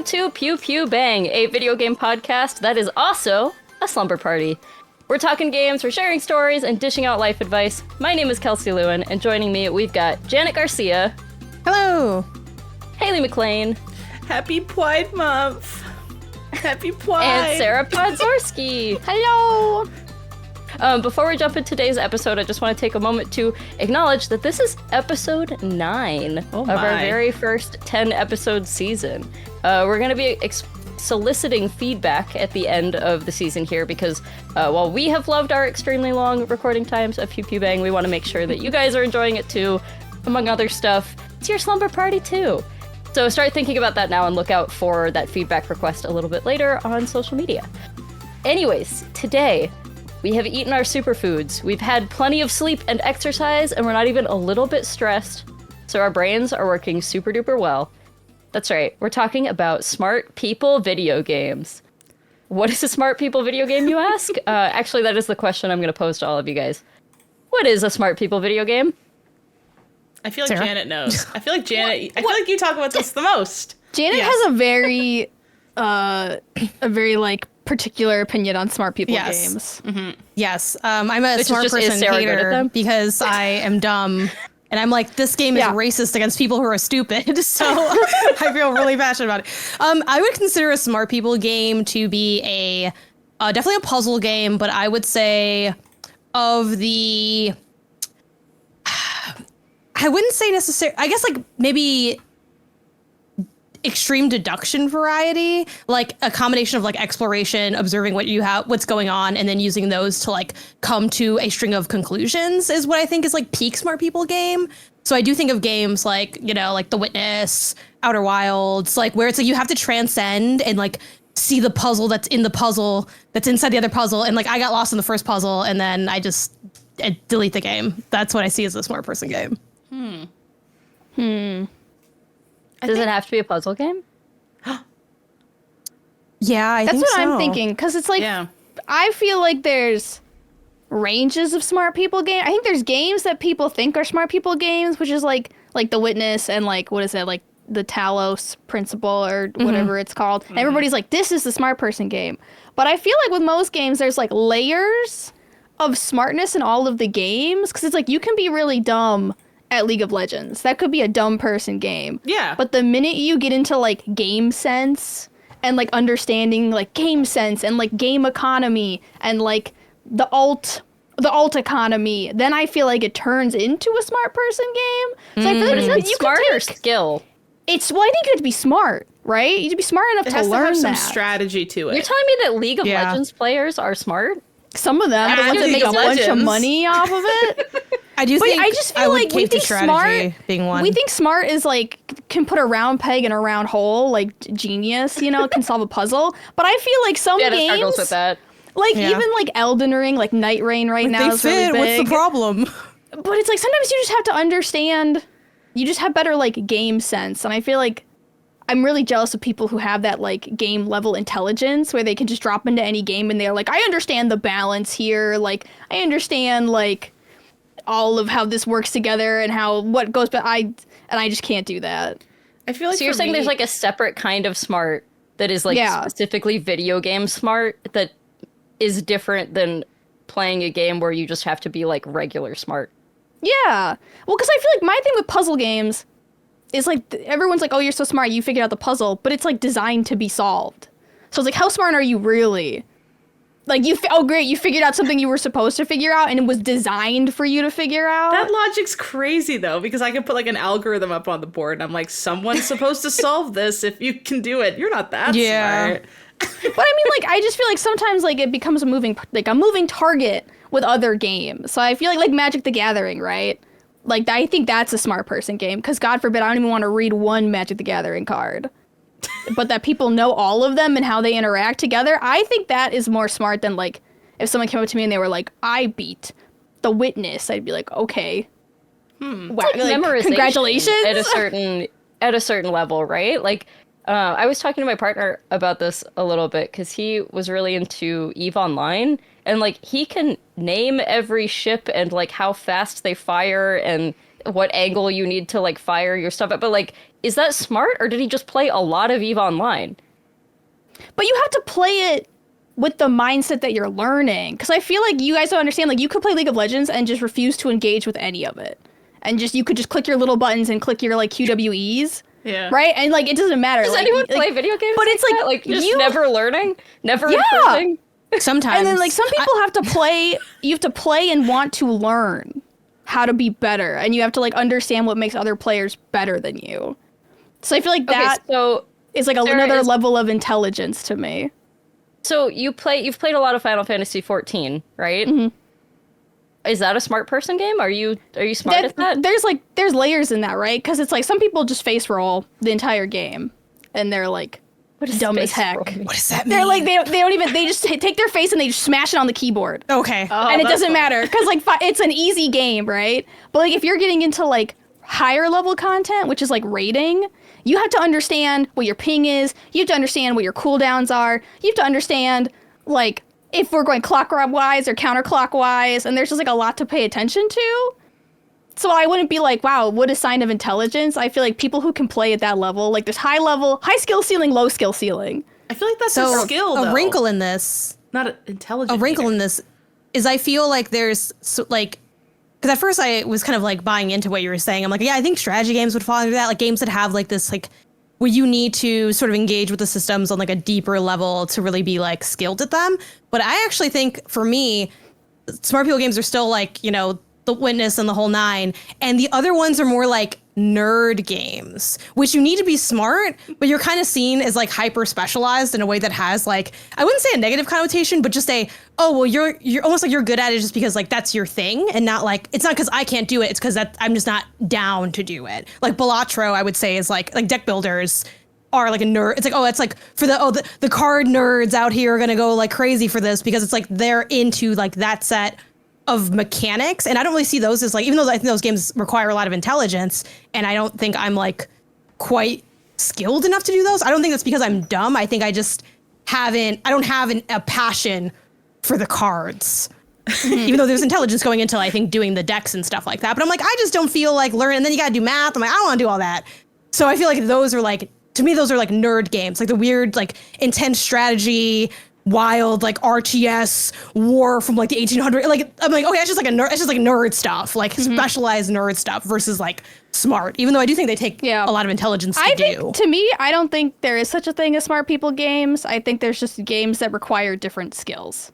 to Pew Pew Bang, a video game podcast that is also a slumber party. We're talking games, we're sharing stories, and dishing out life advice. My name is Kelsey Lewin, and joining me, we've got Janet Garcia. Hello. Haley Maclean. Happy Pride Month. Happy Pride. And Sarah Podzorski. Hello. Before we jump into today's episode, I just want to take a moment to acknowledge that this is episode 9 of our very first 10-episode season. We're going to be soliciting feedback at the end of the season here because while we have loved our extremely long recording times of Pew Pew Bang, we want to make sure that you guys are enjoying it too. Among other stuff, it's your slumber party too. So start thinking about that now and look out for that feedback request a little bit later on social media. Anyways, today, we have eaten our superfoods, we've had plenty of sleep and exercise, and we're not even a little bit stressed, so our brains are working super duper well. That's right, we're talking about smart people video games. What is a smart people video game, you ask? Actually, that is the question I'm going to pose to all of you guys. What is a smart people video game? I feel like Sarah? Janet knows. I feel like you talk about this the most. Janet has a very like particular opinion on smart people games. Mm-hmm. Yes, I'm a Which smart is just, is person Sarah good at hater them? because I am dumb. And I'm like, this game is racist against people who are stupid, so I feel really passionate about it. I would consider a smart people game to be definitely a puzzle game, but I would say of the, I wouldn't say necessarily, I guess like maybe extreme deduction variety, like a combination of like exploration, observing what's going on, and then using those to like come to a string of conclusions is what I think is like peak smart people game. So I do think of games like, you know, like The Witness, Outer Wilds, like where it's like you have to transcend and like see the puzzle that's in the puzzle that's inside the other puzzle. And like I got lost in the first puzzle and then I delete the game. That's what I see as a smart person game. Does it have to be a puzzle game? Yeah, I That's think what so. I'm thinking, because it's like, I feel like there's ranges of smart people game. I think there's games that people think are smart people games, which is like The Witness and like, what is it, like the Talos Principle or whatever it's called. And everybody's like, this is the smart person game. But I feel like with most games, there's like layers of smartness in all of the games, because it's like you can be really dumb at League of Legends. That could be a dumb person game. Yeah. But the minute you get into like game sense and like understanding like game sense and like game economy and like the alt economy, then I feel like it turns into a smart person game. So I feel like it's not Smart or skill? I think you have to be smart, right? You have to be smart enough It to has to learn have some that. strategy to it. You're telling me that League of Legends players are smart? Some of them, the Yeah, ones that League make a of bunch of Legends. money off of it. I do But think I just feel I would like we take the think strategy smart being one. We think smart is like can put a round peg in a round hole, like genius, you know, can solve a puzzle. But I feel like some Yeah, games, struggles with that. like Yeah. even like Elden Ring, like Night Rain right now they is really fit. big. What's the problem? But it's like sometimes you just have to understand. You just have better like game sense, and I feel like I'm really jealous of people who have that like game level intelligence where they can just drop into any game and they're like, I understand the balance here, like I understand like all of how this works together and how what goes, but I just can't do that. I feel like So you're saying there's like a separate kind of smart that is like specifically video game smart that is different than playing a game where you just have to be like regular smart. Yeah. Well, because I feel like my thing with puzzle games is like everyone's like, oh, you're so smart, you figured out the puzzle, but it's like designed to be solved. So it's like, how smart are you really? Like oh great, you figured out something you were supposed to figure out and it was designed for you to figure out. That logic's crazy though, because I can put like an algorithm up on the board and I'm like, someone's supposed to solve this if you can do it. You're not that smart. But I mean, like, I just feel like sometimes like it becomes a moving target with other games. So I feel like Magic the Gathering, right? Like I think that's a smart person game because God forbid I don't even want to read one Magic the Gathering card. But that people know all of them and how they interact together, I think that is more smart than like if someone came up to me and they were like, I beat The Witness, I'd be like, okay. Wow, Like memorization congratulations. at a certain level, right? Like I was talking to my partner about this a little bit because he was really into EVE Online, and like he can name every ship and like how fast they fire and what angle you need to like fire your stuff at. But like, is that smart, or did he just play a lot of EVE Online? But you have to play it with the mindset that you're learning. Because I feel like you guys don't understand, like, you could play League of Legends and just refuse to engage with any of it. And you could just click your little buttons and click your, like, QWEs. Yeah. Right? And, like, it doesn't matter. Does like, anyone play video games? But it's like, that? Like just never learning? Never Yeah. improving? Sometimes. And then, like, some people have to play, you have to play and want to learn how to be better. And you have to, like, understand what makes other players better than you. So I feel like that is, like, another level of intelligence to me. So you've played a lot of Final Fantasy 14, right? Mm-hmm. Is that a smart person game? Are you smart at that? There's layers in that, right? Because it's like some people just face roll the entire game, and they're like, what is dumb as heck. Rolling? What does that mean? They're like they just take their face and they just smash it on the keyboard. Okay. And it doesn't matter because like it's an easy game, right? But like if you're getting into like higher level content, which is like raiding, you have to understand what your ping is. You have to understand what your cooldowns are. You have to understand like if we're going clockwise or counterclockwise, and there's just like a lot to pay attention to. So I wouldn't be like, wow, what a sign of intelligence. I feel like people who can play at that level, like there's high skill ceiling, low skill ceiling. I feel like that's a skill, though. A wrinkle in this. Not an intelligence. A wrinkle in this is I feel like there's like, because at first I was kind of like buying into what you were saying. I'm like, yeah, I think strategy games would fall into that. Like games that have like this like where you need to sort of engage with the systems on like a deeper level to really be like skilled at them. But I actually think for me, smart people games are still like, you know, The Witness and the whole nine. And the other ones are more like nerd games, which you need to be smart, but you're kind of seen as like hyper specialized in a way that has like, I wouldn't say a negative connotation, but just a, oh, well, you're almost like you're good at it just because like that's your thing, and not like, it's not because I can't do it, it's because I'm just not down to do it. Like Balatro, I would say, is like deck builders are like a nerd. It's like, oh, it's like for the card nerds out here are gonna go like crazy for this because it's like they're into like that set of mechanics. And I don't really see those as like, even though I think those games require a lot of intelligence, and I don't think I'm like quite skilled enough to do those. I don't think that's because I'm dumb. I think I just I don't have a passion for the cards. Even though there's intelligence going into, I think, doing the decks and stuff like that. But I'm like, I just don't feel like learning. And then you gotta do math. I'm like, I don't wanna do all that. So I feel like those are like, to me, those are like nerd games, like the weird, like intense strategy, wild like RTS war from like the 1800s. Like I'm like, okay, it's just like nerd stuff, like specialized nerd stuff versus like smart. Even though I do think they take a lot of intelligence to do. To me, I don't think there is such a thing as smart people games. I think there's just games that require different skills.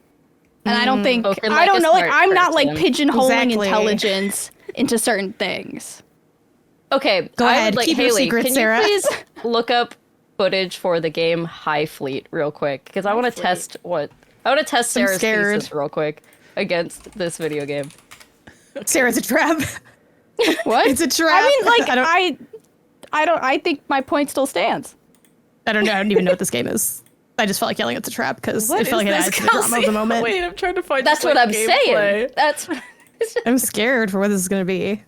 And I don't think I don't know. Like I'm not like pigeonholing intelligence into certain things. Okay, go ahead. Like, keep Haley, your secret, can Sarah. You please look up footage for the game High Fleet real quick, because I want to test Sarah's thesis real quick against this video game. Sarah's a trap. What? It's a trap. I mean, like I think my point still stands. I don't know. I don't even know what this game is. I just felt like yelling it's a trap because I felt like it adds to the drama of the moment. Wait, I'm trying to find. That's what I'm saying. That's. I'm scared for what this is going to be.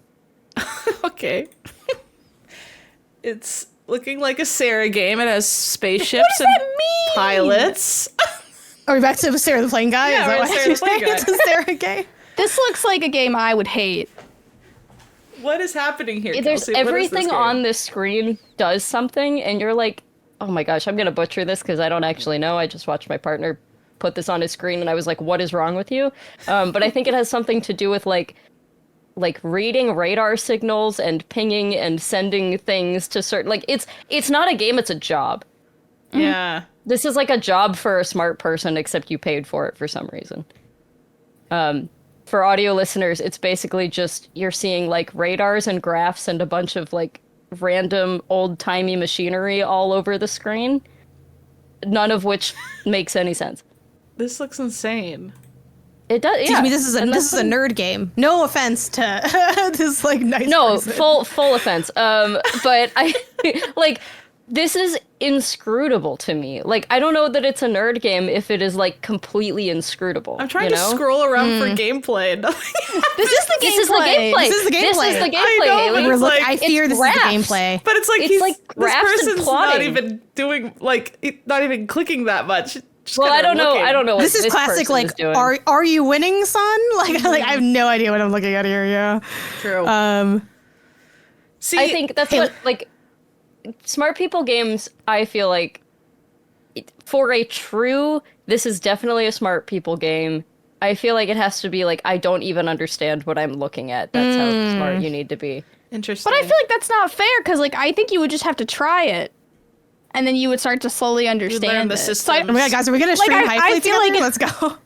Okay. It's looking like a Sarah game. It has spaceships and pilots. Are we back to Sarah the Plane Guy? Yeah, is that Sarah the Plane Guy. It's a Sarah game. This looks like a game I would hate. What is happening here, There's Kelsey? everything on this screen does something, and you're like, oh my gosh, I'm gonna butcher this because I don't actually know. I just watched my partner put this on his screen, and I was like, what is wrong with you? But I think it has something to do with like reading radar signals and pinging and sending things to certain, like it's not a game, it's a job. Yeah. This is like a job for a smart person, except you paid for it for some reason. For audio listeners, it's basically just you're seeing like radars and graphs and a bunch of like random old-timey machinery all over the screen, none of which makes any sense. This looks insane. It does. Excuse me, this is a nerd game. No offense to this like nice. No, person. full offense. But I like this is inscrutable to me. Like I don't know that it's a nerd game if it is like completely inscrutable. I'm trying to scroll around for gameplay. This is the gameplay. This is the gameplay. I know, but I fear this graphs. is the gameplay. But it's like It's this person's not plotting. even doing not even clicking that much. Just Well, I kinda don't know. looking. I don't know. What This is classic. person Like, is doing. are you winning, son? Like I have no idea what I'm looking at here. Yeah. True. See, I think that's what, like, smart people games, I feel like, for a true, this is definitely a smart people game, I feel like it has to be like, I don't even understand what I'm looking at. That's how smart you need to be. Interesting. But I feel like that's not fair, because, like, I think you would just have to try it. And then you would start to slowly understand learn the it. system. Oh my god, guys, are we gonna stream I Hypely feel together? like Let's go.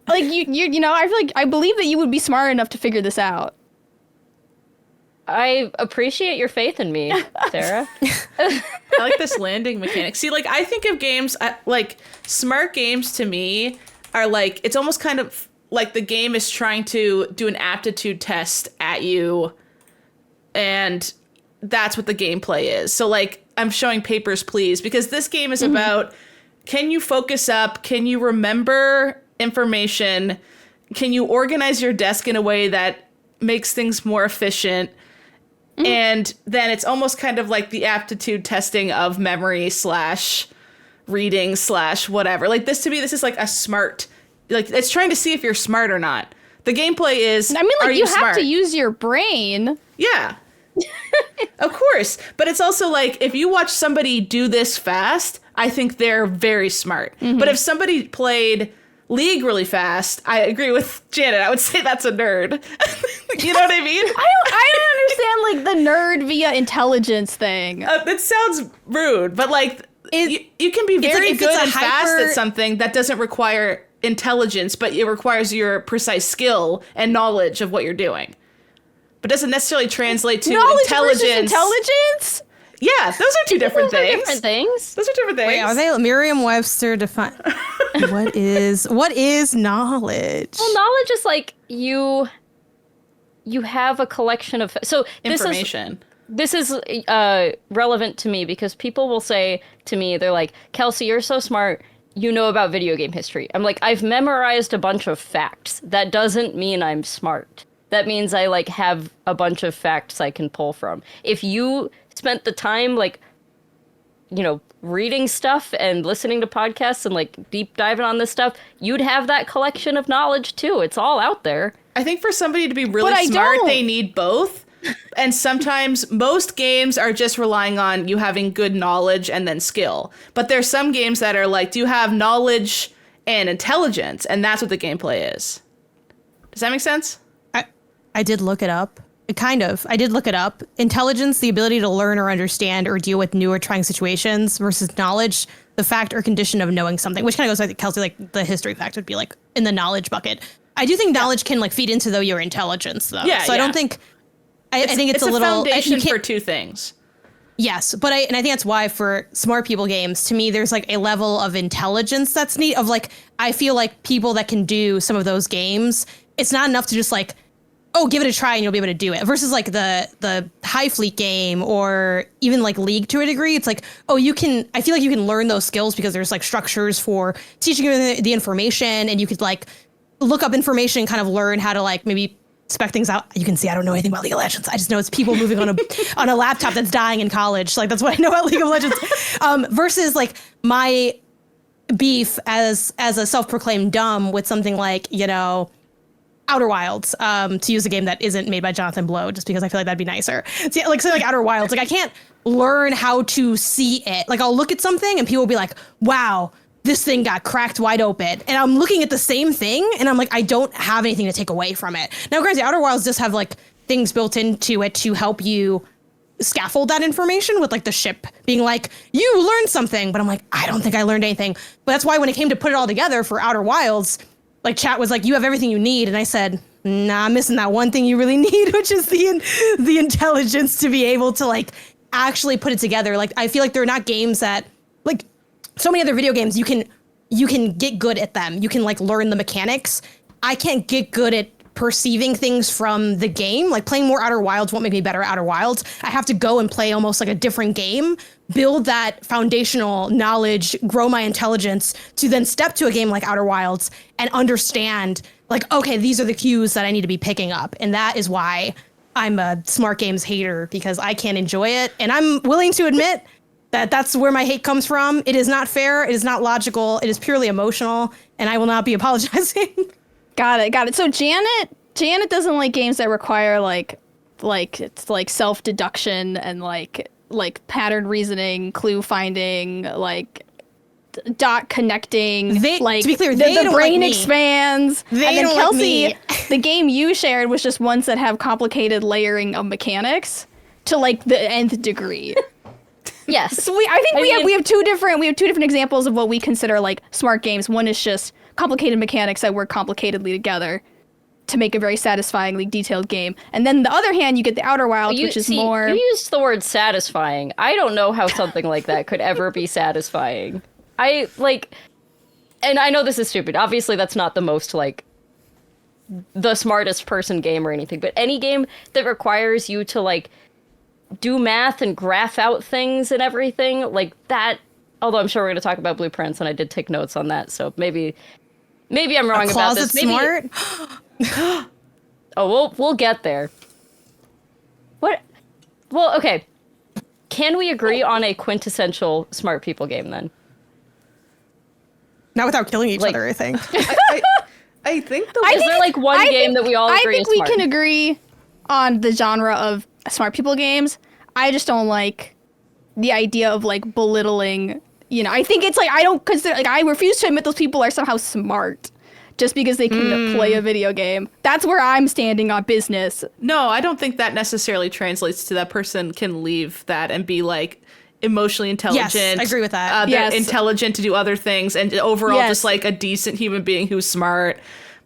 Like, you know, I feel like, I believe that you would be smart enough to figure this out. I appreciate your faith in me, Sarah. I like this landing mechanic. See, like, I think of games, like, smart games to me are like, it's almost kind of like the game is trying to do an aptitude test at you, and that's what the gameplay is. So, like, I'm showing Papers, Please, because this game is about, can you focus up? Can you remember information? Can you organize your desk in a way that makes things more efficient? And then it's almost kind of like the aptitude testing of memory / reading / whatever. Like, this, to me, this is like a smart, like, it's trying to see if you're smart or not. The gameplay is, I mean, like, are you smart? have to use your brain. Yeah. Of course. But it's also like, if you watch somebody do this fast, I think they're very smart. But if somebody played League really fast, I agree with Janet. I would say that's a nerd. You know what I mean? I don't understand, like, the nerd via intelligence thing. That sounds rude, but, like, you can be very like, good and fast at something that doesn't require intelligence, but it requires your precise skill and knowledge of what you're doing. But doesn't necessarily translate to Knowledge intelligence. versus intelligence? Yeah, those are two different things. Different things. Those are different things. Wait, are they Merriam-Webster define? What is knowledge? Well, knowledge is like you have a collection of Information. This is relevant to me because people will say to me, they're like, Kelsey, you're so smart. You know about video game history. I'm like, I've memorized a bunch of facts. That doesn't mean I'm smart. That means I, like, have a bunch of facts I can pull from. If you spent the time, like, you know, reading stuff and listening to podcasts and, like, deep diving on this stuff, you'd have that collection of knowledge too. It's all out there. I think for somebody to be really smart, they need both. And sometimes most games are just relying on you having good knowledge and then skill. But there's some games that are like, do you have knowledge and intelligence? And that's what the gameplay is. Does that make sense? I did look it up. I did look it up. Intelligence, the ability to learn or understand or deal with new or trying situations, versus knowledge, the fact or condition of knowing something, which kind of goes like Kelsey, like the history fact would be like in the knowledge bucket. I do think knowledge can like feed into though your intelligence though. Yeah, so I don't think, I think it's a little foundation for two things. Yes, but I think that's why for smart people games, to me, there's like a level of intelligence that's neat of like, I feel like people that can do some of those games, it's not enough to just like, oh, give it a try and you'll be able to do it. Versus like the High Fleet game or even like League to a degree. It's like, oh, I feel like you can learn those skills because there's like structures for teaching you the information, and you could like look up information, kind of learn how to like maybe spec things out. You can see I don't know anything about League of Legends. I just know it's people moving on a laptop that's dying in college. Like that's what I know about League of Legends. Versus like my beef as a self-proclaimed dumb with something like, you know, Outer Wilds, to use a game that isn't made by Jonathan Blow, just because I feel like that'd be nicer. So, like something like Outer Wilds, like I can't learn how to see it. Like I'll look at something and people will be like, wow, this thing got cracked wide open. And I'm looking at the same thing and I'm like, I don't have anything to take away from it. Now, granted, Outer Wilds does have like things built into it to help you scaffold that information with like the ship being like, you learned something. But I'm like, I don't think I learned anything. But that's why when it came to put it all together for Outer Wilds, like chat was like, you have everything you need. And I said, nah, I'm missing that one thing you really need, which is the intelligence to be able to like actually put it together. Like, I feel like there are not games that like so many other video games, you can get good at them. You can like learn the mechanics. I can't get good at perceiving things from the game. Like playing more Outer Wilds won't make me better at Outer Wilds. I have to go and play almost like a different game, build that foundational knowledge, grow my intelligence to then step to a game like Outer Wilds and understand like, okay, these are the cues that I need to be picking up. And that is why I'm a smart games hater, because I can't enjoy it. And I'm willing to admit that that's where my hate comes from. It is not fair. It is not logical. It is purely emotional. And I will not be apologizing. Got it. So Janet doesn't like games that require like like it's like self-deduction and like pattern reasoning, clue finding, like dot connecting. To be clear, the don't brain like me. expands. They and then don't like Kelsey, me. the game you shared was just ones that have complicated layering of mechanics to like the nth degree. Yes. So I think we have two different examples of what we consider like smart games. One is just complicated mechanics that work complicatedly together to make a very satisfyingly detailed game. And then the other hand, you get the Outer Wilds, which is more... You used the word satisfying. I don't know how something like that could ever be satisfying. And I know this is stupid. Obviously, that's not the most, like, the smartest person game or anything, but any game that requires you to, like, do math and graph out things and everything, like that, although I'm sure we're going to talk about blueprints, and I did take notes on that, so maybe I'm wrong about this. Maybe smart? Oh, we'll get there. What? Well, okay. Can we agree on a quintessential smart people game then? Not without killing each Like- other, I think. I think Is there like one game that we all agree I think is we smart? can agree on the genre of smart people games. I just don't like the idea of like belittling, you know. I think it's like I don't consider, like, I refuse to admit those people are somehow smart just because they can play a video game. That's where I'm standing on business. No, I don't think that necessarily translates to that person can leave that and be like emotionally intelligent. Yes, I agree with that. They're Yes. intelligent to do other things and overall Yes. just like a decent human being who's smart.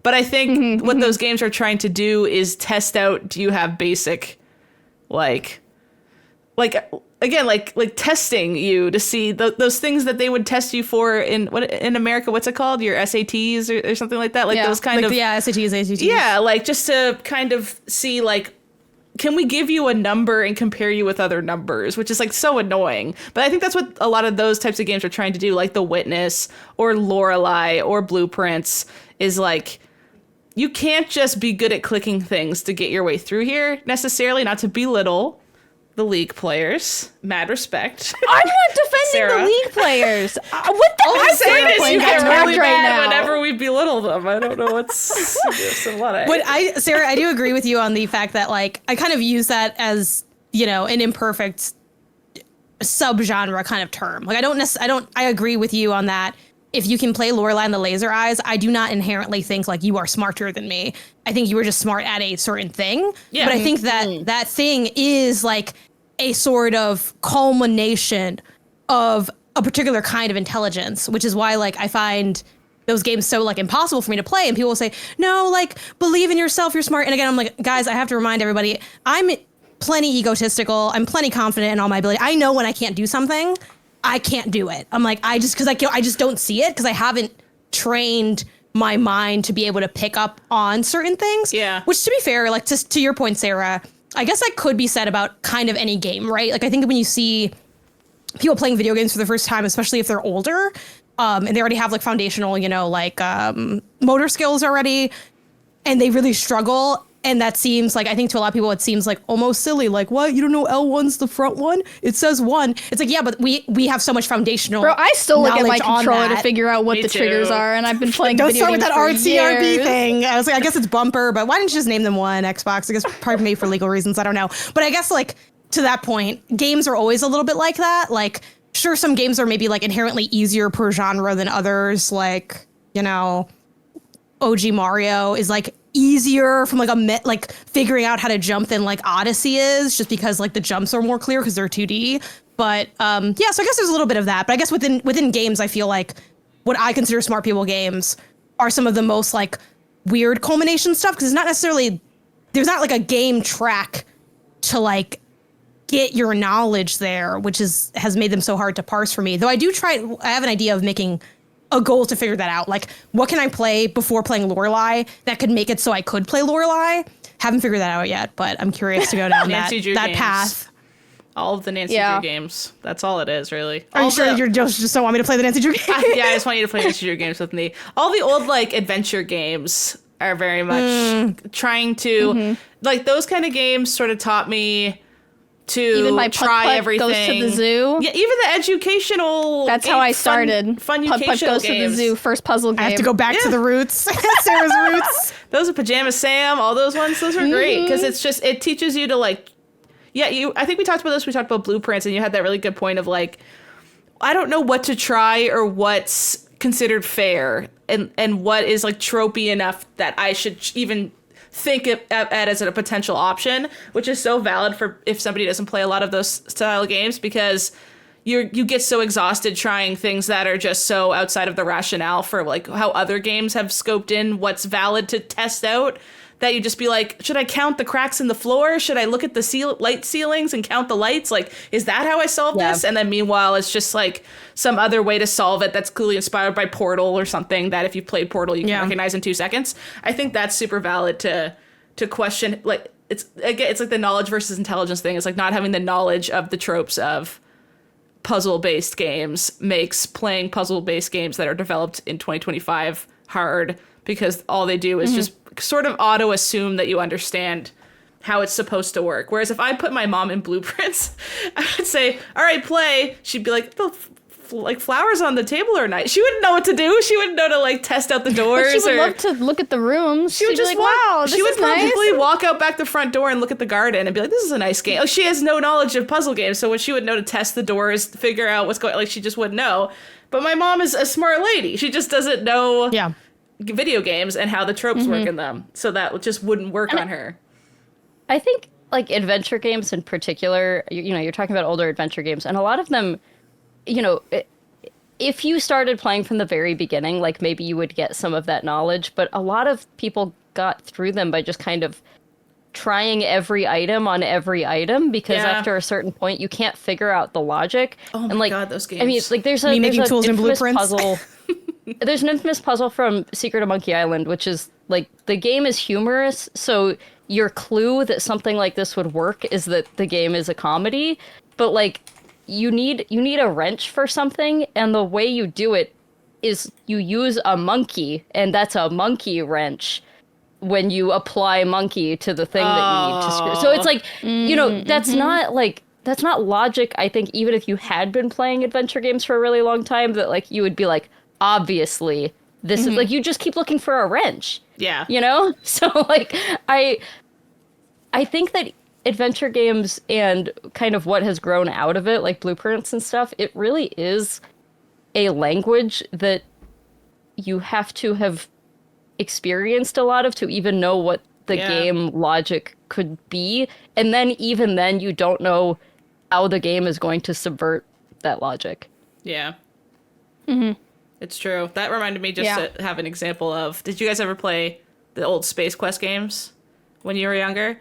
But I think what those games are trying to do is test out, do you have basic, like again, like testing you to see those things that they would test you for in America. What's it called? Your SATs or something like that. Like Yeah. those kind of SATs, ACTs. yeah, like just to kind of see like, can we give you a number and compare you with other numbers, which is like so annoying. But I think that's what a lot of those types of games are trying to do, like The Witness or Lorelei or Blueprints, is like, you can't just be good at clicking things to get your way through here necessarily, not to belittle the League players. Mad respect. I'm not defending Sarah. the League players. What the All I'm heck? saying is you get really right mad now. whenever we belittle them. I don't know what's there's a lot of But Sarah, I do agree with you on the fact that like I kind of use that as, you know, an imperfect subgenre kind of term. Like I agree with you on that. If you can play Lorelei and the Laser Eyes, I do not inherently think like you are smarter than me. I think you were just smart at a certain thing. Yeah. But I think that that thing is like a sort of culmination of a particular kind of intelligence, which is why like I find those games so like impossible for me to play. And people will say, no, like believe in yourself, you're smart. And again, I'm like, guys, I have to remind everybody, I'm plenty egotistical. I'm plenty confident in all my ability. I know when I can't do something, I can't do it. I'm like, I just don't see it because I haven't trained my mind to be able to pick up on certain things. Yeah. Which, to be fair, like to your point, Sarah, I guess that could be said about kind of any game, right? Like I think when you see people playing video games for the first time, especially if they're older, and they already have like foundational, you know, like motor skills already, and they really struggle. And that seems like, I think to a lot of people, it seems like almost silly. Like, what? You don't know L1's the front one? It says 1. It's like, yeah, but we have so much foundational Bro, I still look at my knowledge on controller to that. figure out what Me the triggers too. are, and I've been playing Don't video start games with that for RCRB years. thing. I was like, I guess it's bumper, but why didn't you just name them one Xbox? I guess probably made for legal reasons. I don't know. But I guess like to that point, games are always a little bit like that. Like, sure, some games are maybe like inherently easier per genre than others. Like, you know, OG Mario is like easier from like figuring out how to jump than like Odyssey is, just because like the jumps are more clear because they're 2D. But yeah, so I guess there's a little bit of that. But I guess within games, I feel like what I consider smart people games are some of the most like weird culmination stuff, because it's not necessarily, there's not like a game track to like get your knowledge there, which has made them so hard to parse for me. Though I have an idea of making a goal to figure that out. Like, what can I play before playing Lorelei that could make it so I could play Lorelei? Haven't figured that out yet, but I'm curious to go down Nancy Drew that games. path. All of the Nancy Yeah. Drew games. That's all it is, really. Are All you sure the- you just don't want me to play the Nancy Drew game? Yeah, I just want you to play Nancy Drew games with me. All the old like adventure games are very much trying to like those kind of games sort of taught me to even my try putt everything. goes to the zoo. Yeah, even the educational. That's how I started. Fun Putt goes games. to the zoo. First puzzle game. I have to go back to the roots. Sarah's roots. Those are Pajama Sam. All those ones. Those were great because it teaches you to like. Yeah, I think we talked about this. We talked about blueprints, and you had that really good point of like, I don't know what to try or what's considered fair, and what is like tropey enough that I should even think at as a potential option, which is so valid for if somebody doesn't play a lot of those style of games, because you get so exhausted trying things that are just so outside of the rationale for like how other games have scoped in what's valid to test out, that you just be like, should I count the cracks in the floor? Should I look at the light ceilings and count the lights? Like, is that how I solve this? And then meanwhile, it's just like some other way to solve it that's clearly inspired by Portal or something that if you've played Portal, you can recognize in 2 seconds. I think that's super valid to question. Like, it's like the knowledge versus intelligence thing. It's like not having the knowledge of the tropes of puzzle-based games makes playing puzzle-based games that are developed in 2025 hard, because all they do is just sort of auto-assume that you understand how it's supposed to work. Whereas if I put my mom in blueprints, I would say, all right, play. She'd be like, like flowers on the table are nice. She wouldn't know what to do. She wouldn't know to like test out the doors. But she would love to look at the rooms. She would just be like, wow, this she would is nice. probably walk out back the front door and look at the garden and be like, this is a nice game. Oh, she has no knowledge of puzzle games, so when she would know to test the doors, figure out what's going, like she just wouldn't know. But my mom is a smart lady. She just doesn't know video games and how the tropes work in them. So that just wouldn't work on her. I think like adventure games in particular, you're talking about older adventure games, and a lot of them, if you started playing from the very beginning, like maybe you would get some of that knowledge, but a lot of people got through them by just kind of trying every item on every item, because after a certain point you can't figure out the logic. Oh my god, those games. I mean, like there's an infamous puzzle. There's an infamous puzzle from Secret of Monkey Island, which is like the game is humorous, so your clue that something like this would work is that the game is a comedy, but like you need a wrench for something, and the way you do it is you use a monkey, and that's a monkey wrench when you apply monkey to the thing that you need to screw. So it's like, that's not logic. I think even if you had been playing adventure games for a really long time, that like you would be like, obviously this is like, you just keep looking for a wrench. Yeah. So like I think that adventure games and kind of what has grown out of it, like blueprints and stuff, it really is a language that you have to have experienced a lot of to even know what the game logic could be. And then even then you don't know how the game is going to subvert that logic. Yeah. It's true. That reminded me just to have an example of, did you guys ever play the old Space Quest games when you were younger?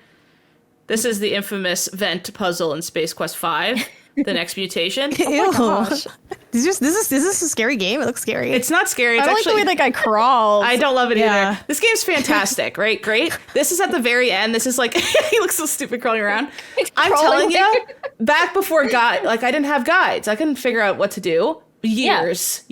This is the infamous vent puzzle in Space Quest 5, The Next Mutation. Oh my gosh. Is this a scary game? It looks scary. It's not scary. It's I don't actually, like the way that guy crawls. I don't love it either. This game's fantastic, right? Great. This is at the very end. This is like, he looks so stupid crawling around. I'm telling you, back before I didn't have guides. I couldn't figure out what to do. Years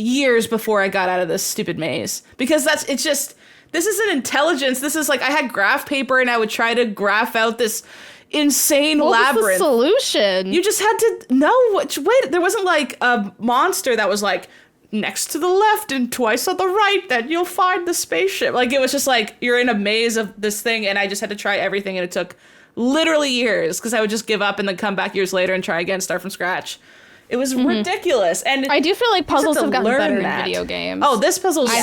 before I got out of this stupid maze. Because this is an intelligence. This is like, I had graph paper and I would try to graph out this insane labyrinth. What was the solution? You just had to know which way. There wasn't like a monster that was like, next to the left and twice on the right, then you'll find the spaceship. Like, it was just like, you're in a maze of this thing, and I just had to try everything, and it took literally years, because I would just give up and then come back years later and try again, start from scratch. It was ridiculous. And I do feel like puzzles have gotten better in video games. Oh, this puzzle I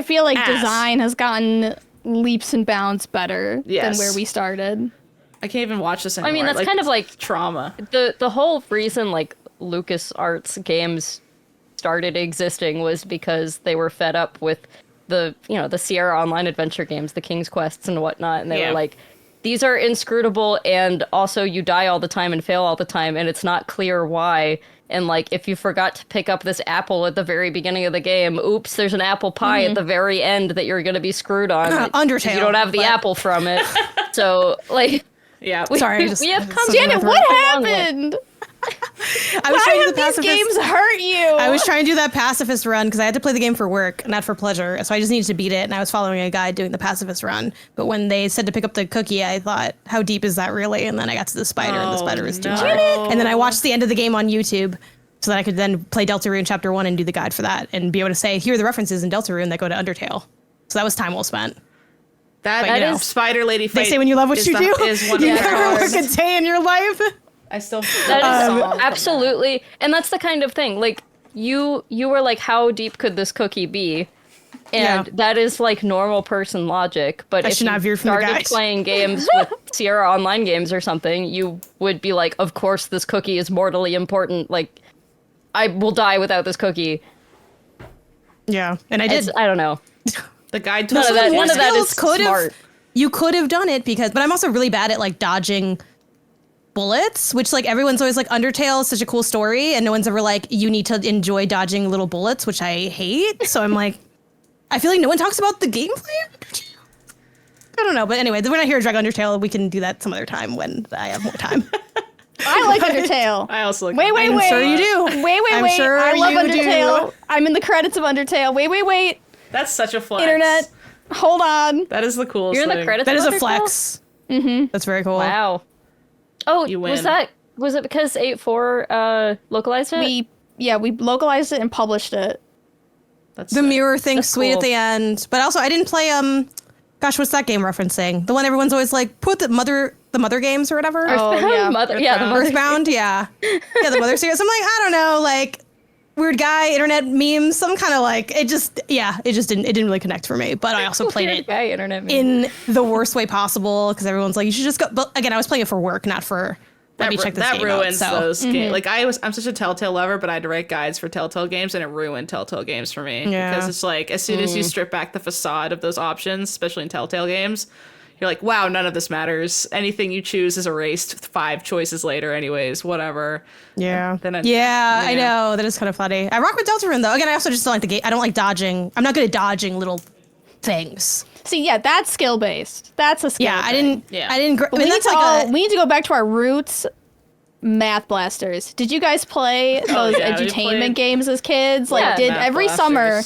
feel like design has gotten leaps and bounds better than where we started. I can't even watch this anymore. I mean, that's kind of like trauma. The whole reason like LucasArts games started existing was because they were fed up with the Sierra Online adventure games, the King's Quests and whatnot, and they were like, these are inscrutable, and also you die all the time and fail all the time, and it's not clear why. And like, if you forgot to pick up this apple at the very beginning of the game, oops, there's an apple pie at the very end that you're going to be screwed on. Undertale. You don't have the apple from it. So like, yeah. we have come Janet, what happened? I was trying to do the these games hurt you? I was trying to do that pacifist run because I had to play the game for work, not for pleasure. So I just needed to beat it, and I was following a guide doing the pacifist run. But when they said to pick up the cookie, I thought, how deep is that really? And then I got to the spider, and the spider was too hard. And then I watched the end of the game on YouTube so that I could then play Deltarune Chapter 1 and do the guide for that and be able to say, here are the references in Deltarune that go to Undertale. So that was time well spent. That is Spider Lady fight. They say when you love what you do, is one you of never work a day in your life. I still that is absolutely, and that's the kind of thing. Like you were like, how deep could this cookie be? And that is like normal person logic. But if you started playing games with Sierra Online games or something, you would be like, of course this cookie is mortally important. Like I will die without this cookie. Yeah, and I did. I don't know. The guide none of that is smart. You could have done it but I'm also really bad at like dodging bullets, which like everyone's always like Undertale is such a cool story, and no one's ever like you need to enjoy dodging little bullets, which I hate. So I'm like, I feel like no one talks about the gameplay. I don't know, but anyway, when I hear Drag Undertale, we can do that some other time when I have more time. I like Undertale. I also like. Wait. I'm sure you do. Wait. Sure I love Undertale. Do. I'm in the credits of Undertale. Wait. That's such a flex. Internet, hold on. That is the coolest. You're in thing. the credits. That of is Undertale? a flex. Mm-hmm. That's very cool. Wow. Oh, you win. Was it because 8.4 localized it? We localized it and published it. That's the mirror thing, sweet cool. at the end. But also, I didn't play gosh, what's that game referencing? The one everyone's always like, put the mother games or whatever. Mother, the Earthbound, yeah, the mother series. I'm like, I don't know, like weird guy, internet memes, some kind of like it didn't really connect for me. But I also played it in the worst way possible because everyone's like, you should just go. But again, I was playing it for work, not for. Let me check this game out. Ruins those games. Like I'm such a Telltale lover, but I had to write guides for Telltale games, and it ruined Telltale games for me. Yeah. Because it's like as soon as you strip back the facade of those options, especially in Telltale games, you're like, wow, none of this matters. Anything you choose is erased 5 choices later, anyways. Whatever. Yeah. I know that is kind of funny. I rock with Deltarune though. Again, I also just don't like the game. I don't like dodging. I'm not good at dodging little things. See, yeah, that's skill based. That's a skill. I didn't. We need to go back to our roots. Math Blasters. Did you guys play those edutainment games as kids? Like, every summer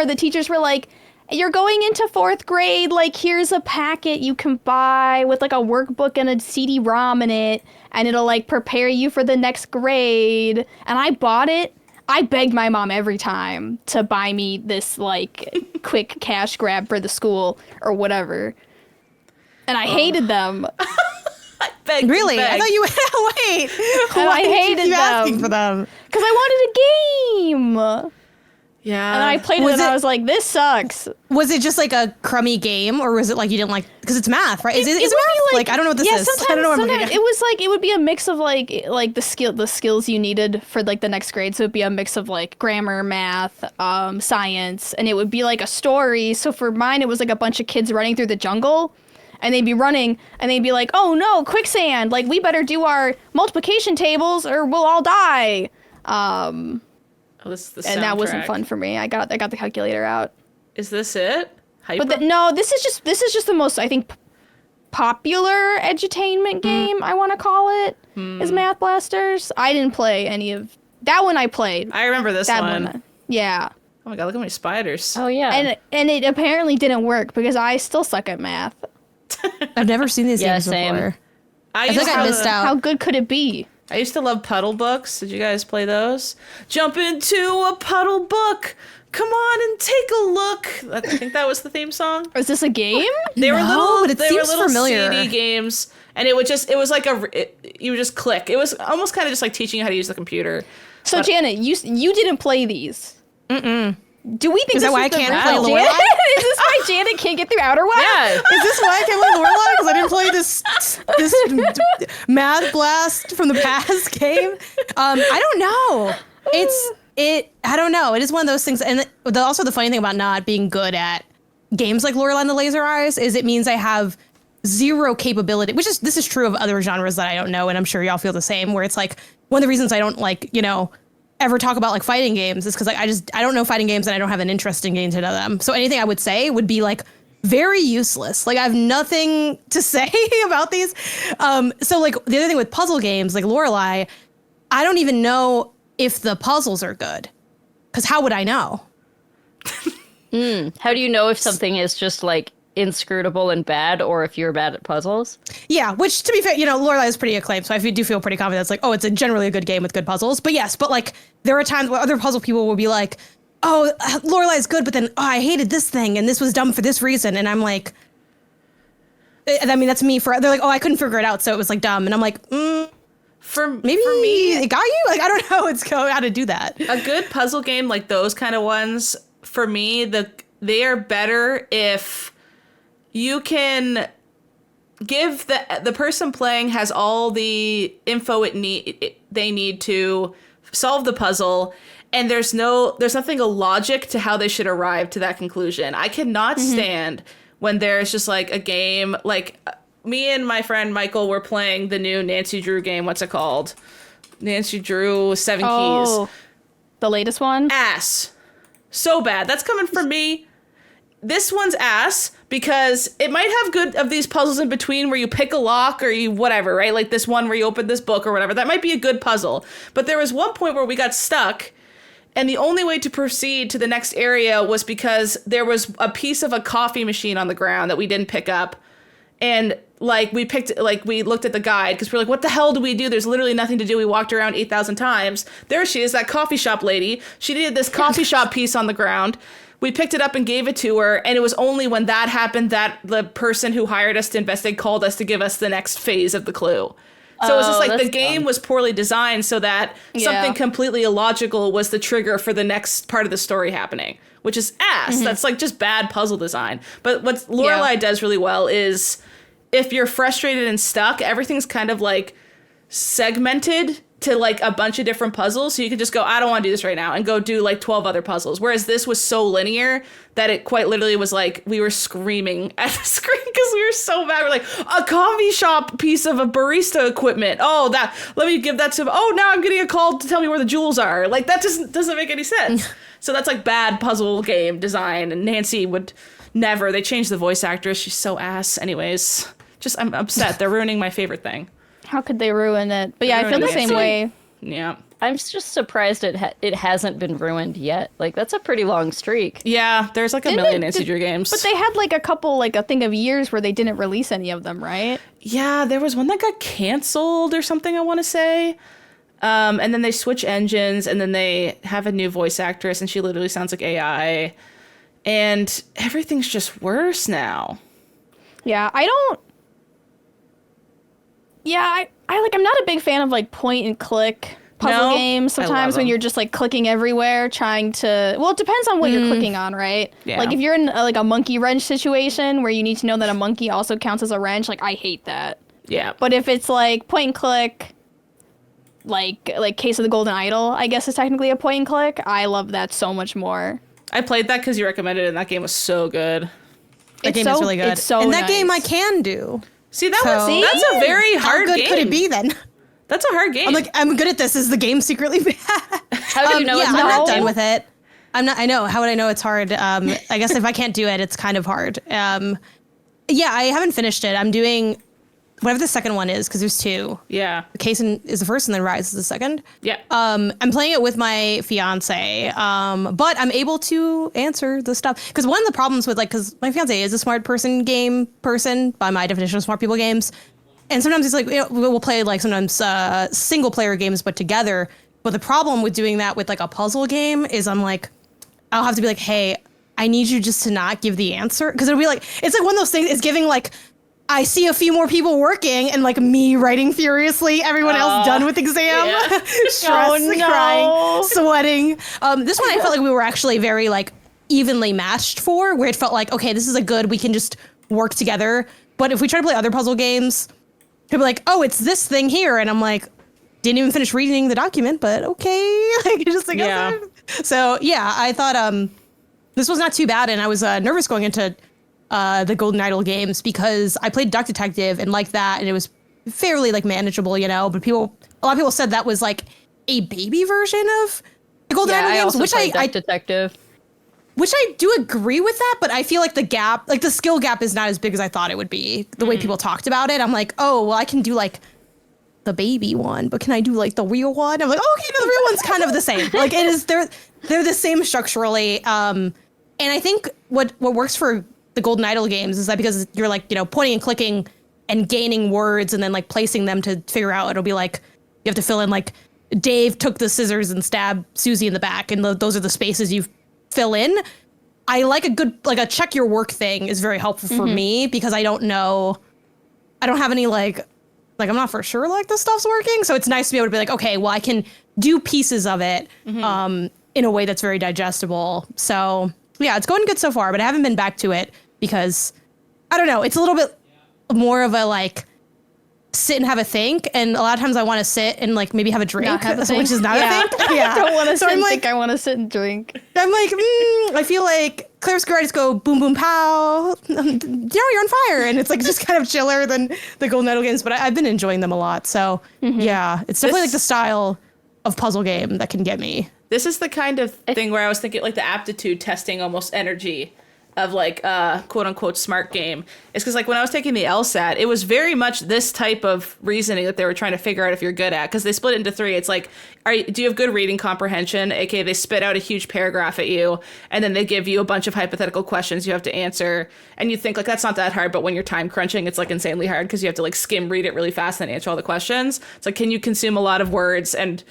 the teachers were like, "You're going into 4th grade. Like, here's a packet you can buy with like a workbook and a CD-ROM in it, and it'll like prepare you for the next grade." And I bought it. I begged my mom every time to buy me this like quick cash grab for the school or whatever. And I hated them. Really? I thought you wait. I hated them. Asking for them because I wanted a game. Yeah. And I played it and I was like, this sucks. Was it just like a crummy game, or was it like you didn't like because it's math, right? Is it math? Like I don't know what this is. I don't know what I'm looking at. It was like it would be a mix of like the skills you needed for like the next grade. So it'd be a mix of like grammar, math, science, and it would be like a story. So for mine, it was like a bunch of kids running through the jungle. And they'd be running, and they'd be like, "Oh no, quicksand! Like we better do our multiplication tables, or we'll all die." This is the and that wasn't soundtrack. fun for me. I got the calculator out. Is this it? Hyper? But no, this is just the most I think popular edutainment game. I want to call it is Math Blasters. I didn't play any of that one. I played. I remember this one. Yeah. Oh my god, look at my spiders. Oh yeah. And it apparently didn't work because I still suck at math. I've never seen these games same. before. I think I missed out. How good could it be? I used to love puddle books. Did you guys play those? Jump into a puddle book. Come on and take a look. I think that was the theme song. Is this a game? They were little. But it they seems were little familiar. CD games, and it was like you would just click. It was almost kind of just like teaching you how to use the computer. So Janet, you didn't play these. Do we think is this that why I was the can't play route? Lorelei? Is this why Janet can't get through Outer Wilds? Yeah. Is this why I can't play Lorelei? Because I didn't play this Math Blast from the past game. I don't know. I don't know. It is one of those things. And also the funny thing about not being good at games like Lorelei and the Laser Eyes is it means I have zero capability, this is true of other genres that I don't know. And I'm sure y'all feel the same, where it's like one of the reasons I don't like, ever talk about like fighting games is because like I don't know fighting games and I don't have an interest in getting to know them. So anything I would say would be like very useless. Like I have nothing to say about these. So like the other thing with puzzle games like Lorelei, I don't even know if the puzzles are good. Because how would I know? How do you know if something is just like inscrutable and bad, or if you're bad at puzzles? Yeah, which to be fair, Lorelei is pretty acclaimed, so I do feel pretty confident. It's like, oh, it's generally a good game with good puzzles. But yes, but like there are times where other puzzle people will be like, oh, Lorelai's good, but then I hated this thing and this was dumb for this reason, and I'm like, I mean that's me. They're like, oh, I couldn't figure it out, so it was like dumb, and I'm like, For me, it got you. Like I don't know how to do that. A good puzzle game like those kind of ones, for me, they are better if you can give the person playing has all the info they need to solve the puzzle, and there's nothing illogic to how they should arrive to that conclusion. I cannot stand when there's just like a game, like me and my friend Michael were playing the new Nancy Drew game. What's it called? Nancy Drew 7 Keys. The latest one? Ass. So bad. That's coming from me. This one's ass because it might have good of these puzzles in between where you pick a lock or you whatever, right? Like this one where you open this book or whatever. That might be a good puzzle. But there was one point where we got stuck, and the only way to proceed to the next area was because there was a piece of a coffee machine on the ground that we didn't pick up. And we looked at the guide because we're like, what the hell do we do? There's literally nothing to do. We walked around 8,000 times. There she is, that coffee shop lady. She needed this coffee shop piece on the ground. We picked it up and gave it to her. And it was only when that happened that the person who hired us to investigate called us to give us the next phase of the clue. So it was just like the game was poorly designed so that something completely illogical was the trigger for the next part of the story happening, which is ass. That's like just bad puzzle design. But what Lorelei does really well is if you're frustrated and stuck, everything's kind of like segmented to like a bunch of different puzzles. So you could just go, I don't want to do this right now, and go do like 12 other puzzles. Whereas this was so linear that it quite literally was like we were screaming at the screen because we were so mad. We're like, a coffee shop piece of a barista equipment. Oh, let me give that to him. Oh, now I'm getting a call to tell me where the jewels are. Like that just doesn't make any sense. So that's like bad puzzle game design. And Nancy would never. They changed the voice actress. She's so ass. Anyways, I'm upset. They're ruining my favorite thing. How could they ruin it? But yeah, I feel the same way. Yeah. I'm just surprised it hasn't been ruined yet. Like, that's a pretty long streak. Yeah, there's like a million Nancy Drew games. But they had like a couple, like a thing of years where they didn't release any of them, right? Yeah, there was one that got canceled or something, I want to say. And then they switch engines, and then they have a new voice actress, and she literally sounds like AI. And everything's just worse now. Yeah, I'm not a big fan of like point and click puzzle games sometimes when you're just like clicking everywhere trying to, well, it depends on what you're clicking on, right? Yeah. Like if you're in like a monkey wrench situation where you need to know that a monkey also counts as a wrench, like I hate that. Yeah. But if it's like point and click, like Case of the Golden Idol, I guess is technically a point and click, I love that so much more. I played that because you recommended it, and that game was so good. That game is really good. It's so and that nice. game I can do. See, that's a very hard game. How good could it be then? That's a hard game. I'm like, I'm good at this. Is the game secretly bad? How do you know it's I'm hard? not done with it. I know. How would I know it's hard? I guess if I can't do it, it's kind of hard. Yeah, I haven't finished it. I'm doing whatever the second one is, because there's two. Yeah. The Case is the first, and then Rise is the second. Yeah. I'm playing it with my fiance, but I'm able to answer the stuff. Because one of the problems with because my fiance is a smart person by my definition of smart people games. And sometimes it's like, we'll play like sometimes single player games, but together. But the problem with doing that with like a puzzle game is I'm like, I'll have to be like, hey, I need you just to not give the answer. Because it'll be like, it's like one of those things, it's giving like, I see a few more people working and like me writing furiously, everyone else done with exam, stressed, crying, sweating. This one I felt like we were actually very like evenly matched for, where it felt like, okay, this is we can just work together. But if we try to play other puzzle games, people be like, oh, it's this thing here. And I'm like, didn't even finish reading the document, but okay. So yeah, I thought this was not too bad. And I was nervous going into the Golden Idol games because I played Duck Detective and like that, and it was fairly like manageable, but a lot of people said that was like a baby version of the Golden Idol games, which Duck Detective. Which I do agree with that, but I feel like the gap, like the skill gap is not as big as I thought it would be. The way people talked about it, I'm like, oh, well, I can do like the baby one, but can I do like the real one? I'm like, oh, okay, no, the real one's kind of the same. Like it is, they're the same structurally. And I think what works for the Golden Idol games is that because you're like, you know, pointing and clicking and gaining words and then like placing them to figure out, it'll be like, you have to fill in like Dave took the scissors and stabbed Susie in the back. And those are the spaces you fill in. I like a good, like a check your work thing is very helpful for me because I don't have any like I'm not for sure like this stuff's working. So it's nice to be able to be like, okay, well I can do pieces of it in a way that's very digestible. So yeah, it's going good so far, but I haven't been back to it because I don't know. It's a little bit more of a like sit and have a think. And a lot of times I want to sit and like maybe have a drink, which is not a thing. Yeah. I don't want to sit and think. I want to sit and drink. I'm like, I feel like Claire's Garcia just go boom, boom, pow. You're on fire. And it's like just kind of chiller than the Golden Idol games. But I've been enjoying them a lot. So yeah, it's definitely like the style of puzzle game that can get me. This is the kind of thing where I was thinking like the aptitude testing almost energy of like quote unquote smart game is because like when I was taking the LSAT, it was very much this type of reasoning that they were trying to figure out if you're good at, because they split it into three. It's like, do you have good reading comprehension? AKA they spit out a huge paragraph at you and then they give you a bunch of hypothetical questions you have to answer. And you think like, that's not that hard. But when you're time crunching, it's like insanely hard because you have to like skim read it really fast and answer all the questions. It's like, can you consume a lot of words and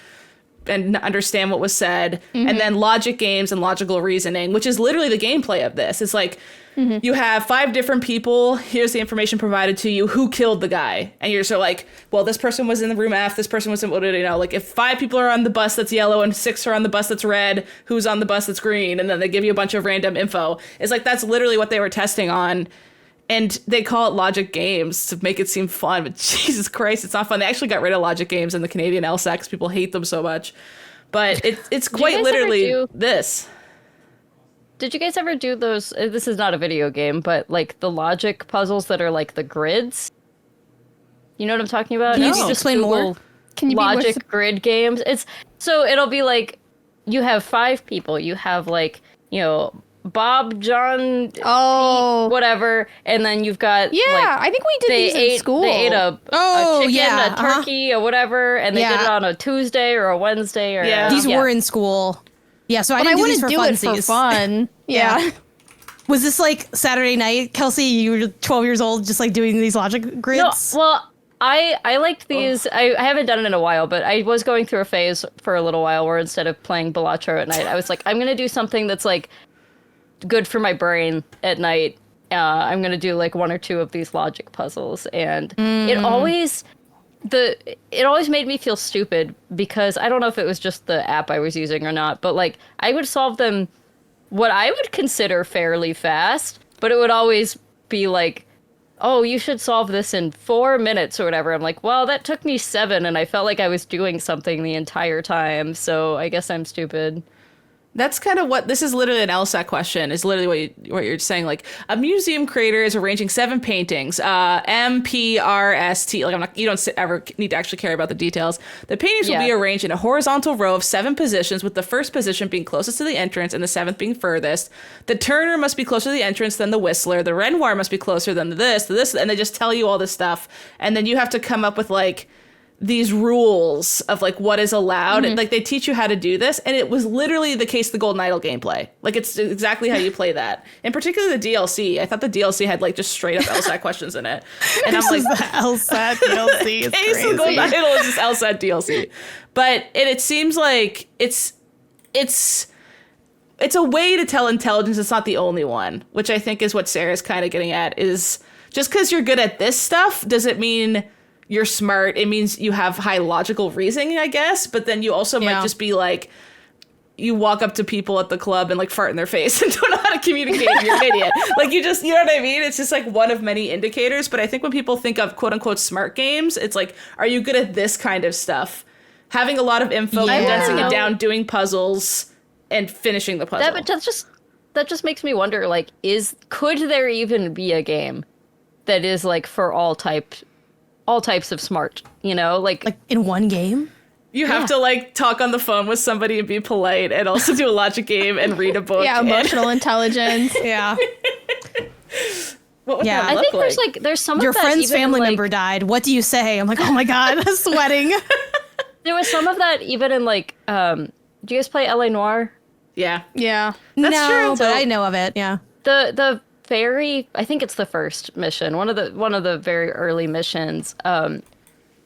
understand what was said? And then logic games and logical reasoning, which is literally the gameplay of this. It's like you have 5 different people. Here's the information provided to you. Who killed the guy? And you're sort of like, well, this person was in the room F. This person was in, you know, like if 5 people are on the bus that's yellow and 6 are on the bus that's red, who's on the bus that's green? And then they give you a bunch of random info. It's like, that's literally what they were testing on. And they call it logic games to make it seem fun, but Jesus Christ, it's not fun. They actually got rid of logic games in the Canadian LSAT because people hate them so much. But it's quite literally this. Did you guys ever do those? This is not a video game, but like the logic puzzles that are like the grids. You know what I'm talking about? Can you just explain more? Can you logic grid games? It'll be like you have 5 people. You have like, you know, Bob, John, Pete, whatever, and then you've got I think we did these in school. They ate a chicken, a turkey, or whatever, and they did it on a Tuesday or a Wednesday. Or these were in school. Yeah, so I wouldn't do it for fun. Yeah. Was this like Saturday night, Kelsey? You were 12 years old, just like doing these logic grids? No, well, I liked these. I haven't done it in a while, but I was going through a phase for a little while where instead of playing Balatro at night, I was like, I'm gonna do something that's like good for my brain at night. I'm gonna do like 1 or 2 of these logic puzzles, and it always made me feel stupid because I don't know if it was just the app I was using or not, but like I would solve them what I would consider fairly fast, but it would always be like, oh, you should solve this in 4 minutes or whatever. I'm like, well, that took me 7 and I felt like I was doing something the entire time, so I guess I'm stupid. That's kind of what this is. Literally an LSAT question is literally what you're saying. Like a museum creator is arranging 7 paintings, MPRST. Like you don't ever need to actually care about the details. The paintings will be arranged in a horizontal row of 7 positions, with the first position being closest to the entrance and the 7th being furthest. The turner must be closer to the entrance than the whistler. The Renoir must be closer than this, and they just tell you all this stuff, and then you have to come up with like these rules of like what is allowed. And like they teach you how to do this, and it was literally the case of the Golden Idol gameplay. Like it's exactly how you play that. And particularly the DLC. I thought the DLC had like just straight up LSAT questions in it. And I'm like, the LSAT DLC is crazy. The Golden Idol is just LSAT DLC. But it seems like it's a way to tell intelligence. It's not the only one, which I think is what Sarah's kind of getting at, is just because you're good at this stuff doesn't mean you're smart. It means you have high logical reasoning, I guess. But then you also might just be like, you walk up to people at the club and like fart in their face and don't know how to communicate. And you're an idiot. Like you know what I mean? It's just like one of many indicators. But I think when people think of quote unquote smart games, it's like, are you good at this kind of stuff? Having a lot of info, condensing it down, doing puzzles, and finishing the puzzle. That just makes me wonder, like, could there even be a game that is like for all types of smart, you know, like in one game? You have to like talk on the phone with somebody and be polite, and also do a logic game and read a book. Yeah, emotional intelligence. Yeah. What would Yeah. that I look think like? there's some Your of that friend's even in, family like, member died. What do you say? I'm like, oh my God, sweating. There was some of that even in like do you guys play LA Noire? Yeah. Yeah. That's no, true. but I know of it. Yeah. The very, I think it's the first mission, one of the very early missions.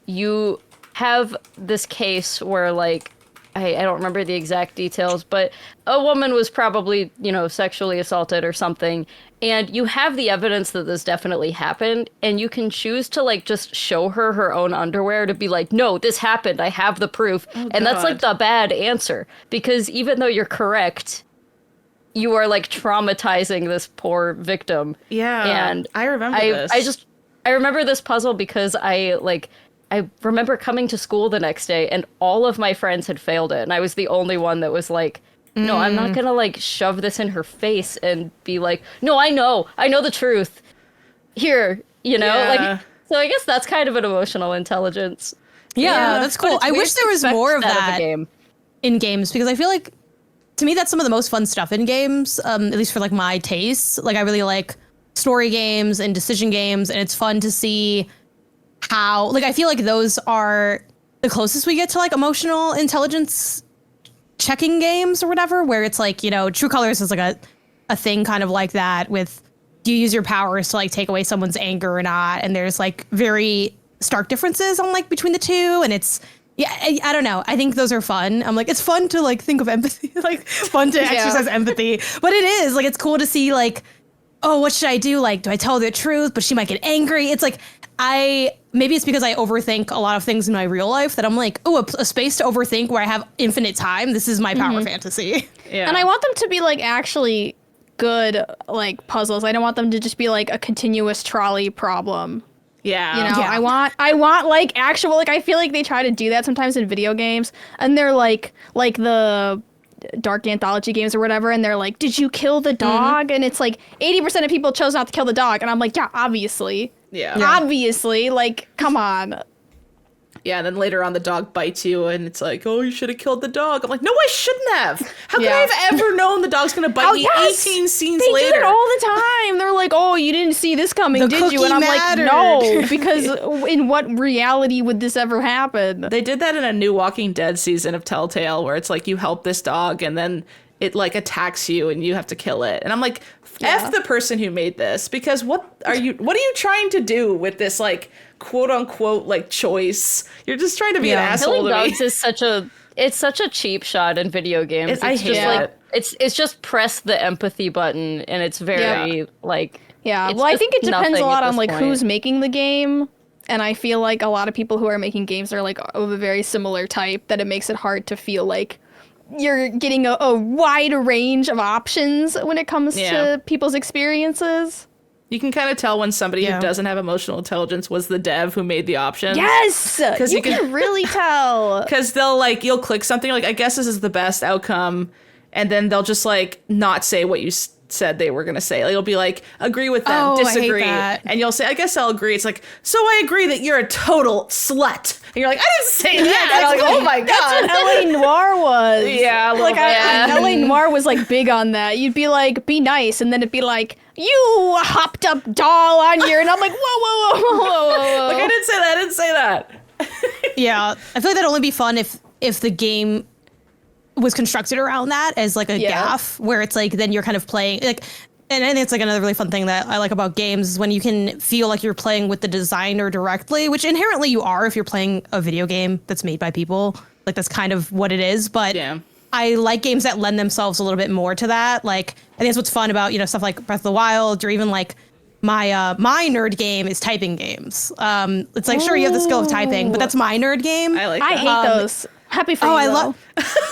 You have this case where like I don't remember the exact details, but a woman was probably, sexually assaulted or something. And you have the evidence that this definitely happened. And you can choose to like just show her own underwear to be like, no, this happened. I have the proof. And that's like the bad answer. Because even though you're correct, you are like traumatizing this poor victim. Yeah. And I remember this. I remember this puzzle because I remember coming to school the next day and all of my friends had failed it. And I was the only one that was like, no, I'm not going to like shove this in her face and be like, no, I know the truth. Here, Yeah. So I guess that's kind of an emotional intelligence. Yeah, that's cool. I wish there was more of that game. in games because I feel like, to me, that's some of the most fun stuff in games, at least for like my tastes. Like I really like story games and decision games, and it's fun to see how, like, I feel like those are the closest we get to like emotional intelligence checking games or whatever, where it's like, True Colors is like a thing kind of like that with, do you use your powers to like take away someone's anger or not? And there's like very stark differences on like between the two. And it's, yeah, I don't know. I think those are fun. I'm like, it's fun to like think of empathy, like fun to exercise empathy, but it is like, it's cool to see like, oh, what should I do? Like, do I tell her the truth? But she might get angry. It's like, maybe it's because I overthink a lot of things in my real life that I'm like, oh, a space to overthink where I have infinite time. This is my power fantasy. Yeah. And I want them to be like actually good like puzzles. I don't want them to just be like a continuous trolley problem. Yeah. I want like actual, like I feel like they try to do that sometimes in video games and they're like the dark anthology games or whatever, and they're like, did you kill the dog? And it's like 80% of people chose not to kill the dog, and I'm like, yeah, obviously. Yeah. Obviously, like, come on. Yeah, and then later on the dog bites you and it's like, oh, you should have killed the dog. I'm like, no, I shouldn't have. How could I have ever known the dog's gonna bite me 18 scenes they later? do it all the time. They're like, oh, you didn't see this coming, did you? And I'm mattered. like, no, because in what reality would this ever happen? They did that in a new Walking Dead season of Telltale where it's like you help this dog and then it like attacks you and you have to kill it. And I'm like, F the person who made this, because what are you trying to do with this like quote unquote like choice? You're just trying to be an asshole Killing to me. dogs is such a cheap shot in video games. I It's hate just it. it's just press the empathy button and it's very like it's well, I just think it depends nothing a lot at on this like point. who's making the game. And I feel like a lot of people who are making games are like of a very similar type, that it makes it hard to feel like you're getting a wide range of options when it comes to people's experiences. You can kind of tell when somebody who doesn't have emotional intelligence was the dev who made the options. Yes, because you can really tell. Because they'll like, you'll click something like, I guess this is the best outcome, and then they'll just like not say what you said they were gonna say. Like, it'll be like, agree with them, disagree, I hate that. and you'll say, I guess I'll agree. It's like, so I agree that you're a total slut, and you're like, I didn't say that. And I'm like, oh my god, That's what LA Noire was. Yeah, a little like bit. LA Noire was like big on that. You'd be like, be nice, and then it'd be like, you hopped up doll on your, and I'm like, whoa. like I didn't say that. Yeah, I feel like that'd only be fun if the game was constructed around that as like a gaff, where it's like then you're kind of playing like, and I think it's like another really fun thing that I like about games is when you can feel like you're playing with the designer directly, which inherently you are if you're playing a video game that's made by people. Like that's kind of what it is, but I like games that lend themselves a little bit more to that. Like I think that's what's fun about, stuff like Breath of the Wild, or even like my nerd game is typing games. It's like, sure, you have the skill of typing, but that's my nerd game. I like that. I hate those. Happy for you. I though. love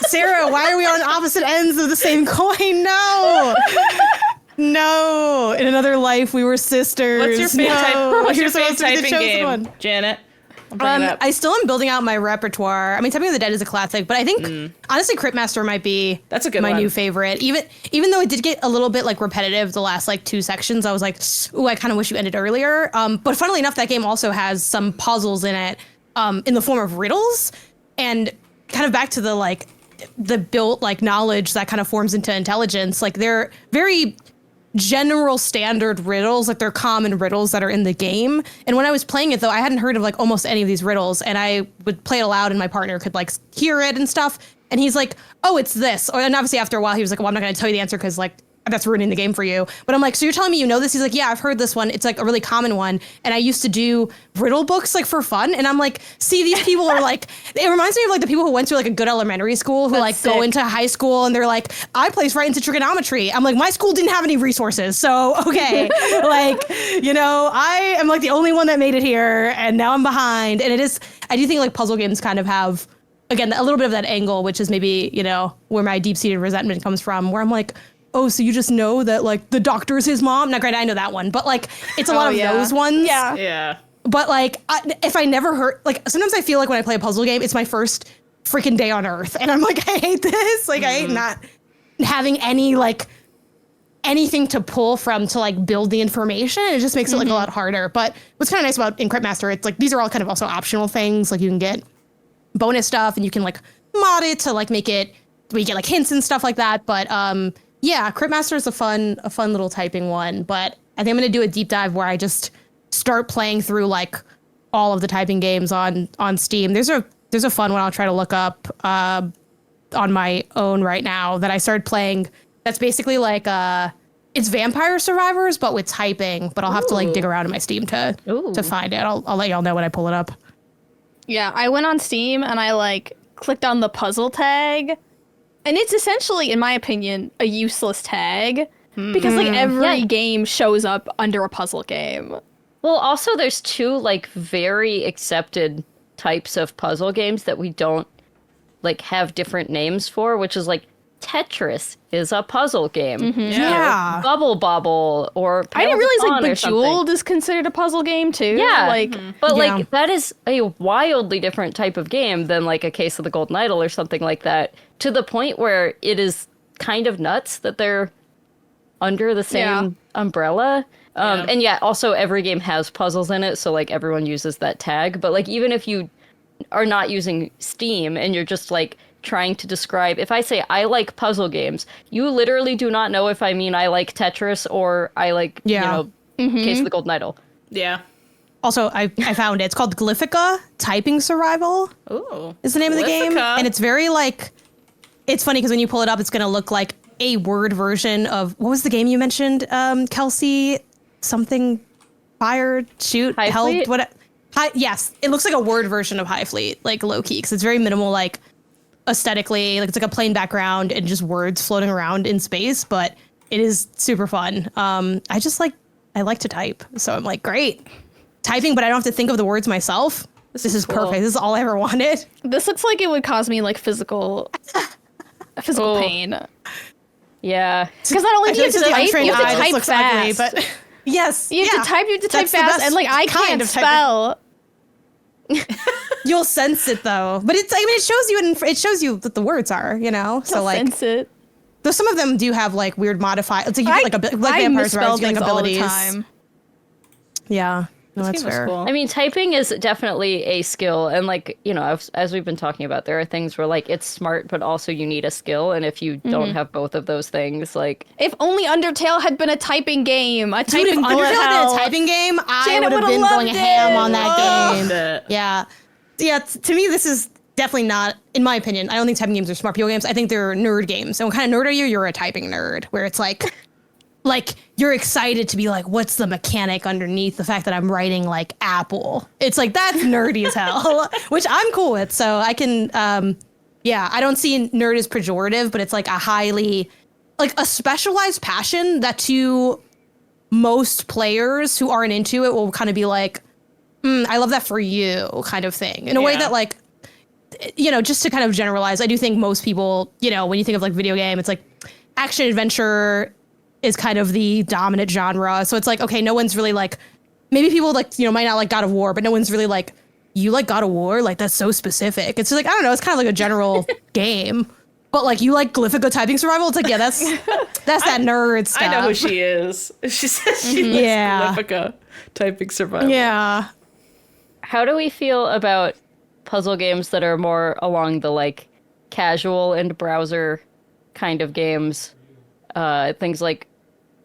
Sarah. Why are we on opposite ends of the same coin? No. In another life, we were sisters. What's your favorite typing game, one. Janet? It up. I still am building out my repertoire. I mean, Typing of the Dead is a classic, but I think honestly, Crypt Master might be That's a good my one. new favorite. Even though it did get a little bit like repetitive the last like 2 sections, I was like, ooh, I kind of wish you ended earlier. But funnily enough, that game also has some puzzles in it, in the form of riddles, and kind of back to the like the built like knowledge that kind of forms into intelligence. Like they're very general standard riddles, like they're common riddles that are in the game. And when I was playing it though, I hadn't heard of like almost any of these riddles, and I would play it aloud and my partner could like hear it and stuff. And he's like, oh, it's this. And obviously after a while he was like, well, I'm not going to tell you the answer because like that's ruining the game for you. But I'm like, so you're telling me you know this? He's like, yeah, I've heard this one. It's like a really common one. And I used to do riddle books like for fun. And I'm like, see, these people are like, it reminds me of like the people who went to like a good elementary school who like go into high school and they're like, I place right into trigonometry. I'm like, my school didn't have any resources. So, okay. Like, you know, I am like the only one that made it here and now I'm behind. And it is, I do think like puzzle games kind of have, again, a little bit of that angle, which is maybe, you know, where my deep-seated resentment comes from, where I'm like, oh, so you just know that, like, the doctor is his mom? Now, granted, I know that one, but, like, it's a lot of those ones. Yeah. Yeah. But, like, if I never heard, like, sometimes I feel like when I play a puzzle game, it's my first freaking day on Earth. And I'm like, I hate this. Like, I hate not having any, like, anything to pull from to, like, build the information. It just makes it, like, a lot harder. But what's kind of nice about Encrypt Master, it's, like, these are all kind of also optional things. Like, you can get bonus stuff and you can, like, mod it to, like, make it, where you get, like, hints and stuff like that. But, yeah, Cryptmaster is a fun little typing one, but I think I'm gonna do a deep dive where I just start playing through like all of the typing games on Steam. There's a fun one I'll try to look up on my own right now that I started playing. That's basically like it's Vampire Survivors but with typing. But I'll have to like dig around in my Steam to find it. I'll let y'all know when I pull it up. Yeah, I went on Steam and I like clicked on the puzzle tag. And it's essentially, in my opinion, a useless tag because like every game shows up under a puzzle game. Well, also there's two like very accepted types of puzzle games that we don't like have different names for, which is like Tetris is a puzzle game. Yeah. Bubble Bobble or I didn't realize like Paddle Bejeweled is considered a puzzle game too. Yeah, like but like that is a wildly different type of game than like a Case of the Golden Idol or something like that, to the point where it is kind of nuts that they're under the same umbrella. And also every game has puzzles in it, so like everyone uses that tag. But like even if you are not using Steam and you're just like trying to describe, if I say I like puzzle games, you literally do not know if I mean I like Tetris or I like, you know, Case of the Golden Idol. Yeah. Also, I found it. It's called Glyphica Typing Survival. Ooh. Is the name of the game. Glyphica. And it's very like, it's funny because when you pull it up, it's going to look like a word version of, what was the game you mentioned, Kelsey? Something, fire, shoot, High held, Fleet? what? Yes, it looks like a word version of High Fleet, like low key, because it's very minimal, like aesthetically, like it's like a plain background and just words floating around in space, but it is super fun. I like to type, so I'm like, great, typing, but I don't have to think of the words myself. This is cool. perfect. This is all I ever wanted. this looks like it would cause me like physical pain. Yeah. Because not only do you have to type, you have to type looks fast. ugly, but yes, You have to type That's the fast, best and like I kind can't of typing. spell. You'll sense it though, but it's, I mean, it shows you what the words are, you know. So I'll like, sense it. though some of them do have like weird modified. It's like you get like I Vampire misspell Survivors, you get, things like all the abilities. time. Yeah, no, that's Game was fair. cool. I mean, typing is definitely a skill. And like, you know, as we've been talking about, there are things where like it's smart, but also you need a skill. And if you don't have both of those things, like... If only Undertale had been a typing game. A Dude, if typing Undertale bullet had hell. been a typing game, I Janet would have would've been going loved ham it. on that game. Loved it. Yeah. Yeah, to me, this is definitely not, in my opinion, I don't think typing games are smart people games. I think they're nerd games. And what kind of nerd are you? You're a typing nerd, where it's like, like you're excited to be like, what's the mechanic underneath the fact that I'm writing like Apple? It's like, that's nerdy as hell, which I'm cool with. So I can, I don't see nerd as pejorative, but it's like a highly, like a specialized passion that to most players who aren't into it will kind of be like, I love that for you kind of thing. In a way that like, you know, just to kind of generalize, I do think most people, you know, when you think of like video game, it's like action adventure is kind of the dominant genre. So it's like, okay, no one's really like, maybe people like, you know, might not like God of War, but no one's really like, you like God of War? Like that's so specific. It's just like, I don't know, it's kind of like a general game. But like you like Glyphica Typing Survival? It's like, yeah, that's that nerd stuff. I know who she is. She says she likes Glyphica Typing Survival. Yeah. How do we feel about puzzle games that are more along the like casual and browser kind of games? Things like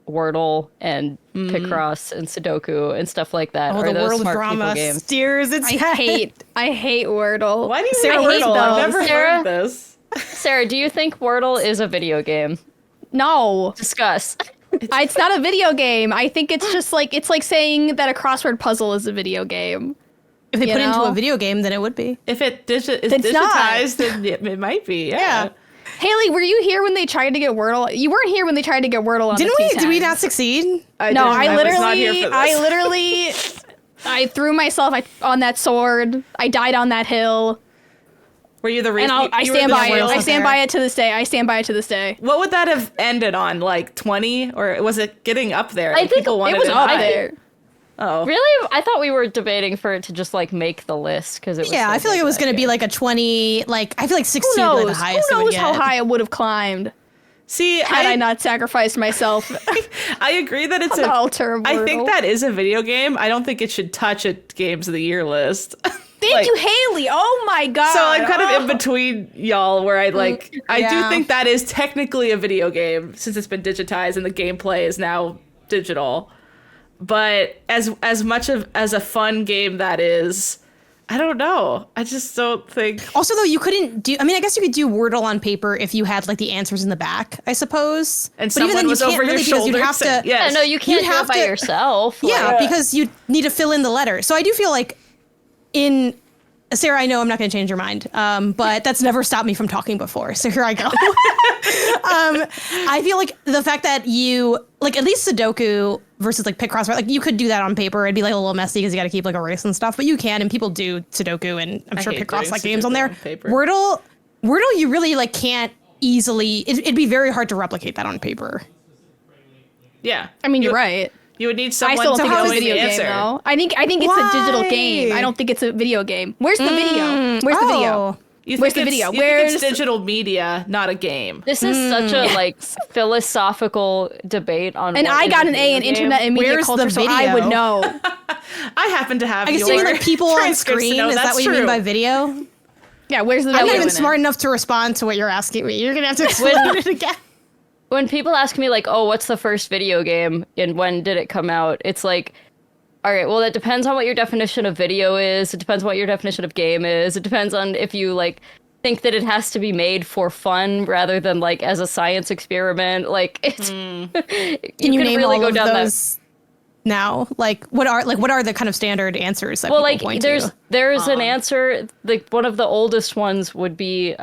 Wordle and Picross and Sudoku and stuff like that. Oh, Are the those world smart drama people games? steers its head. I hate Wordle. Why do you Sarah, hate I hate Wordle? I've those. never Sarah? heard this. Sarah, do you think Wordle is a video game? No. Discuss. It's not a video game. I think it's just like, it's like saying that a crossword puzzle is a video game. If they You put it into know? a video game, then it would be. If it is It's not. digitized, then it might be. Yeah. Haley, were you here when they tried to get Wordle? You weren't here when they tried to get Wordle on Didn't the we? T10. Did we not succeed? I No, didn't. was not here for this. I threw myself on that sword. I died on that hill. Were you the reason? And I you were stand the by it. real- I stand by it to this day. I stand by it to this day. What would that have ended on? Like 20, or was it getting up there? I think people wanted It was it up high? there. Oh, Really? I thought we were debating for it to just like make the list because it was. Yeah, so I feel like big it was that going to be game. like a 20. Like I feel like Who 16 would be knows? the highest. Who it would knows how get. high I would have climbed see, had I not sacrificed myself I agree that it's on the altar of I Wordle? think that is a video game. I don't think it should touch a Games of the Year list. Thank you, Haley. Oh my god. So I'm kind of in between y'all, where I I do Yeah. think that is technically a video game since it's been digitized and the gameplay is now digital. But as much as a fun game that is, I don't know. I just don't think. Also, though, you couldn't do. I mean, I guess you could do Wordle on paper if you had like the answers in the back. I suppose. And but even someone then, was you can't over your really because shoulder. you'd have to. saying, yes. Yeah, no, you can't do have it by to- yourself. Yeah, Like, because you need to fill in the letter. So I do feel like in Sarah, I know I'm not going to change your mind, but that's never stopped me from talking before. So here I go. I feel like the fact that you like at least Sudoku versus like Picross, like you could do that on paper. It'd be like a little messy because you got to keep like a race and stuff, but you can, and people do Sudoku and I'm I sure hate Picross doing like games on Sudoku there. on paper. Wordle, you really like can't easily. It'd be very hard to replicate that on paper. Yeah. I mean, you're right. You would need I someone still to don't think it's a know video the game, answer. though. I think it's a digital Why? game. I don't think it's a video game. Where's the video? Where's the video? You Where's think the it's- video? You think it's Where's- digital media, not a game. This is such a like philosophical debate on. And what I is got a an A video in game. internet and media Where's culture, the so I video? would know. I happen to have I guess your you mean like people on transcripts to screen. know Is that that's what you mean true. by video? Yeah, where's the I'm video? not even in it? smart enough to respond to what you're asking me. You're gonna have to explain it again. When people ask me like, "Oh, what's the first video game and when did it come out?" It's like, all right, well, that depends on what your definition of video is. It depends on what your definition of game is. It depends on if you like think that it has to be made for fun rather than like as a science experiment. Like, it's Can you could name really all go of down that. those now? Like what are the kind of standard answers that Well, people like point there's to? there's an answer. Like one of the oldest ones would be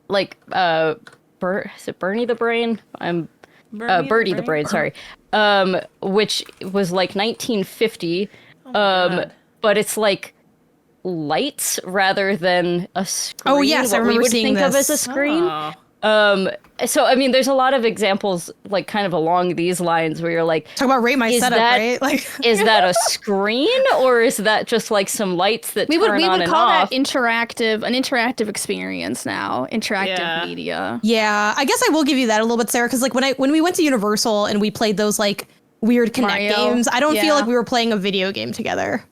like is it Bernie the Brain? Birdie the Brain, sorry. Which was like 1950. But it's like lights rather than a screen. Oh, yes, I what we remember would seeing think of this. as a screen. Oh. So I mean, there's a lot of examples like kind of along these lines where you're like, Talk about rate my is setup, that- right? Like is that a screen or is that just like some lights that We turn would on and call off? that an interactive experience now. Interactive Yeah. media. yeah, I guess I will give you that a little bit, Sarah, because like when we went to Universal and we played those like weird Connect Mario. games, I don't Yeah. feel like we were playing a video game together.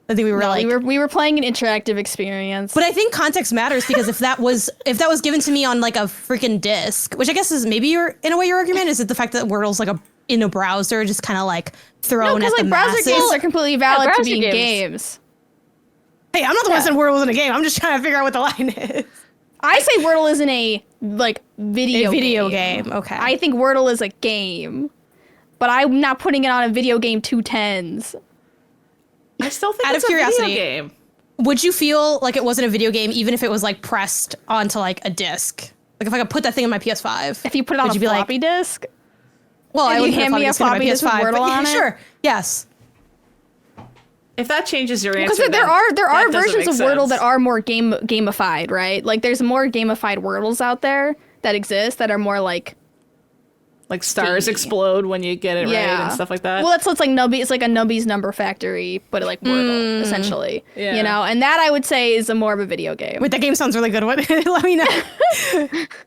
I think we were No, like we were playing an interactive experience. But I think context matters because if that was given to me on like a freaking disc, which I guess is maybe in a way your argument is it the fact that Wordle's like in a browser, just kind of like thrown because at the like browser masses. games are completely valid to browser being games. games. Hey, I'm not the one saying Wordle wasn't a game. I'm just trying to figure out what the line is. I say Wordle isn't a like video game. Okay. I think Wordle is a game, but I'm not putting it on a video game 210s. I still think Out it's of a curiosity, video game. Would you feel like it wasn't a video game even if it was like pressed onto like a disc? Like if I could put that thing in my PS5. If you put it on would a you be like, floppy disk, well, if I you would hand me a floppy disk with Wordle but yeah, on it? sure. Yes. If that changes your answer, because there then are that doesn't versions of make Wordle sense. that are more gamified, right? Like there's more gamified Wordles out there that exist that are more like like stars Gee. explode when you get it right and stuff like that. Well, that's like Nubby. It's like a Nubby's number factory, but like Wordle essentially. Yeah. You know, and that I would say is a more of a video game. Wait, that game sounds really good. What? Let me know.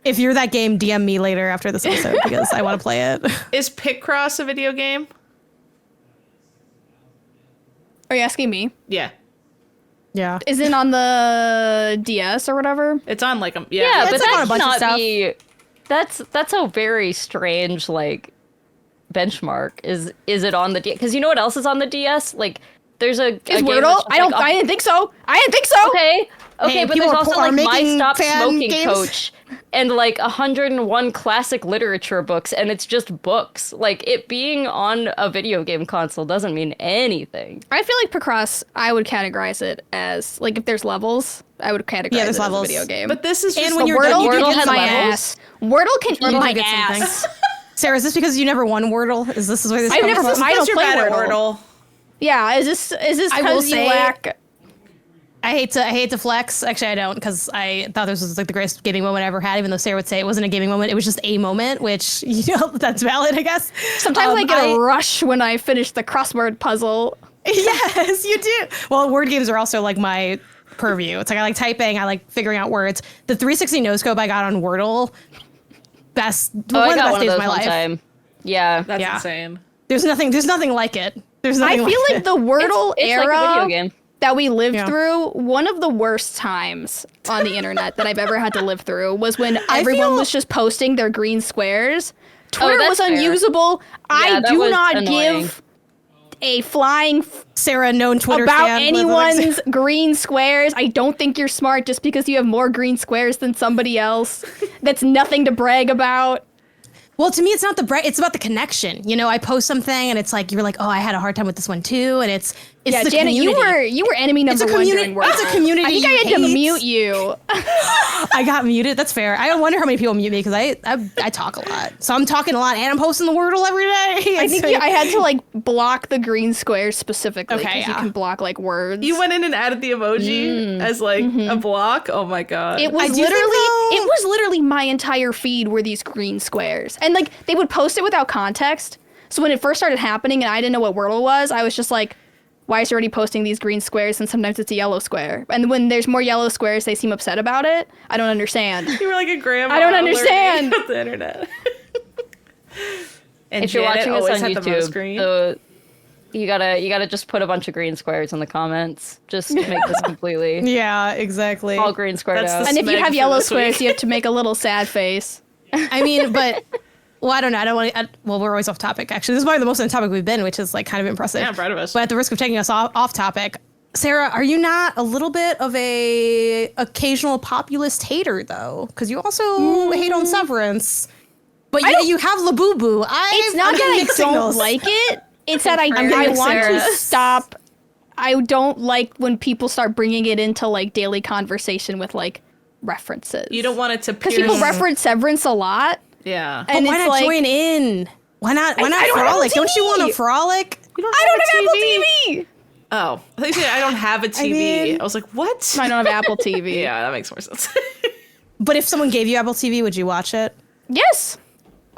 If you're that game, DM me later after this episode because I want to play it. Is Picross a video game? Are you asking me? Yeah, Yeah. Is it on the DS or whatever? it's on like a Yeah, but it's like on that a bunch of cannot stuff. be. That's a very strange like benchmark. Is it on the DS? Because you know what else is on the DS? Like, there's a Is game Wordle? that's I didn't think so. Okay, Hey, but people there's also like My making Stop fan Smoking games. Coach and like 101 classic literature books, and it's just books. Like, it being on a video game console doesn't mean anything. I feel like Picross, I would categorize it as, like, if there's levels, I would categorize there's it levels. as a video game. But this is just And when you're Wordle, done, you Wordle can has get my levels? ass. Wordle can eat Wordle my can get ass. something. Sarah, is this because you never won Wordle? Is this where this I've comes never- from? I don't you're play bad at Wordle. Wordle. Yeah, is this I will because you say- lack... I hate to flex. Actually, I don't, because I thought this was like the greatest gaming moment I ever had. Even though Sarah would say it wasn't a gaming moment, it was just a moment, which that's valid, I guess. Sometimes I get a rush when I finish the crossword puzzle. Yes, you do. Well, word games are also like my purview. It's like I like typing, I like figuring out words. The 360 no scope I got on Wordle, best I one of the got best one of days those of my one life. time. Yeah, That's Yeah. insane. There's nothing like it. There's I nothing feel like it. the Wordle it's era like a video game. that we lived Yeah. through, one of the worst times on the internet that I've ever had to live through was when everyone feel- was just posting their green squares. Twitter that's was fair. unusable. I that do was not annoying. give a flying Sarah, known Twitter about fan, anyone's green squares. I don't think you're smart just because you have more green squares than somebody else. That's nothing to brag about. Well, to me, it's not it's about the connection. You know, I post something and it's like, you're like, oh, I had a hard time with this one too. And it's Yeah, the Janet, community. you were enemy number one during Wordle. It's a community. I think I had to hates. mute you. I got muted. That's fair. I wonder how many people mute me because I talk a lot. So I'm talking a lot and I'm posting the Wordle every day. I think I had to like block the green squares specifically because Okay, you yeah. can block like words. You went in and added the emoji as like a block. Oh my god. It was I do think, though- literally my entire feed were these green squares, and like they would post it without context. So when it first started happening and I didn't know what Wordle was, I was just like, why is he already posting these green squares and sometimes it's a yellow square? And when there's more yellow squares, they seem upset about it. I don't understand. You were like a grandma. I don't understand. learning the internet. And If you're Janet watching this always on had the most YouTube, green. so you gotta just put a bunch of green squares in the comments. Just make this completely Yeah, exactly. all green squared That's out. the And if you Smeg have for yellow this squares, week. you have to make a little sad face. I mean, but well, I don't know. I don't want to. Well, we're always off topic. Actually, this is probably the most on topic we've been, which is like kind of impressive. Yeah, I'm proud of us. But at the risk of taking us off topic, Sarah, are you not a little bit of a occasional populist hater though? Because you also hate on Severance, but yet you have Labubu. It's not that I don't like it. It's that I getting want to Sarah's. stop. I don't like when people start bringing it into like daily conversation with like references. You don't want it to because people pierce- reference Severance a lot, Yeah. and why it's not like join in? Why not I don't have frolic? a Don't you want TV. to frolic? You don't I don't have Apple TV? TV. Oh, I think you said I don't have a TV. I, mean- was like, what? I don't have Apple TV. Yeah, that makes more sense. But if someone gave you Apple TV, would you watch it? Yes,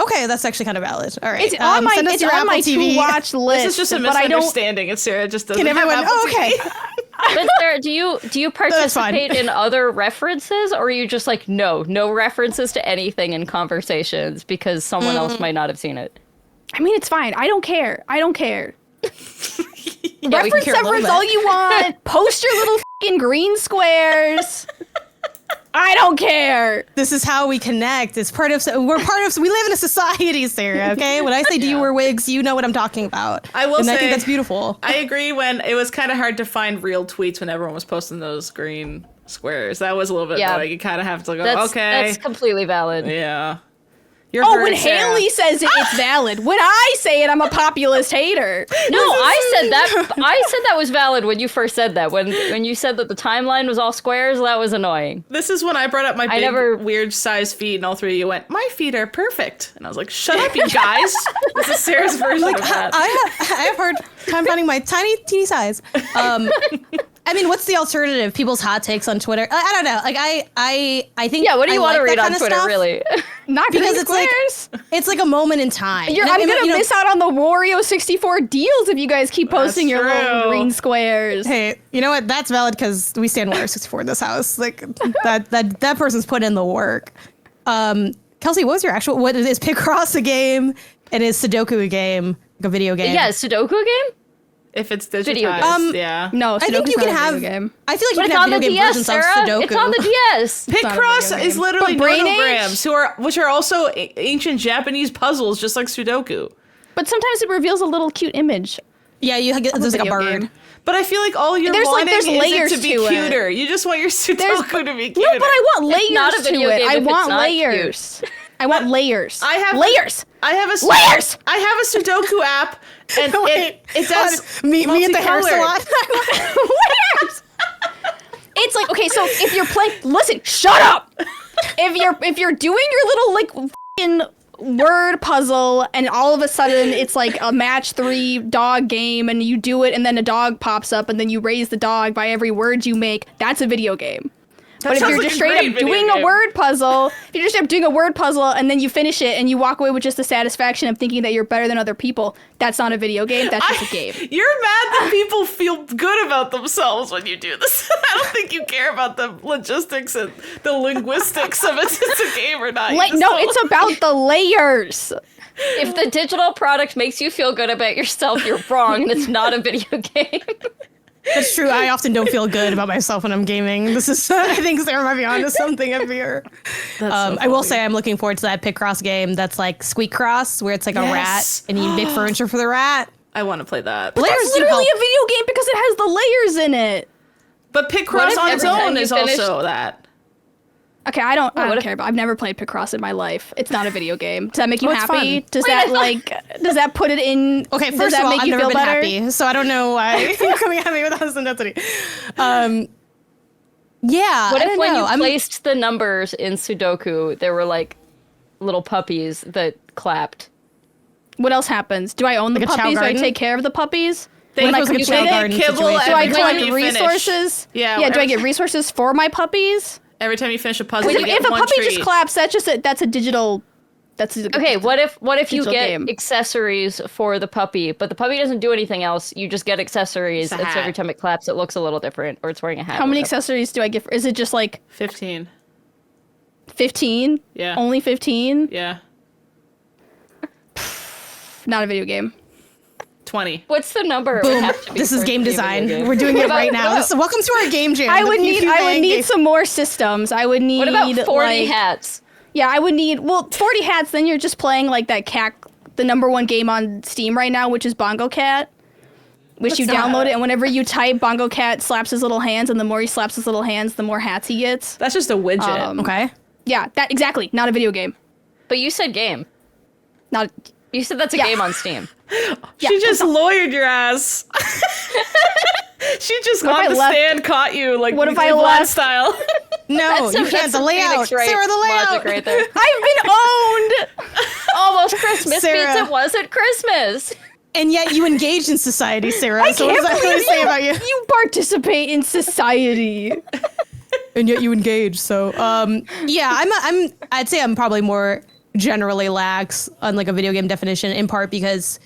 Okay, that's actually kind of valid. All right, it's on my send us it's your on my Apple TV. to watch list. This is just a but I don't. misunderstanding, and Sarah just doesn't Can have everyone? Apple Oh, TV. okay. But Sarah, do you that's fine. participate in other references, or are you just like no references to anything in conversations because someone else might not have seen it? I mean, it's fine. I don't care. Yeah, we can Reference care a little Severance bit. all you want. Post your little fucking green squares. I don't care. This is how we connect. It's part of. We live in a society, Sarah. Okay. When I say, "Do you wear wigs?" You know what I'm talking about. I will and say I think that's beautiful. I agree. When it was kind of hard to find real tweets when everyone was posting those green squares, that was a little bit Yeah. like you kind of have to go. That's okay, that's completely valid. yeah. You're Oh, heard, when Sarah. Haley says it, it's valid. When I say it, I'm a populist hater. No, I said that. I said that was valid when you first said that. When you said that the timeline was all squares, that was annoying. This is when I brought up my big, never- weird size feet, and all three of you went, "My feet are perfect," and I was like, "Shut up, you guys!" This is Sarah's version of that. I have hard time finding my teeny size. I mean, what's the alternative? People's hot takes on Twitter. I don't know. Like I think. Yeah, what do you I want to like read that on kind of Twitter, stuff really? Not Because green it's like squares. it's like a moment in time. I'm gonna miss out on the Wario 64 deals if you guys keep posting your little true. green squares. Hey, you know what? That's valid because we stand Wario 64 in this house. Like that person's put in the work. Kelsey, what was your actual? What is Picross a game and is Sudoku a game? Like a video game? Yeah, Sudoku game? If it's Video digitized, game. yeah. No, I think Sudoku's you can not a have. video game. I feel like But you it's can on have the video game DS, versions Sarah. of Sudoku. It's on the DS. not a Picross video is game. literally But Brain Age? nonograms which are also ancient Japanese puzzles, just like Sudoku. But sometimes it reveals a little cute image. Yeah, there's like a bird. Game. But I feel like all you're wanting there's layers is it to be to it. cuter. You just want your Sudoku to be cuter. No, but I want layers not a video to it. game I if it's want not layers. I want layers. I have layers. I have a layers. I have a Sudoku app, and it does me at the hair salon. Layers. It's like, okay, so if you're playing, listen, shut up. If you're doing your little like f***ing word puzzle, and all of a sudden it's like a match 3 dog game, and you do it, and then a dog pops up, and then you raise the dog by every word you make, that's a video game. But if you're just straight up doing a word puzzle, and then you finish it and you walk away with just the satisfaction of thinking that you're better than other people, that's not a video game, that's just a game. You're mad that people feel good about themselves when you do this. I don't think you care about the logistics and the linguistics of it. It's a game or not. It's about the layers. If the digital product makes you feel good about yourself, you're wrong, and it's not a video game. That's true. I often don't feel good about myself when I'm gaming. This is, I think Sarah might be onto something up here. I will say I'm looking forward to that Picross game that's like Squeak Cross, where it's like a rat and you make furniture for the rat. I want to play that. But that's literally a video game because it has the layers in it. But Picross on its own is also that. Okay, I don't care about. I've never played Picross in my life. It's not a video game. Does that make you happy? Fun. Does that put it in? Okay, first of all, I've never been happy, so I don't know why you're coming at me with that intensity. Yeah. What if when you placed the numbers in Sudoku, there were like little puppies that clapped? What else happens? Do I own the puppies? Do I take care of the puppies? When I kibble, do I collect resources? Yeah. Do I get resources for my puppies? Every time you finish a puzzle, if a puppy just claps, that's a digital. Okay. What if you get accessories for the puppy, but the puppy doesn't do anything else? You just get accessories, and so every time it claps, it looks a little different, or it's wearing a hat. How many accessories do I get? Is it just like 15? 15? Yeah. Only 15? Yeah. Not a video game. 20. What's the number? Boom. This is game design. We're doing it right now. Welcome to our game jam. I would need some more systems. I would need. What about 40 hats? Yeah, I would need. Well, 40 hats. Then you're just playing like that the #1 game on Steam right now, which is Bongo Cat. Which you download it, and whenever you type, Bongo Cat slaps his little hands, and the more he slaps his little hands, the more hats he gets. That's just a widget. Okay. Yeah, that exactly. Not a video game. But you said game. You said that's a game on Steam. She just lawyered your ass. She just on the stand caught you like what if I left style. No, you can't. The layout. Sarah, the layout. Logic right there. I've been owned. Almost Christmas Sarah. means it wasn't Christmas. And yet you engage in society, Sarah. I so what does that really say about you? You participate in society. And yet you engage. So, yeah, I'd say I'm probably more generally lax on like a video game definition, in part because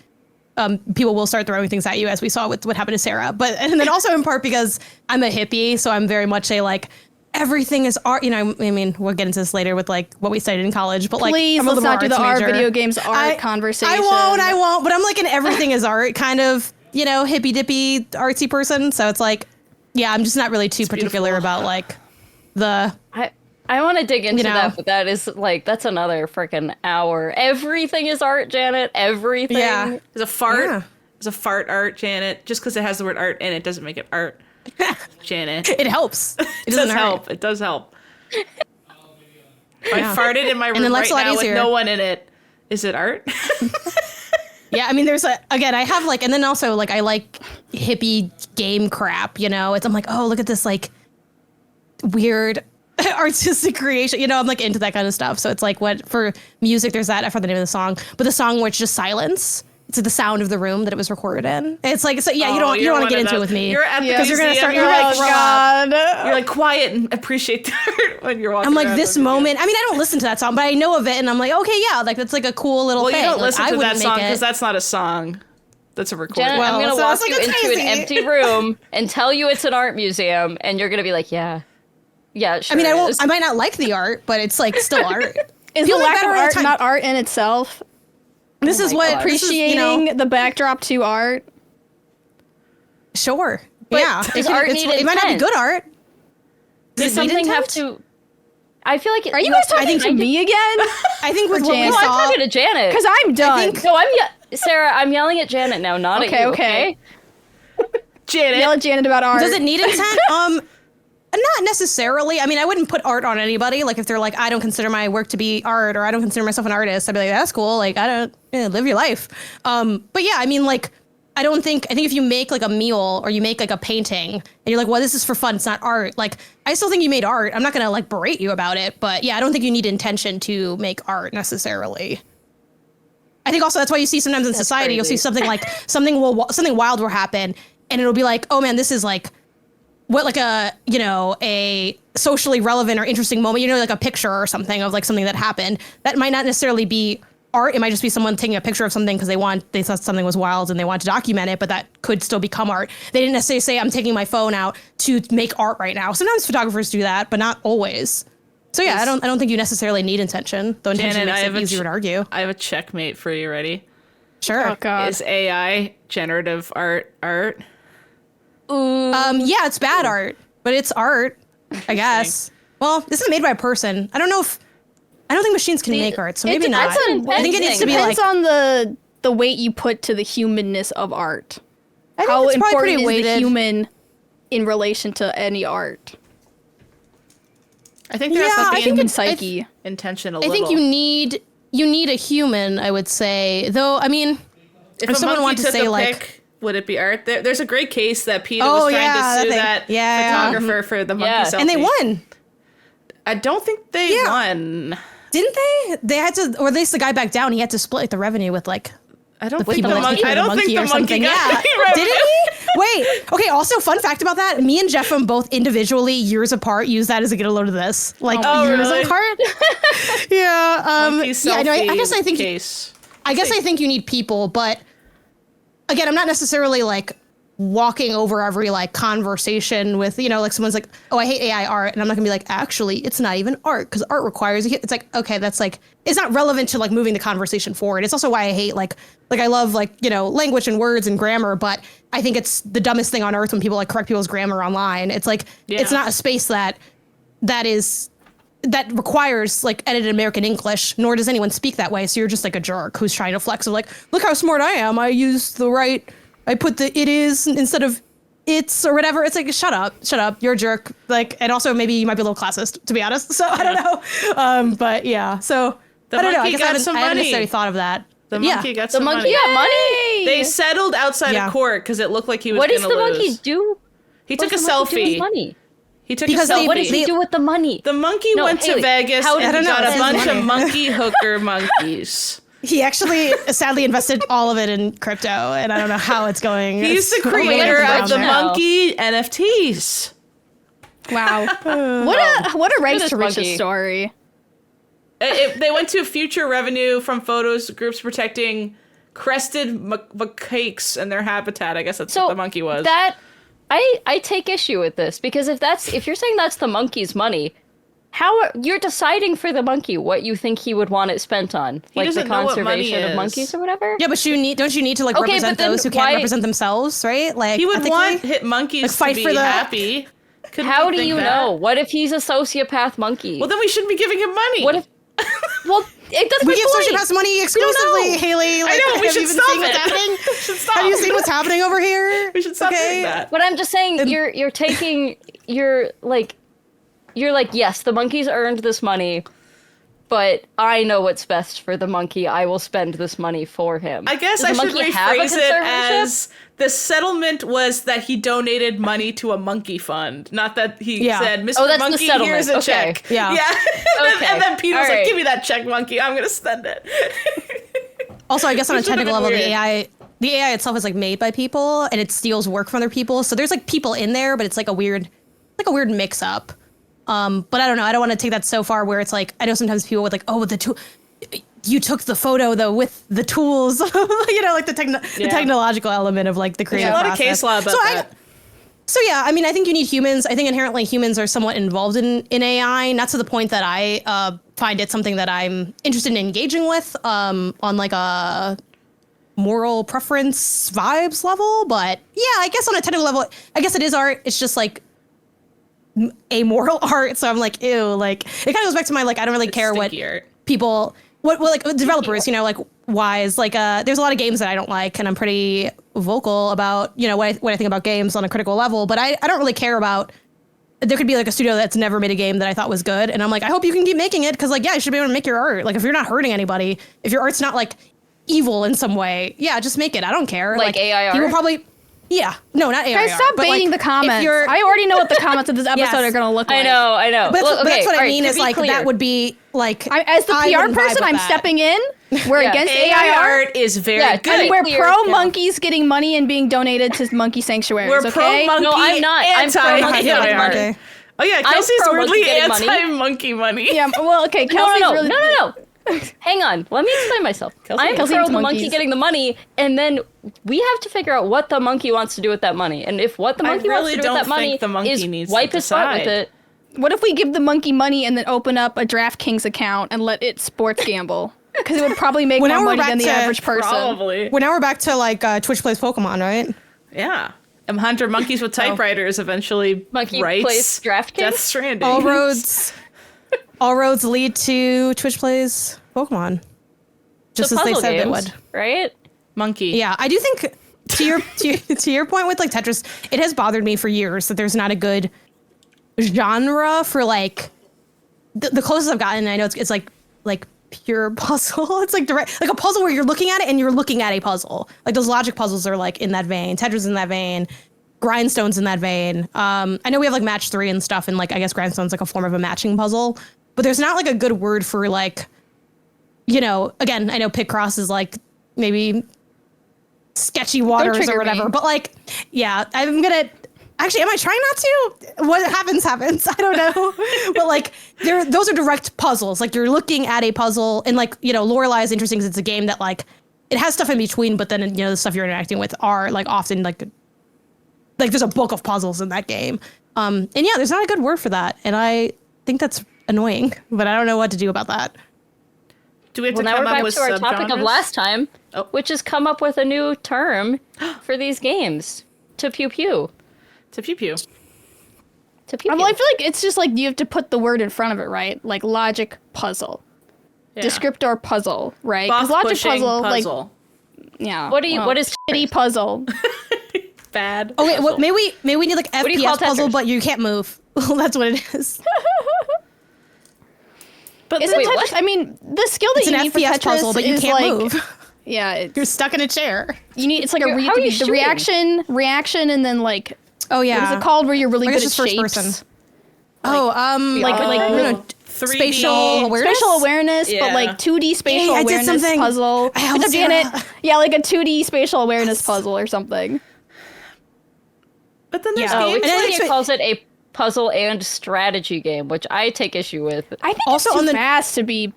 people will start throwing things at you, as we saw with what happened to Sarah. And then also in part because I'm a hippie, so I'm very much like everything is art. You know, I mean, we'll get into this later with like what we studied in college, but like, please, let's not do the art video games art conversation. I won't. But I'm like an everything is art kind of, you know, hippy dippy artsy person. So it's like, yeah, I'm just not really too particular about like the. I want to dig into that, but that is like, that's another freaking hour. Everything is art, Janet. Everything. Yeah. There's a fart. Yeah. There's a fart art, Janet. Just because it has the word art in it doesn't make it art, Janet. It helps. It does help. It does help. If I farted in my room right now with no one in it, is it art? Yeah, I mean, there's again, I have like, and then also like, I like hippie game crap, you know? I'm like, oh, look at this like weird artistic creation, you know, I'm like into that kind of stuff. So it's like, what for music, there's that, I forgot the name of the song, but the song where it's just silence, it's the sound of the room that it was recorded in. It's like, so yeah, you don't want to get into it with me. You're at the because you're gonna start. You're like, God. You're like quiet and appreciate the art when you're walking. I'm like, this moment. I mean, I don't listen to that song, but I know of it, and I'm like, okay, yeah, like that's like a cool little thing. Well, you don't like, listen to that song because that's not a song. That's a recording. Janet, I'm gonna walk you into an empty room and tell you it's an art museum, and you're gonna be like, yeah, sure. I mean, I might not like the art, but it's like still art. Is the lack of art not art in itself? This is what appreciating the backdrop to art. Sure. But yeah. Does art need intent? It might not be good art. Does something have to? I feel like. Are you guys talking to me again? I think with what we I'm saw. talking to Janet because I'm done. Sarah, I'm yelling at Janet now, not at you. Okay. Janet. Yell at Janet about art. Does it need intent? Not necessarily. I mean, I wouldn't put art on anybody. Like, if they're like, I don't consider my work to be art, or I don't consider myself an artist, I'd be like, that's cool. Like, I don't live your life. But yeah, I mean, like, I think if you make like a meal or you make like a painting and you're like, well, this is for fun, it's not art. Like, I still think you made art. I'm not gonna like berate you about it, but yeah, I don't think you need intention to make art necessarily. I think also that's why you see sometimes in society, crazy. you'll see something like something wild will happen, and it'll be like, oh man, this is like what, like a socially relevant or interesting moment, like a picture or something of like something that happened. That might not necessarily be art. It might just be someone taking a picture of something because they thought something was wild and they want to document it, but that could still become art. They didn't necessarily say, I'm taking my phone out to make art right now. Sometimes photographers do that, but not always. So yeah, I don't think you necessarily need intention, though intention makes it easier to argue. I have a checkmate for you. Ready? Sure. Oh God. Is AI generative art? Yeah, it's bad art, but it's art, I guess. Well, this is made by a person. I don't think machines can make art, so maybe not. I think it needs to be Depends on the weight you put to the humanness of art. How it's probably important pretty is weighted. the human in relation to any art? I think there has The to be human psyche. intention a I little. think you need a human, I would say. Though, I mean, if someone wanted to say like, pic, would it be art? There's a great case that PETA Oh, was trying yeah, to sue that thing. that Yeah. photographer for the monkey Yeah. selfie. and they won, I don't think they won. didn't they? They had to, or at least the guy backed down. He had to split the revenue with like I don't think people the that monkey. paid I the don't think monkey the or monkey something. got Yeah, any revenue. didn't he? Wait. Okay. Also, fun fact about that: me and Jeffem both individually, years apart, use that as a get a load of this. Like years really? apart. Yeah. Monkey Yeah. No, I guess I think. case. I guess I think you need people, but again, I'm not necessarily like walking over every like conversation with, like someone's like, oh, I hate AI art. And I'm not gonna be like, actually, it's not even art because art requires, it's like, okay, that's like, it's not relevant to like moving the conversation forward. It's also why I hate like I love like, language and words and grammar, but I think it's the dumbest thing on earth when people like correct people's grammar online. It's like, it's not a space that requires like edited American English, nor does anyone speak that way. So you're just like a jerk who's trying to flex of like, look how smart I am. I put the it is instead of it's or whatever. It's like, shut up. You're a jerk. Like, and also maybe you might be a little classist, to be honest. So I don't know. But yeah, so I don't know. I guess I haven't necessarily thought of that. The monkey got The some monkey money. got money. They settled outside of court because it looked like he was What going does to the lose. monkey do? He took a What does the monkey do with selfie. money? He took Because a selfie. What does he do with the money? The monkey No, went to Haley, Vegas how and did he he got get a bunch his of money? monkey hooker monkeys. He actually sadly invested all of it in crypto, and I don't know how it's going. He's It's the way creator down of the there. monkey NFTs. Wow. What a rags this to riches monkey. story. They went to future revenue from photos groups protecting crested macaques and their habitat. I guess that's what the monkey was. That I take issue with this because if you're saying that's the monkey's money, how you're deciding for the monkey what you think he would want it spent on, like the doesn't know what money conservation of is. monkeys or whatever. Yeah, but don't you need to like Okay, represent but then those who can't why- represent themselves, right? Like He would ethically? want hit monkeys Like, fight to be for the- happy. Couldn't How you do think you that? know? What if he's a sociopath monkey? Well, then we shouldn't be giving him money. What if? Well, that's We my give point. sociopaths money exclusively, Haley. Like, know, we have should you been stop seeing what's it. happening? We should stop. Have you seen what's happening over here? We should stop doing that. But I'm just saying, you're taking, you're like, yes, the monkey's earned this money, but I know what's best for the monkey. I will spend this money for him. I guess Does I the should monkey have a rephrase it conservatorship? as the settlement was that he donated money to a monkey fund, not that he Yeah. said, "Mr. Oh, that's the Monkey, settlement. here's a Okay. check." Yeah. Okay. And then Peter was All like, right. "Give me that check, monkey. I'm gonna spend it." Also, I guess on a Which would've technical been level, weird. the AI itself is like made by people and it steals work from other people. So there's like people in there, but it's like a weird mix up. But I don't know. I don't want to take that so far where it's like, I know sometimes people would like, oh, you took the photo though with the tools, like the technological element of like the There's creative a lot of process. case law about that. So yeah, I mean, I think you need humans. I think inherently humans are somewhat involved in AI, not to the point that I find it something that I'm interested in engaging with on like a moral preference vibes level. But yeah, I guess on a technical level, I guess it is art. It's just like amoral art. So I'm like, ew, like it kind of goes back to my like, I don't really care what Stinky art. people, what like developers, like wise, like there's a lot of games that I don't like, and I'm pretty vocal about what I think about games on a critical level. But I don't really care about. There could be like a studio that's never made a game that I thought was good, and I'm like, I hope you can keep making it because like you should be able to make your art. Like if you're not hurting anybody, if your art's not like evil in some way, just make it. I don't care. Like AI art? You will probably. Yeah, no, not AI. Guys, stop baiting the comments. I already know what the comments of this episode are going to look like. I know. But that's what I mean is like clear. that would be like. As the PR person, I'm stepping in. We're against AI art. is very good. And we're pro monkeys getting money and being donated to monkey sanctuaries. We're pro monkey. No, I'm not. I'm pro monkey art. Okay. Oh yeah, Kelsey's weirdly anti-monkey money. Yeah, well, okay, Kelsey's really... No. Hang on. Let me explain myself. I'm pro the monkey getting the money, and then we have to figure out what the monkey wants to do with that money. And if what the monkey wants to do with that money is wipe his butt with it. What if we give the monkey money and then open up a DraftKings account and let it sports gamble? Because it would probably make more money than the average person. Probably. Well, now we're back to like Twitch plays Pokemon, right? Yeah. 100 monkeys with typewriters eventually Monkey writes plays DraftKings? Death Stranding. All roads lead to Twitch plays Pokemon. Just as they said they would. Right? Monkey. Yeah, I do think to your point with like Tetris, it has bothered me for years that there's not a good genre for like the closest I've gotten. I know it's like pure puzzle. It's like direct, like a puzzle where you're looking at it and you're looking at a puzzle. Like those logic puzzles are like in that vein. Tetris in that vein. Grindstone's in that vein. I know we have like match 3 and stuff, and like I guess Grindstone's like a form of a matching puzzle, but there's not like a good word for like, again, I know Picross is like maybe sketchy waters or whatever, but like, yeah, actually, am I trying not to? What happens. I don't know. But like, those are direct puzzles. Like you're looking at a puzzle, and like, Lorelei is interesting because it's a game that like, it has stuff in between, but then, the stuff you're interacting with are like often like there's a book of puzzles in that game. And yeah, there's not a good word for that. And I think that's annoying, but I don't know what to do about that. Do we have to now come we're up back with to our topic of last time, which is come up with a new term for these games. To pew pew. To pew pew. To pew pew. Well, I feel like it's just like you have to put the word in front of it, right? Like logic puzzle. Yeah. Descriptor puzzle, right? Because logic puzzle, like, yeah. What is shitty puzzle? Bad. Okay, well, maybe we need like FPS puzzle, but you can't move. That's what it is. But isn't Tetris? What? I mean, the skill that you need for Tetris puzzle, but you can't like, move. Yeah, you're stuck in a chair. You need it's like the reaction, and then like what is it called where you're really good at shapes? Person. Like spatial awareness, but like 2D spatial awareness puzzle. Yeah, like a 2D spatial awareness puzzle or something. But then there's games. Wikipedia calls it a puzzle and strategy game, which I take issue with. I think also it's too fast to be.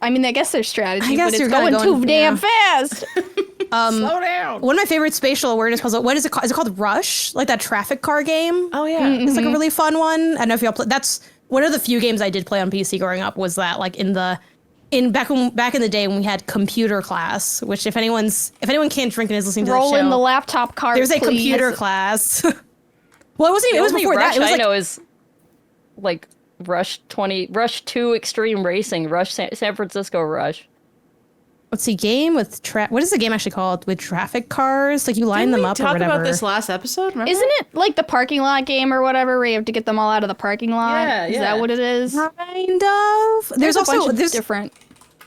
I mean, I guess there's strategy, but it's going too damn fast. Slow down. One of my favorite spatial awareness puzzle. What is it called? Is it called Rush? Like that traffic car game? Oh yeah, it's like a really fun one. I don't know if y'all play. That's one of the few games I did play on PC growing up. Was that like back in the day when we had computer class? Which if anyone can't drink and is listening to roll the show, in the laptop card. There's a computer class. Well, it wasn't. It was before that. It was like, I know is like Rush 2 Extreme Racing, Rush San Francisco Rush. Let's see, game with what is the game actually called? With traffic cars? Like you line them up or whatever. Didn't we talk about this last episode? Remember? Isn't it like the parking lot game or whatever where you have to get them all out of the parking lot? Yeah, Is that what it is? Kind of. There's also different.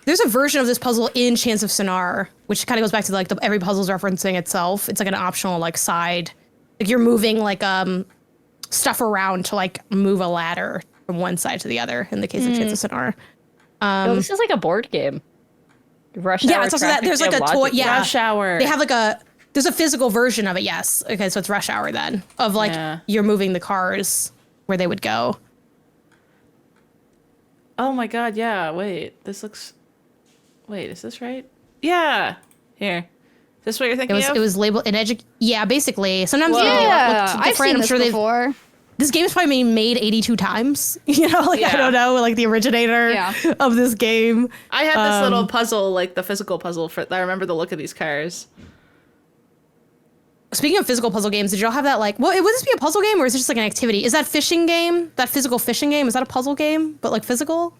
There's a version of this puzzle in Chance of Sonar, which kind of goes back to like every puzzle's referencing itself. It's like an optional like side. Like you're moving like stuff around to like move a ladder from one side to the other in the case of Chance of Sonar. This is like a board game. Rush Hour. Yeah, it's also that there's like a toy. Yeah, Rush Hour. They have like there's a physical version of it. Yes. Okay, so it's Rush Hour then of like you're moving the cars where they would go. Oh my god! Yeah. Wait, is this right? Yeah. Here. Is this what you're thinking of? It was labeled in Yeah, basically. Sometimes I've seen this before. This game is probably been made 82 times. I don't know, like the originator of this game. I had this little puzzle, like the physical puzzle I remember the look of these cars. Speaking of physical puzzle games, did y'all have that would this be a puzzle game or is it just like an activity? Is that fishing game, that physical fishing game, is that a puzzle game, but like physical?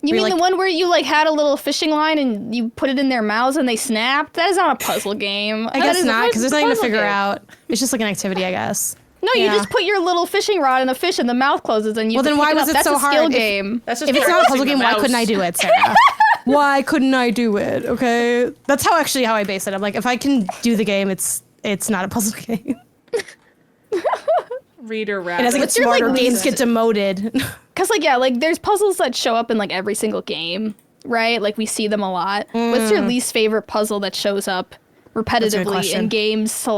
You mean the one where you like had a little fishing line and you put it in their mouths and they snapped? That is not a puzzle game. I guess not, because there's nothing to figure out. It's just like an activity, I guess. No, you just put your little fishing rod in a fish and the mouth closes and you. Well, then why was it so hard? That's a skill game. That's if it's not a puzzle game, why couldn't I do it, Sarah? Why couldn't I do it? Okay, that's how I base it. I'm like, if I can do the game, it's not a puzzle game. Reader rabbit. And as I get smarter, games get demoted. Because there's puzzles that show up in like every single game, right? Like we see them a lot. What's your least favorite puzzle that shows up repetitively in games? So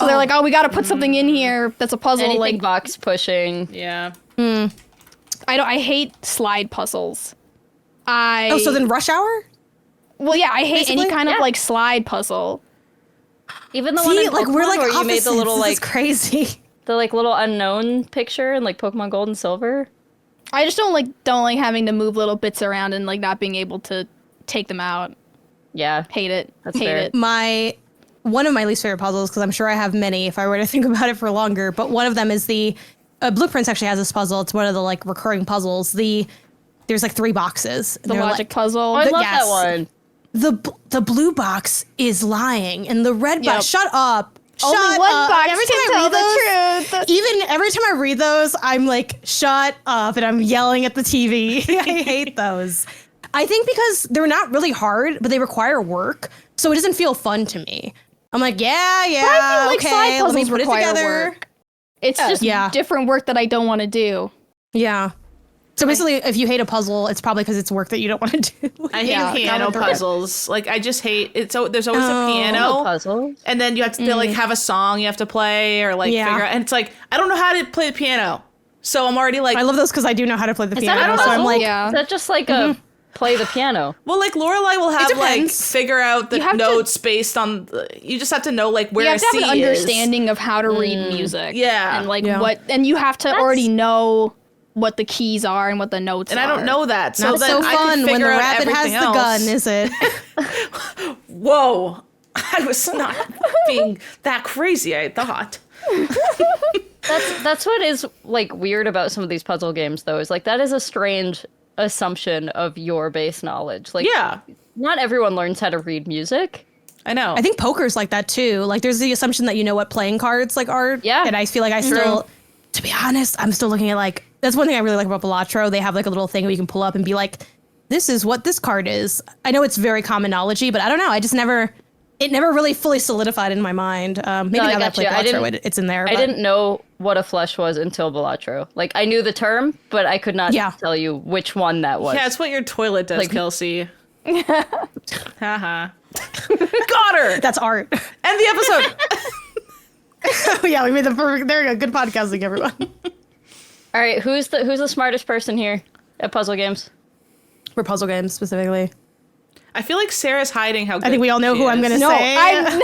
they're like, oh, we got to put something in here that's a puzzle. Anything like box pushing. Yeah. I hate slide puzzles. So then Rush Hour? Well, yeah, I hate Basically? any kind of like slide puzzle. Even the one in Pokemon we're like where you opposites. made the little This is crazy. the like little unknown picture in like Pokemon Gold and Silver. I just don't like having to move little bits around and like not being able to take them out. Yeah, Hate it. That's Hate fair. it. One of my least favorite puzzles, because I'm sure I have many if I were to think about it for longer, but one of them is the Blueprints actually has this puzzle. It's one of the like recurring puzzles. There's like 3 boxes. The logic puzzle. Oh, I love that one. The blue box is lying, and the red box. Shut up. Only Shut one up. box Every time can I tell read the truth. Even every time I read those, I'm like, shut up, and I'm yelling at the TV. I hate those. I think because they're not really hard, but they require work, so it doesn't feel fun to me. I'm like, But I feel like slide okay, let me puzzles put it require together. work. It's just different work that I don't want to do. Yeah. So basically, if you hate a puzzle, it's probably because it's work that you don't want to do. I hate piano puzzles. Like, I just hate it. So there's always a piano Puzzles. and then you have to like have a song you have to play or like figure out. And it's like, I don't know how to play the piano. So I'm already like, I love those because I do know how to play the piano. Is that a So I'm puzzle? like, Is that just like a play the piano? well, like Lorelei will have like depends. figure out the You have notes based on, you just have to know like where You a have to C have an is. understanding of how to read music. Yeah. And like Yeah. and you have to already know what the keys are and what the notes are. And I don't know that. So not then so I can fun when figure the out rabbit has everything the else. gun, is it? Whoa. I was not being that crazy, I thought. That's what is like weird about some of these puzzle games, though. Is like that is a strange assumption of your base knowledge. Like, Yeah. not everyone learns how to read music. I know. I think poker's like that too. Like there's the assumption that you know what playing cards like are. Yeah. And I feel like I still, to be honest, I'm still looking at like, that's one thing I really like about Balatro. They have like a little thing where you can pull up and be like, this is what this card is. I know it's very common knowledge, but I don't know. It never really fully solidified in my mind. Maybe I now that I play gotcha. Balatro, it's in there. I didn't know what a flush was until Balatro. Like, I knew the term, but I could not tell you which one that was. Yeah, it's what your toilet does, Like- Kelsey. Haha. Got her. That's art. End the episode. Yeah, we made the perfect, there we go. Good podcasting, everyone. All right, who's the smartest person here at puzzle games? For puzzle games specifically. I feel like Sarah's hiding how good I think we all know she who I'm is. going to No, say. I'm.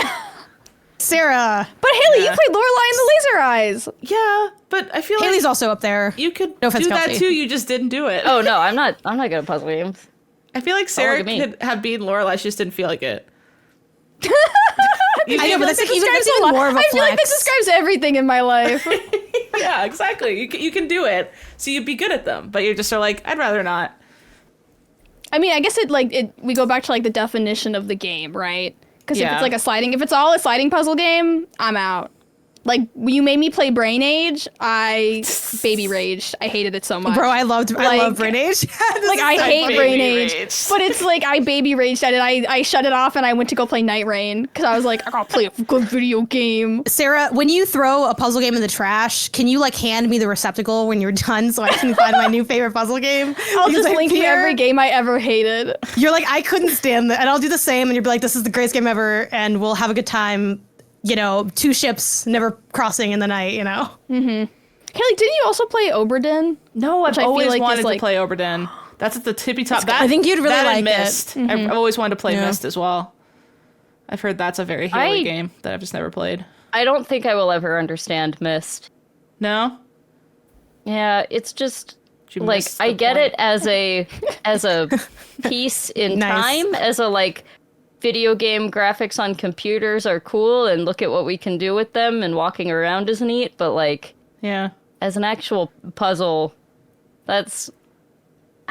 Sarah. But Haley, Yeah. you played Lorelei and the Laser Eyes. Yeah, but I feel Haley's like also up there. you could No offense, do that Kelsey. too. You just didn't do it. Oh no, I'm not good at puzzle games. I feel like Sarah look at me. could have beaten Lorelei. She just didn't feel like it. I know, but that's That even describes a lot. more of a I feel like that flex. describes everything in my life. Yeah, exactly. You can do it, so you'd be good at them. But you're just sort of like, I'd rather not. I mean, I guess we go back to like the definition of the game, right? Because if Yeah. it's like if it's all a sliding puzzle game, I'm out. Like, you made me play Brain Age, I baby raged. I hated it so much. Bro, I love Brain Age. Like, I hate baby Brain Age. rage. But it's like, I baby raged at it. I shut it off and I went to go play Night Rain. Because I was like, I gotta play a good video game. Sarah, when you throw a puzzle game in the trash, can you like hand me the receptacle when you're done so I can find my new favorite puzzle game? I'll Because just I link you fear- every game I ever hated. You're like, I couldn't stand that. And I'll do the same. And you'll be like, this is the greatest game ever. And we'll have a good time. You know, 2 ships never crossing in the night, you know? Haley, didn't you also play Oberdin? No, I've I feel always like is, wanted like- to play Oberdin. That's at the tippy top. That, I think you'd really that and like it. Myst. I've always wanted to play Yeah. Myst as well. I've heard that's a very Haley game that I've just never played. I don't think I will ever understand Myst. No? Yeah, it's just You like missed I the get point. it as a piece in Nice. time, as a like video game graphics on computers are cool and look at what we can do with them and walking around is neat, but like Yeah. as an actual puzzle, that's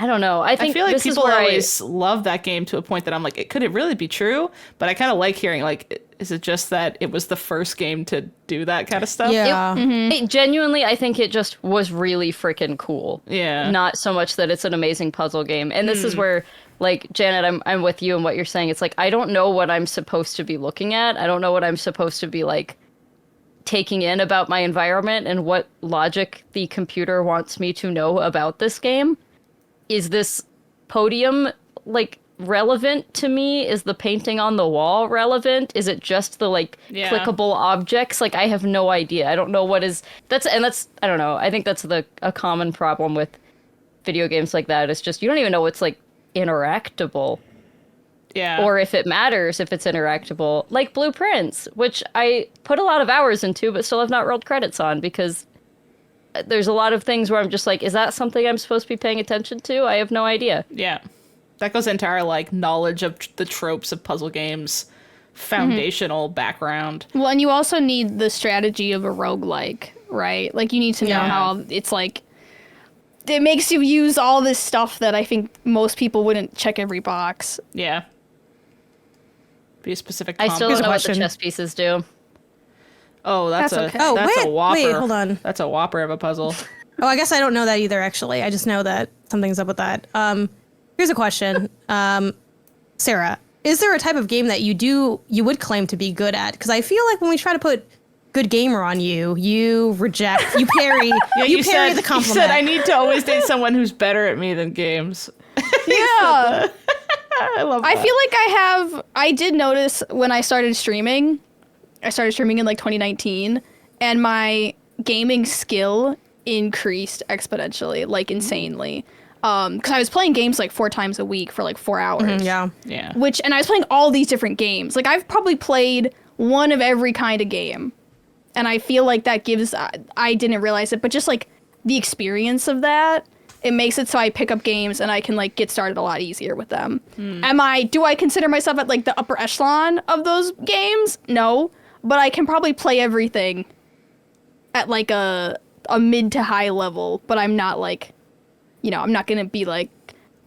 I don't know. I think I feel like this people is where always love that game to a point that I'm like, could it really be true? But I kind of like hearing, like, is it just that it was the first game to do that kind of stuff? Yeah. It genuinely, I think it just was really freaking cool. Yeah. Not so much that it's an amazing puzzle game. And this is where, like, Janet, I'm with you and what you're saying. It's like, I don't know what I'm supposed to be looking at. I don't know what I'm supposed to be, like, taking in about my environment and what logic the computer wants me to know about this game. Is this podium, like, relevant to me? Is the painting on the wall relevant? Is it just the, like, clickable objects? Like, I have no idea. I don't know what is... That's I don't know. I think that's a common problem with video games like that. It's just, you don't even know what's, like, interactable. Yeah. Or if it matters, if it's interactable. Like Blueprints, which I put a lot of hours into, but still have not rolled credits on, because there's a lot of things where I'm just like, is that something I'm supposed to be paying attention to? I have no idea. Yeah. That goes into our, like, knowledge of the tropes of puzzle games, foundational background. Well, and you also need the strategy of a roguelike, right? Like, you need to know how it's, like, it makes you use all this stuff that I think most people wouldn't check every box. Yeah. Be a specific I still Here's don't a know what the question. chess pieces do. Oh, that's That's okay. Oh, that's a whopper. wait, hold on. That's a whopper of a puzzle. Oh, I guess I don't know that either, actually. I just know that something's up with that. Here's a question. Sarah, is there a type of game that you would claim to be good at? Because I feel like when we try to put good gamer on you, you reject, you parry, you parry the compliment. You said I need to always date someone who's better at me than games. Yeah. I love that. I feel like I did notice when I started streaming in like 2019, and my gaming skill increased exponentially, like insanely. Because I was playing games like 4 times a week for like 4 hours. Yeah. Yeah. And I was playing all these different games. Like, I've probably played one of every kind of game. And I feel like that gives, I didn't realize it, but just like the experience of that, it makes it so I pick up games and I can like get started a lot easier with them. Do I consider myself at like the upper echelon of those games? No, but I can probably play everything at like a mid to high level, but I'm not like, you know, I'm not going to be like,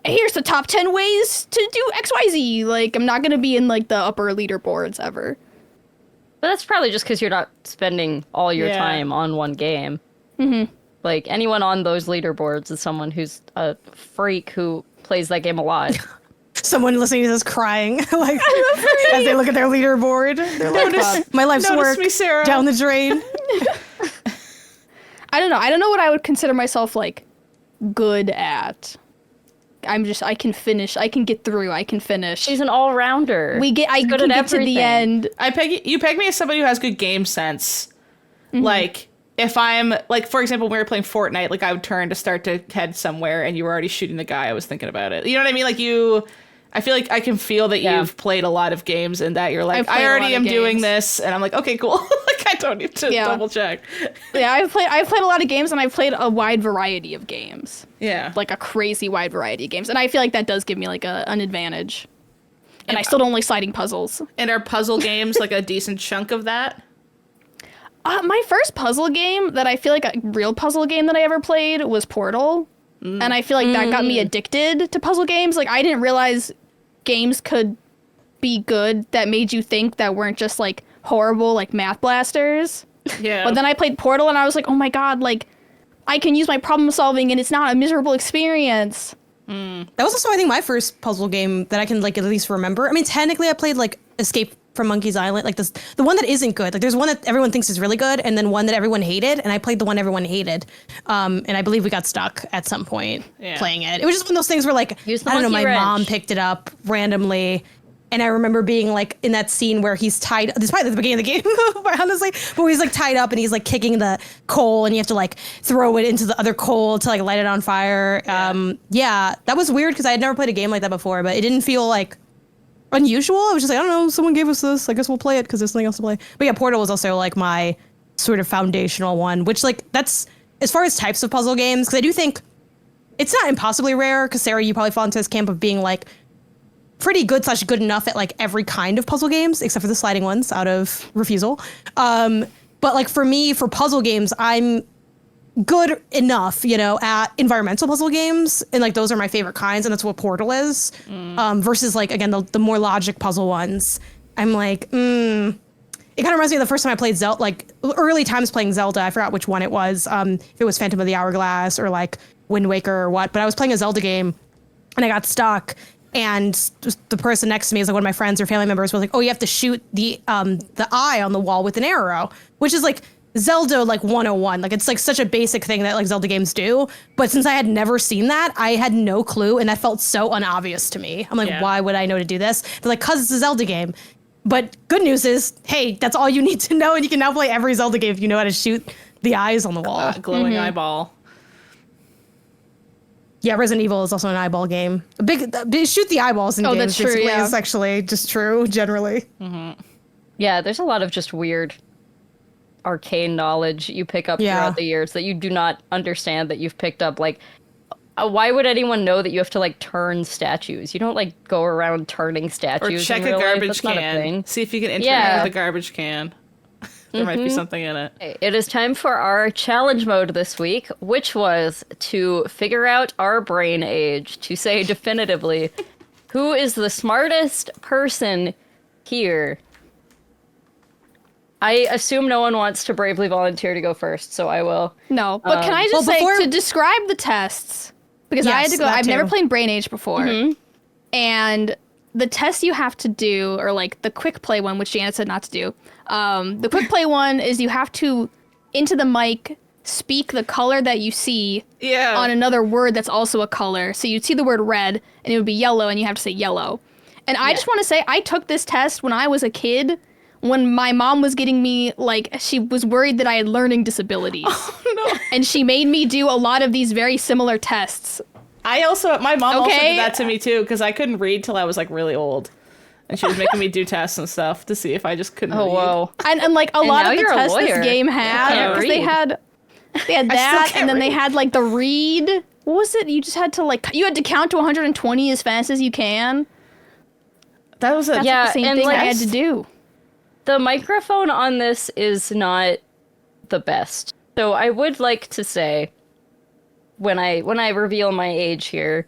here's the top 10 ways to do XYZ. Like, I'm not going to be in like the upper leaderboards ever. But that's probably just because you're not spending all your time on one game. Mm-hmm. Like, anyone on those leaderboards is someone who's a freak who plays that game a lot. Someone listening to this crying, like, as they look at their leaderboard. They're like, my life's work me, Sarah. down the drain. I don't know. I don't know what I would consider myself, like, good at. I can finish. I can get through. I can finish. She's an all-rounder. I can good get at to the end. You peg me as somebody who has good game sense. Like, if I'm, like, for example, when we were playing Fortnite, like, I would turn to start to head somewhere and you were already shooting the guy I was thinking about it. You know what I mean? Like, I feel like I can feel that you've played a lot of games and that you're like, I already am doing this. And I'm like, okay, cool. Like, I don't need to double check. Yeah, I've played a lot of games, and I've played a wide variety of games. Yeah. Like a crazy wide variety of games. And I feel like that does give me like an advantage. And I still don't like sliding puzzles. And are puzzle games like a decent chunk of that? My first puzzle game that I feel like a real puzzle game that I ever played was Portal. And I feel like that got me addicted to puzzle games. Like, I didn't realize games could be good that made you think that weren't just like horrible like math blasters. Yeah. But then I played Portal and I was like, oh my god, like I can use my problem solving and it's not a miserable experience. That was also, I think, my first puzzle game that I can like at least remember. I mean, technically I played like Escape from Monkey's Island, like the one that isn't good. Like, there's one that everyone thinks is really good and then one that everyone hated, and I played the one everyone hated. And I believe we got stuck at some point playing it. It was just one of those things where, like, I don't know, my mom picked it up randomly. And I remember being like in that scene where he's tied, this is probably the beginning of the game, honestly, but he's like tied up and he's like kicking the coal and you have to like throw it into the other coal to like light it on fire. Yeah, that was weird because I had never played a game like that before, but it didn't feel like unusual. I was just like, I don't know, someone gave us this, I guess we'll play it because there's nothing else to play. But yeah, Portal was also like my sort of foundational one, which like that's, as far as types of puzzle games, because I do think it's not impossibly rare, because Sarah, you probably fall into this camp of being like, pretty good / good enough at like every kind of puzzle games except for the sliding ones out of refusal. But like for me, for puzzle games, I'm good enough, at environmental puzzle games, and like those are my favorite kinds, and that's what Portal is. Versus like again the more logic puzzle ones. I'm like, It kind of reminds me of the first time I played Zelda, like early times playing Zelda. I forgot which one it was. If it was Phantom of the Hourglass or like Wind Waker or what. But I was playing a Zelda game and I got stuck. And the person next to me is like one of my friends or family members was like, oh, you have to shoot the eye on the wall with an arrow, which is like Zelda like 101. Like it's like such a basic thing that like Zelda games do. But since I had never seen that, I had no clue. And that felt so unobvious to me. I'm like, why would I know to do this? They're like, cause it's a Zelda game. But good news is, hey, that's all you need to know, and you can now play every Zelda game if you know how to shoot the eyes on the wall. Glowing eyeball. Yeah, Resident Evil is also an eyeball game. Shoot the eyeballs in games. That's true, yeah. Is actually just true, generally. Yeah, there's a lot of just weird arcane knowledge you pick up throughout the years that you do not understand that you've picked up. Like, why would anyone know that you have to like turn statues? You don't like go around turning statues. Or check in a real garbage life. That's not a thing. can. See if you can interact with a garbage can. There might be something in it. It is time for our challenge mode this week, which was to figure out our brain age, to say definitively who is the smartest person here. I assume no one wants to bravely volunteer to go first, so I will. No, but can I just say, to describe the tests, because I had to go, I've never played Brain Age before, and the test you have to do, or like the quick play one, which Janet said not to do, the quick play one is you have to, into the mic, speak the color that you see on another word that's also a color. So you'd see the word red, and it would be yellow, and you have to say yellow. And I just want to say, I took this test when I was a kid, when my mom was getting me, like, she was worried that I had learning disabilities. Oh, no. And she made me do a lot of these very similar tests. My mom also did that to me too, because I couldn't read till I was like really old. And she was making me do tests and stuff to see if I just couldn't read. Whoa. And like a lot of the tests this game had, because they had that, and then they had like the read. What was it? You just had to like, you had to count to 120 as fast as you can. That's the same thing like, I had to do. The microphone on this is not the best. So I would like to say, when I reveal my age here,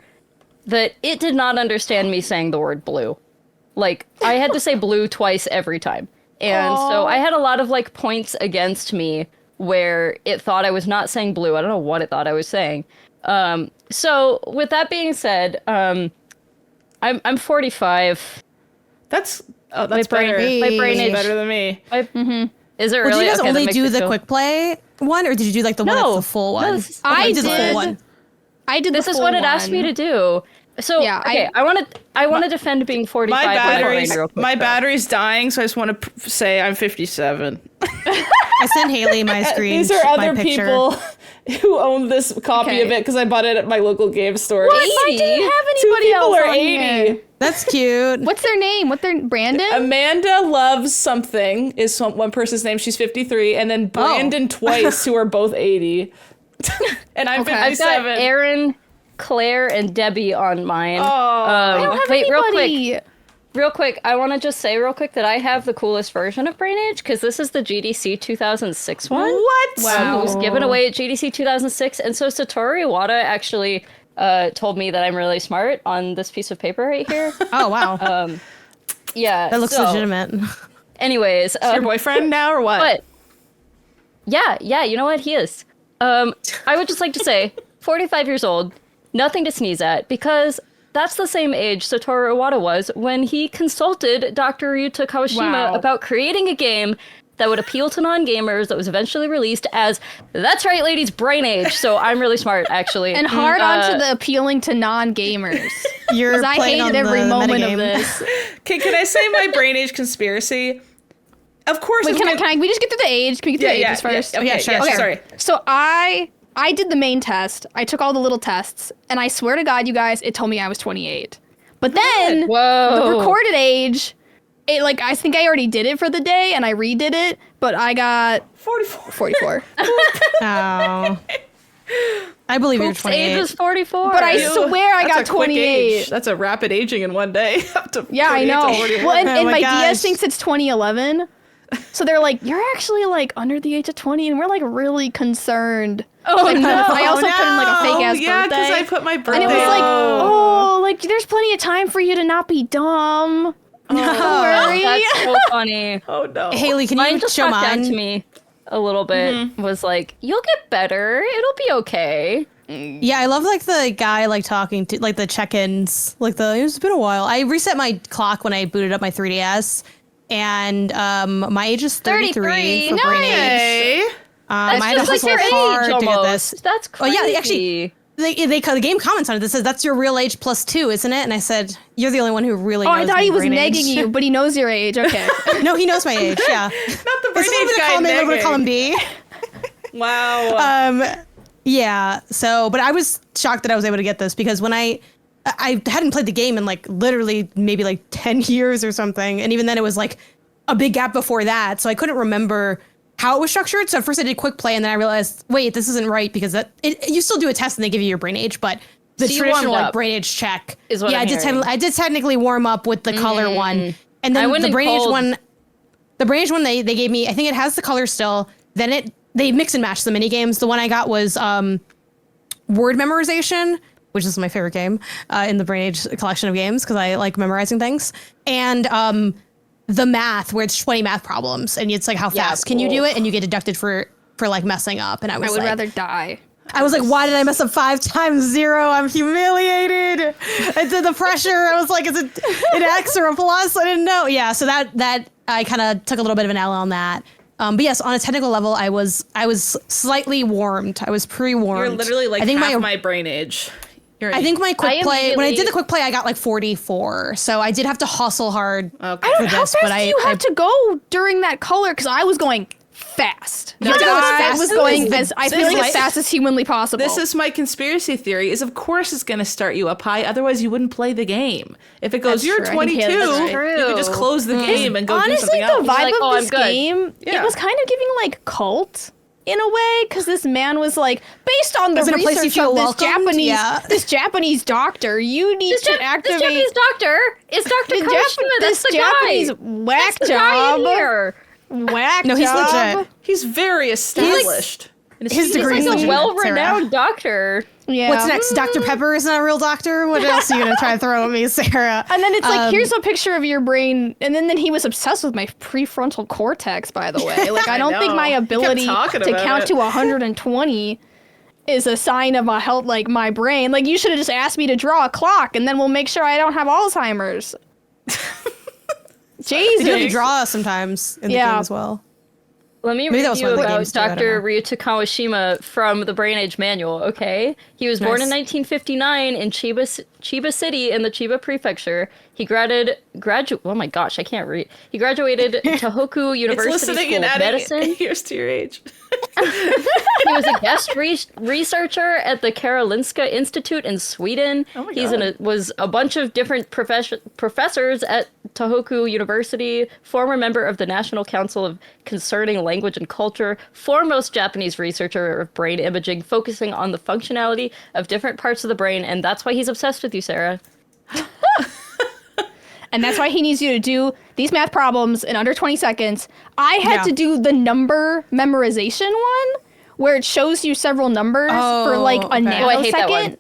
that it did not understand me saying the word blue. Like, I had to say blue twice every time. And so I had a lot of, like, points against me where it thought I was not saying blue. I don't know what it thought I was saying. So, with that being said, I'm 45. That's better. My brain age better than me. Is it really? Did you guys okay, only do the quick play one, or did you do like the one that's the full one? I did the full one. I did this is what it asked me to do. So okay, I want to defend being 45. My battery's dying, so I just want to say I'm 57. I sent Haley my screen. These are other people who own this copy of it because I bought it at my local game store. What? I didn't have anybody else. 2 people are on 80. Here. That's cute. What's their name? Brandon? Amanda Loves Something is one person's name. She's 53, and then Brandon Twice, who are both 80. And I'm 57. I've got Aaron, Claire, and Debbie on mine. I don't have anybody. Real quick, I want to just say real quick that I have the coolest version of Brain Age, because this is the GDC 2006 one. What? Wow. It was given away at GDC 2006, and so Satoru Iwata actually told me that I'm really smart on this piece of paper right here. Oh, wow. Yeah. That looks legitimate. Anyways. Is your boyfriend now, or what? But, yeah, you know what? He is. I would just like to say, 45 years old, nothing to sneeze at, because that's the same age Satoru Iwata was when he consulted Dr. Ryuta Kawashima about creating a game that would appeal to non-gamers that was eventually released as, that's right, ladies, Brain Age. So I'm really smart, actually. And hard onto the appealing to non-gamers. Because I hated every moment of this. Okay, can I say my Brain Age conspiracy? Of course. Wait, can we just get through the age? Can we get through the ages first? Okay, sure. Okay. Sorry. So I did the main test. I took all the little tests, and I swear to God, you guys, it told me I was 28. But then the recorded age, I think I already did it for the day, and I redid it, but I got 44. Oh. I believe you're 28. Age was 44. But I swear I got 28. That's a rapid aging in one day. Yeah, I know. Well, and my DS thinks it's 2011. So they're like, you're actually like under the age of 20, and we're like really concerned. Oh like, no! I also put in like a fake ass yeah, birthday. because I put my birthday. And it was like, oh, like there's plenty of time for you to not be dumb. Don't worry. That's so funny. Oh no, Haley, can Mine you just show talked down mine? to me a little bit. Was like, you'll get better. It'll be okay. Yeah, I love like the guy like talking to like the check-ins, like it's been a while. I reset my clock when I booted up my 3DS, and my age is 33 for brain age. Hey. That's I just had like to your hustle hard age to get almost. this. That's Oh crazy. yeah, actually, the game comments on it that says that's your real age plus 2, isn't it? And I said you're the only one who really. Oh, knows I thought my he was brain negging age. you, but he knows your age. Okay. No, he knows my age. Yeah, Not the brain it's a little age bit of guy column A, a little bit of column negging. B. Wow. Yeah. So, but I was shocked that I was able to get this because when I hadn't played the game in like literally maybe like 10 years or something, and even then it was like a big gap before that, so I couldn't remember how it was structured. So at first I did quick play, and then I realized, wait, this isn't right because you still do a test and they give you your brain age, but the So you traditional warmed like up, brain age check. is what yeah, I'm hearing. I did technically warm up with the color one, and I then went the in brain age cold. one. The brain age one they gave me, I think it has the color still. Then they mix and match the mini games. The one I got was word memorization, which is my favorite game in the Brain Age collection of games because I like memorizing things, and the math where it's 20 math problems and it's like how fast can you do it, and you get deducted for like messing up. And I I was would like, rather die. I was like, why did I mess up 5 times 0? I'm humiliated. I did the pressure. I was like, is it an X or a plus? I didn't know. Yeah, so that I kind of took a little bit of an L on that. But yes, on a technical level, I was slightly warmed. I was pre-warmed. You're literally like I think half my brain age. I think my quick I play, when I did immediately- the quick play, I got like 44. So I did have to hustle hard Okay. for How this. fast But do you have to go during that color? Because I was going fast. You have to go as I fast was as going the- as I this feel like is- as fast as humanly possible. This is my conspiracy theory, is of course it's going to start you up high. Otherwise, you wouldn't play the game. If it goes, That's you're true. I 22, think that's you could just close the game and go do honestly something the else. vibe Like, of oh, I'm this good. game. Yeah. It was kind of giving like cult in a way, because this man was like, based on the Is it a place you research feel of this welcomed? Japanese Yeah. this Japanese doctor, you need to This activate Japanese doctor is Dr. the Kawashima. That's the Japanese guy. whack That's the guy in job. here. Whack No, he's job. legit. He's very established. In his field. degree He's is like a legit, well-renowned doctor. Yeah. What's next? Dr. Pepper is not a real doctor? What else are you going to try to throw at me, Sarah? And then it's like, here's a picture of your brain. And then he was obsessed with my prefrontal cortex, by the way. Like, I don't think know. my He kept ability talking to about count it. to 120 is a sign of a health, like my brain. Like, you should have just asked me to draw a clock, and then we'll make sure I don't have Alzheimer's. You have to Jesus. draw sometimes in the Yeah. game as well. Let me Maybe that read was you one of the about games too, I don't Dr. know. Ryuta Kawashima from the Brain Age Manual, okay? He was born in Nice. 1959 in Chiba City in the Chiba Prefecture. He oh my gosh, I can't read. He graduated Tohoku It's University listening School and of adding Medicine. years to your age. He was a guest researcher at the Karolinska Institute in Sweden. Oh my He's God. was a bunch of different professors at Tohoku University, former member of the National Council of Concerning Language and Culture, foremost Japanese researcher of brain imaging, focusing on the functionality of different parts of the brain, and that's why he's obsessed with you, Sarah. And that's why he needs you to do these math problems in under 20 seconds. I had Yeah. to do the number memorization one, where it shows you several numbers for like a okay. nanosecond. Oh, I hate that one.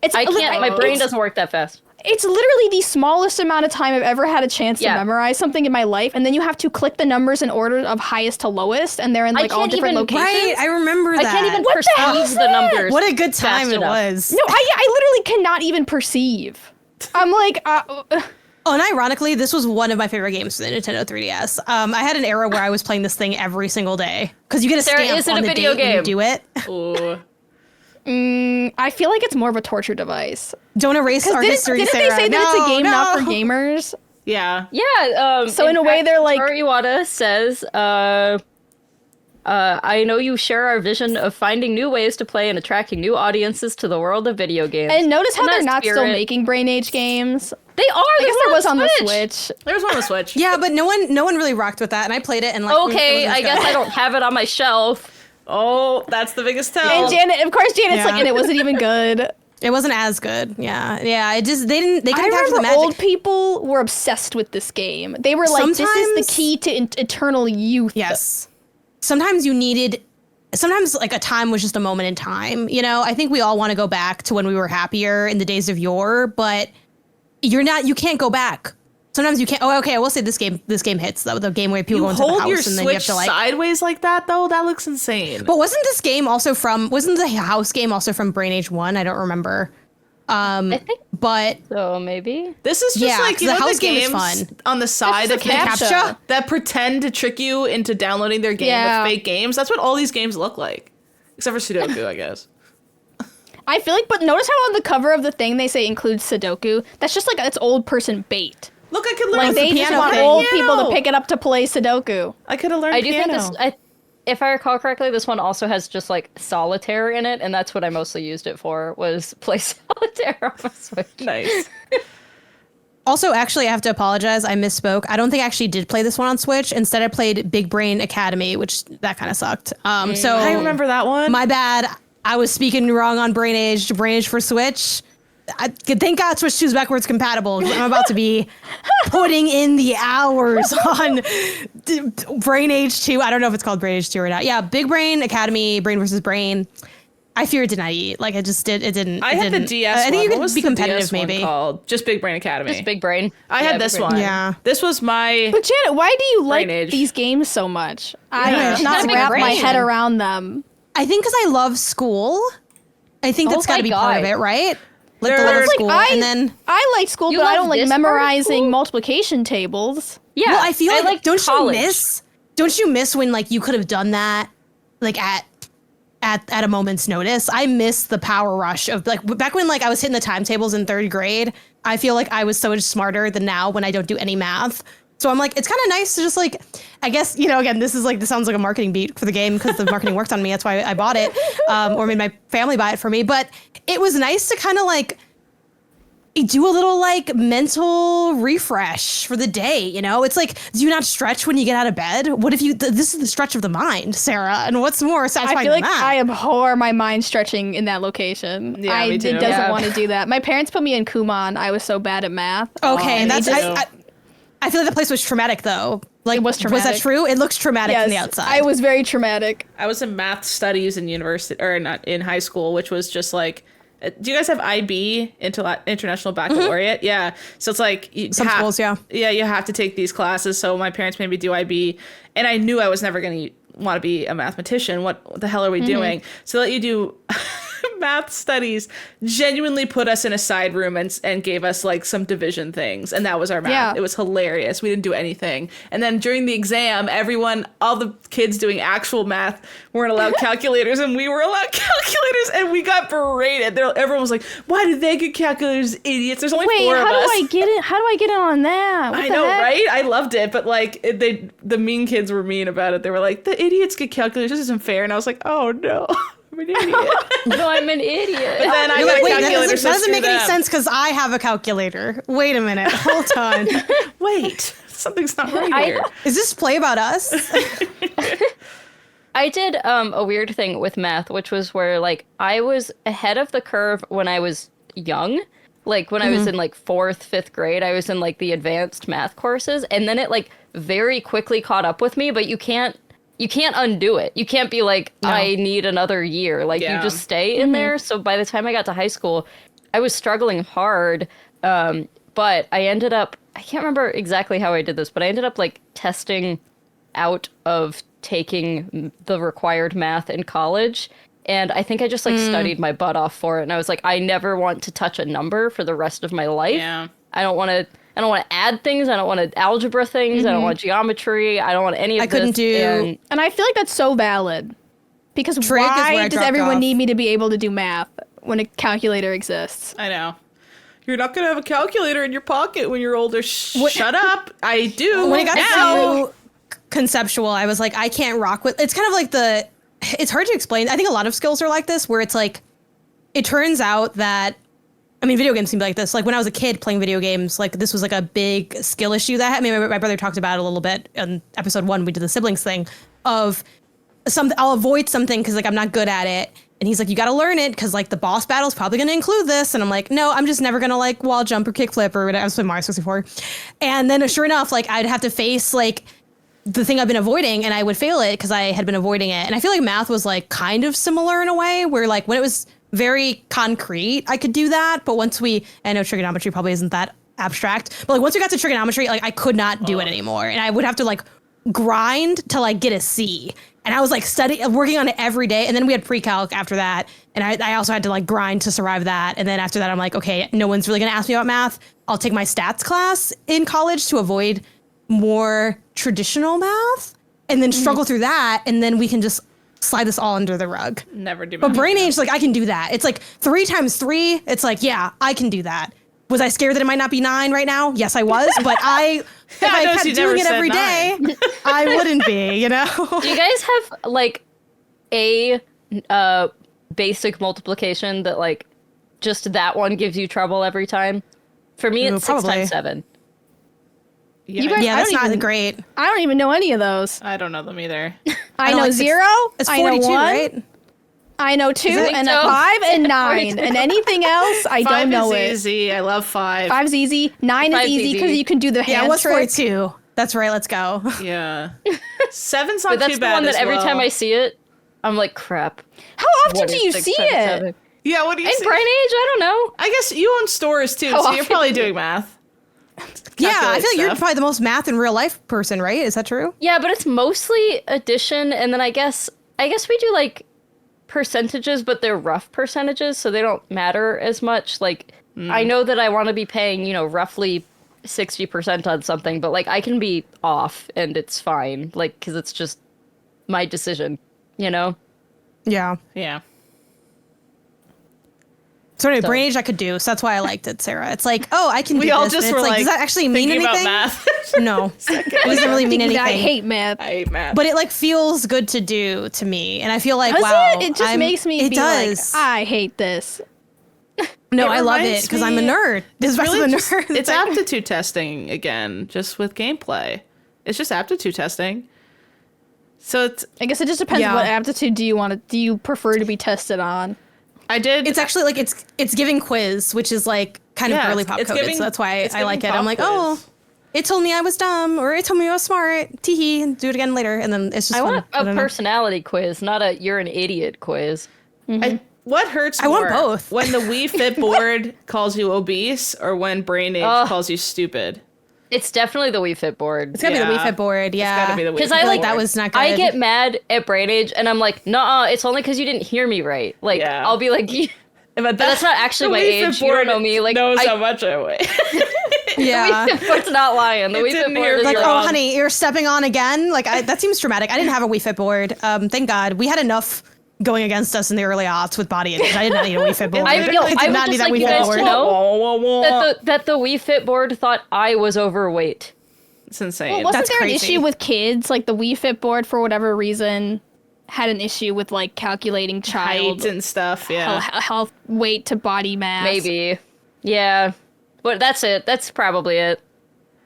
It's I can't, my brain it's- doesn't work that fast. It's literally the smallest amount of time I've ever had a chance Yeah. to memorize something in my life, and then you have to click the numbers in order of highest to lowest, and they're in like all can't different even- locations. Right, I remember that. I can't even What the hell perceive is the that? numbers. What a good time fast it enough. was. No, I literally cannot even perceive. I'm like, Oh, and ironically, this was one of my favorite games for the Nintendo 3DS. I had an era where I was playing this thing every single day because you get a Sarah, stamp is it on a the video date when you game? do it. Ooh. I feel like it's more of a torture device. Don't erase our history, Didn't Sarah. they say that No, it's a game not for no. gamers? Yeah. Yeah. So in a way, fact, they're like- Toru Iwata says, I know you share our vision of finding new ways to play and attracting new audiences to the world of video games. And notice how In they're that not still spirit- making Brain Age games. They are. I guess there was on the Switch. There's one on the Switch. Yeah, but no one really rocked with that, and I played it and like. Okay, I guess I don't have it on my shelf. Oh, that's the biggest tell. And Janet, of course, Janet's Yeah. like, and it wasn't even good. It wasn't as good. Yeah. It just they couldn't I capture the remember magic. old people were obsessed with this game. They were like, "This is the key to eternal youth." Yes. Sometimes like a time was just a moment in time. You know, I think we all want to go back to when we were happier in the days of yore, but you can't go back. Sometimes you can't. Oh, okay. I will say this game hits though. The game where people go into the house hold your and then you have Switch to like sideways like that though. That looks insane. But wasn't the house game also from Brain Age 1? I don't remember. I think But so. Maybe This is just like, you the know, house the game is games fun. on the side just of a captcha. that pretend to trick you into downloading their game with fake games. That's what all these games look like, except for Sudoku, I guess. I feel like, but notice how on the cover of the thing they say includes Sudoku. That's just like it's old person bait. Look, I could learn Like they just piano want thing. old people to pick it up to play Sudoku. I could have learned I do piano. think this. If I recall correctly, this one also has just like solitaire in it, and that's what I mostly used it for, was play solitaire on my Switch. Nice. Also, actually, I have to apologize. I misspoke. I don't think I actually did play this one on Switch. Instead, I played Big Brain Academy, which that kind of sucked. So I remember that one. My bad. I was speaking wrong on Brain Age for Switch. Thank God Switch 2 is backwards compatible. I'm about to be putting in the hours on Brain Age 2. I don't know if it's called Brain Age 2 or not. Yeah, Big Brain Academy, Brain versus Brain. I fear it did not eat. Like, it just did. It didn't. I had the DS I think one. you What could was be the competitive, DS one maybe. called? Just Big Brain Academy. Just Big Brain. I had Yeah, this Big Brain. one. Yeah. This was my... But Janet, why do you like Brain Age. these games so much? I Yeah. cannot Big wrap my brain. head around them. I think because I love school. I think that's Oh got to my be part of God. it, right? Like the There's, love of like, school, and then I like school, You but I love don't like this part of memorizing school? multiplication tables. Yeah, well, I feel like don't college. you miss when like you could have done that like at a moment's notice. I miss the power rush of like back when like I was hitting the timetables in 3rd grade. I feel like I was so much smarter than now when I don't do any math. So I'm like, it's kind of nice to just like, I guess, you know, again, this sounds like a marketing beat for the game because the marketing worked on me. That's why I bought it, or made my family buy it for me. But it was nice to kind of like do a little like mental refresh for the day. You know, it's like, do you not stretch when you get out of bed? What if this is the stretch of the mind, Sarah? And what's more satisfying I feel like than that? I abhor my mind stretching in that location. Yeah, me too. It doesn't Yeah. want to do that. My parents put me in Kumon. I was so bad at math. Okay, And that's they just- I feel like the place was traumatic though. Like, It was that traumatic. true? It looks traumatic yes, from the outside. I was very traumatic. I was in math studies in university, or not in high school, which was just like, do you guys have IB, International Baccalaureate? Yeah. So it's like, Some schools, yeah. Yeah, you have to take these classes. So my parents made me do IB, and I knew I was never going to want to be a mathematician. What the hell are we doing? So let you do math studies, genuinely put us in a side room and gave us like some division things, and that was our math. Yeah. It was hilarious. We didn't do anything. And then during the exam, all the kids doing actual math weren't allowed calculators, and we were allowed calculators, and we got berated. Everyone was like, why did they get calculators, idiots? There's only Wait, 4 of how us. do I get it? How do I get in on that? What I the know, heck? right? I loved it, but like the mean kids were mean about it. They were like, the idiots get calculators. This isn't fair. And I was like, oh no, I'm an idiot. No, I'm an idiot. But then I You're got like, a wait, calculator. that so doesn't make screw any them. sense because I have a calculator. Wait a minute. Hold on. Wait, something's not right I- here. Is this play about us? I did a weird thing with math, which was where like I was ahead of the curve when I was young. Like when I was in like 4th, 5th grade, I was in like the advanced math courses, and then it like very quickly caught up with me, but you can't undo it. You can't be like, I need another year. Like Yeah. you just stay in there. So by the time I got to high school, I was struggling hard. But I ended up, I can't remember exactly how I did this, but I ended up like testing out of taking the required math in college. And I think I just like studied my butt off for it. And I was like, I never want to touch a number for the rest of my life. Yeah. I don't want to add things. I don't want to algebra things. I don't want geometry. I don't want any of I this. couldn't do- And I feel like that's so valid. Because Trig is where I why does dropped everyone off. need me to be able to do math when a calculator exists? I know. You're not going to have a calculator in your pocket when you're older. Shut up. I do. When it got now. so conceptual, I was like, I can't rock with. It's kind of like it's hard to explain. I think a lot of skills are like this, where it's like, it turns out that, I mean, video games seem to be like this. Like when I was a kid playing video games, like this was like a big skill issue that I had. I mean, my brother talked about it a little bit in episode 1. We did the siblings thing of I'll avoid something because like I'm not good at it. And he's like, you got to learn it because like the boss battle is probably going to include this. And I'm like, no, I'm just never going to like wall jump or kickflip or whatever. I was playing Mario 64. And then sure enough, like I'd have to face like the thing I've been avoiding and I would fail it because I had been avoiding it. And I feel like math was like kind of similar in a way where like when it was very concrete, I could do that. But once I know trigonometry probably isn't that abstract, but like once we got to trigonometry, like I could not do it anymore. And I would have to like grind to like get a C. And I was like working on it every day. And then we had pre-calc after that. And I also had to like grind to survive that. And then after that, I'm like, okay, no one's really going to ask me about math. I'll take my stats class in college to avoid more traditional math and then struggle through that. And then we can just slide this all under the rug. Never do math. But brain age, like I can do that. It's like 3 times 3. It's like, yeah, I can do that. Was I scared that it might not be 9 right now? Yes, I was. But if I kept doing it every day, I wouldn't be, you know? Do you guys have like a basic multiplication that like just that one gives you trouble every time? For me, it's 6 times 7. Yeah, that's not great. I don't even know any of those. I don't know them either. I know like 0. It's 42, I know 1. right? I know 2 and so? 5 and 9 and anything else I don't know 5 it. is easy. I love 5. 5's easy. 9 is 5's easy because easy. you can do the hand what's trick. 42? That's right. Let's go. Yeah. 7's not But that's too the bad one that as every well. time I see it, I'm like, crap. How often What do is you 6 see times it? 7? Yeah, what do you In see? brain age, I don't know. I guess you own stores too, How so you're often probably do you- doing math. Yeah, I Calculate feel like you're stuff. probably the most math in real life person, right? Is that true? Yeah, but it's mostly addition, and then I guess we do like percentages, but they're rough percentages, so they don't matter as much. Like I know that I want to be paying, roughly 60% on something, but like I can be off and it's fine, like because it's just my decision, Yeah. Yeah. So anyway, So- brain age I could do, so that's why I liked it, Sarah. It's like, oh, I can do We all this. just and it's were like, does like, that actually mean Thinking anything? about math. No, it doesn't really mean anything. I hate math. I hate math. But it like feels good to do to me, and I feel like Does wow, it? It just makes me It be does. like, I hate this. No, It I love it reminds because I'm a me- nerd. This is really the just- nerd. it's aptitude testing again, just with gameplay. It's just aptitude testing. So I guess it just depends Yeah. what aptitude do you prefer to be tested on. I did. It's actually like it's giving quiz, which is like kind Yeah, of girly pop it's coded. giving- So that's why it's I like it. giving I'm like, pop oh, quiz. it told me I was dumb, or it told me I was smart. Teehee, and do it again later, and then it's just I fun. want I a don't know. personality quiz, not a you're an idiot quiz. What hurts I want more? both. When the Wii Fit board calls you obese or when brain age Ugh. calls you stupid? It's definitely the Wii Fit board. It's gotta be the Yeah. Wii Fit board. Yeah, It's gotta be the Wii Because Fit I board. like that was not good. I get mad at brain age, and I'm like, nah, it's only because you didn't hear me right. Like, Yeah. I'll be like, But that's not actually my the Wii Fit age. You don't board know me. Like, knows I- how much I weigh. yeah. Wii Fit board's not lying. The It Wii Fit didn't board hear is me. Like, wrong. oh, honey, you're stepping on again. Like, that seems traumatic. I didn't have a Wii Fit board. Thank God. We had enough going against us in the early aughts with body image. I did not need a Wii Fit board. I did would not need just that like Wii you Fit guys board. to know Whoa, whoa, whoa. that the Wii Fit board thought I was overweight. It's insane. Well, wasn't That's there crazy. an issue with kids? Like the Wii Fit board, for whatever reason, had an issue with like calculating child height and stuff, yeah. health, weight to body mass. Maybe. Yeah. But that's it. That's probably it.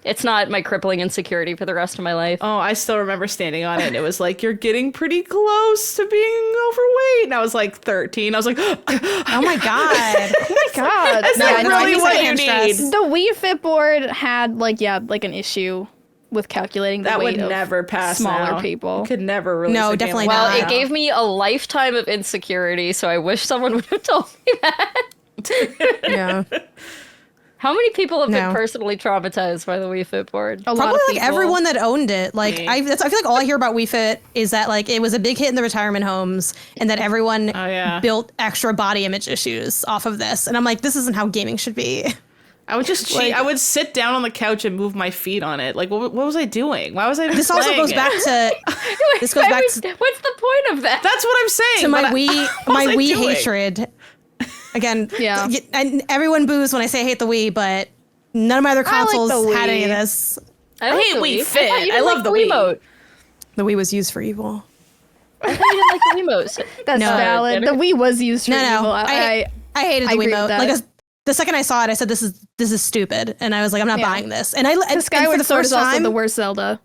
It's not my crippling insecurity for the rest of my life. Oh, I still remember standing on it and it was like, you're getting pretty close to being overweight. And I was like 13. I was like, Oh my God. Oh my god! That's not no, really I think what it's you hand need. stress. The Wii Fit board had like an issue with calculating the That weight would of never pass smaller now. people. You could never release No, a game definitely like Well, not. that it gave me a lifetime of insecurity, so I wish someone would have told me that. Yeah. How many people have No. been personally traumatized by the Wii Fit board? A lot Probably of like people. everyone that owned it. Like Me. I feel like all I hear about Wii Fit is that like it was a big hit in the retirement homes and that everyone Oh, yeah. built extra body image issues off of this. And I'm like, this isn't how gaming should be. I would just cheat. Like- I would sit down on the couch and move my feet on it. Like, what was I doing? Why was I even This also playing goes it? back to this goes back to What's the point of that? That's what I'm saying. to my but Wii what my was I Wii doing? hatred. Again, Yeah. and everyone boos when I say I hate the Wii, but none of my other I like consoles the had any of Wii. this. I like hate the Wii Wii. Fit. thought you I didn't love like the Wii. Wiimote. The Wii was used for evil. I thought you didn't like the Wiimote. That's No. valid. The Wii was used for No, evil. I hated the I agree with Wiimote. that. Like the second I saw it, I said, "This is stupid,and I was like, I'm not Yeah. buying this." And the and for Skyward the Sword first is also time, the worst Zelda.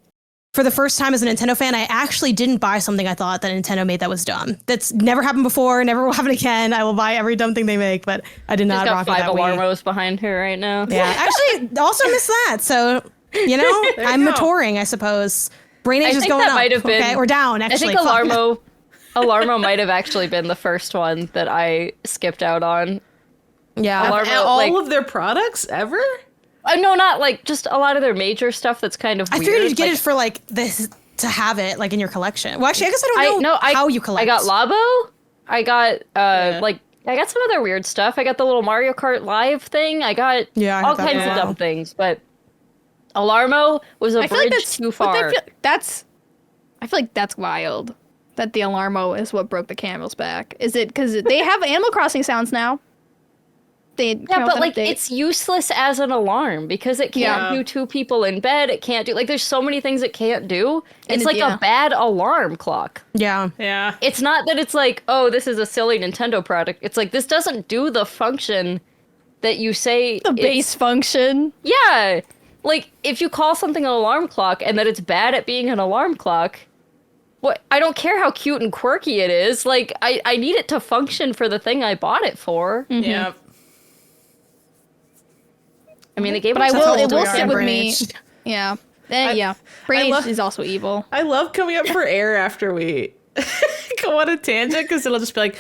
for the first time as a Nintendo fan, I actually didn't buy something I thought that Nintendo made that was dumb. That's never happened before, never will happen again. I will buy every dumb thing they make, but I did not rock got that 5 Wii. Alarmos behind her right now. Yeah, actually, also missed that. So, I'm maturing, I suppose. Brain age is going up. Might have been, okay? Or down, actually. I think Alarmo might have actually been the first one that I skipped out on. Yeah. All of their products ever? No, not like just a lot of their major stuff that's kind of weird. I figured you'd get it for like this to have it like in your collection. Well, actually, I guess I don't know how you collect. I got Labo. I got I got some other weird stuff. I got the little Mario Kart Live thing. I got all kinds of dumb things. But Alarmo was a bridge too far. I feel like that's wild. That the Alarmo is what broke the camel's back. Is it because they have Animal Crossing sounds now? But like it's useless as an alarm because it can't do 2 people in bed. It can't do there's so many things it can't do. It's like a bad alarm clock. Yeah. Yeah. It's not that it's like, oh, this is a silly Nintendo product. It's like this doesn't do the function that you say the base function. Yeah. Like if you call something an alarm clock and that it's bad at being an alarm clock, what I don't care how cute and quirky it is. Like I need it to function for the thing I bought it for. Mm-hmm. Yeah. I mean, the game, but it will sit with me. Yeah, Brain Age is also evil. I love coming up for air after we go on a tangent because it'll just be like,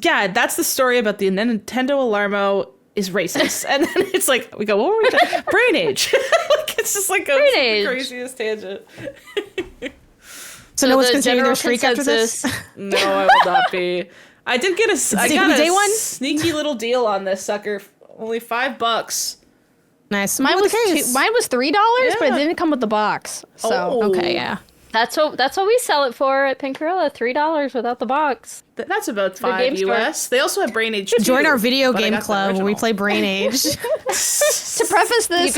yeah, that's the story about the Nintendo Alarmo is racist, and then it's like we go, what were we talking? Brain Age. Like it's just like the craziest tangent. So no one's continuing their streak after this? No, I will not be. I did get a sneaky little deal on this sucker. Only $5. Nice. Mine was $3, but it didn't come with the box. So okay, yeah. That's what we sell it for at Pinkarilla, $3 without the box. That's about $5 US. They also have Brain Age too. Join our video game club where we play Brain Age. To preface this,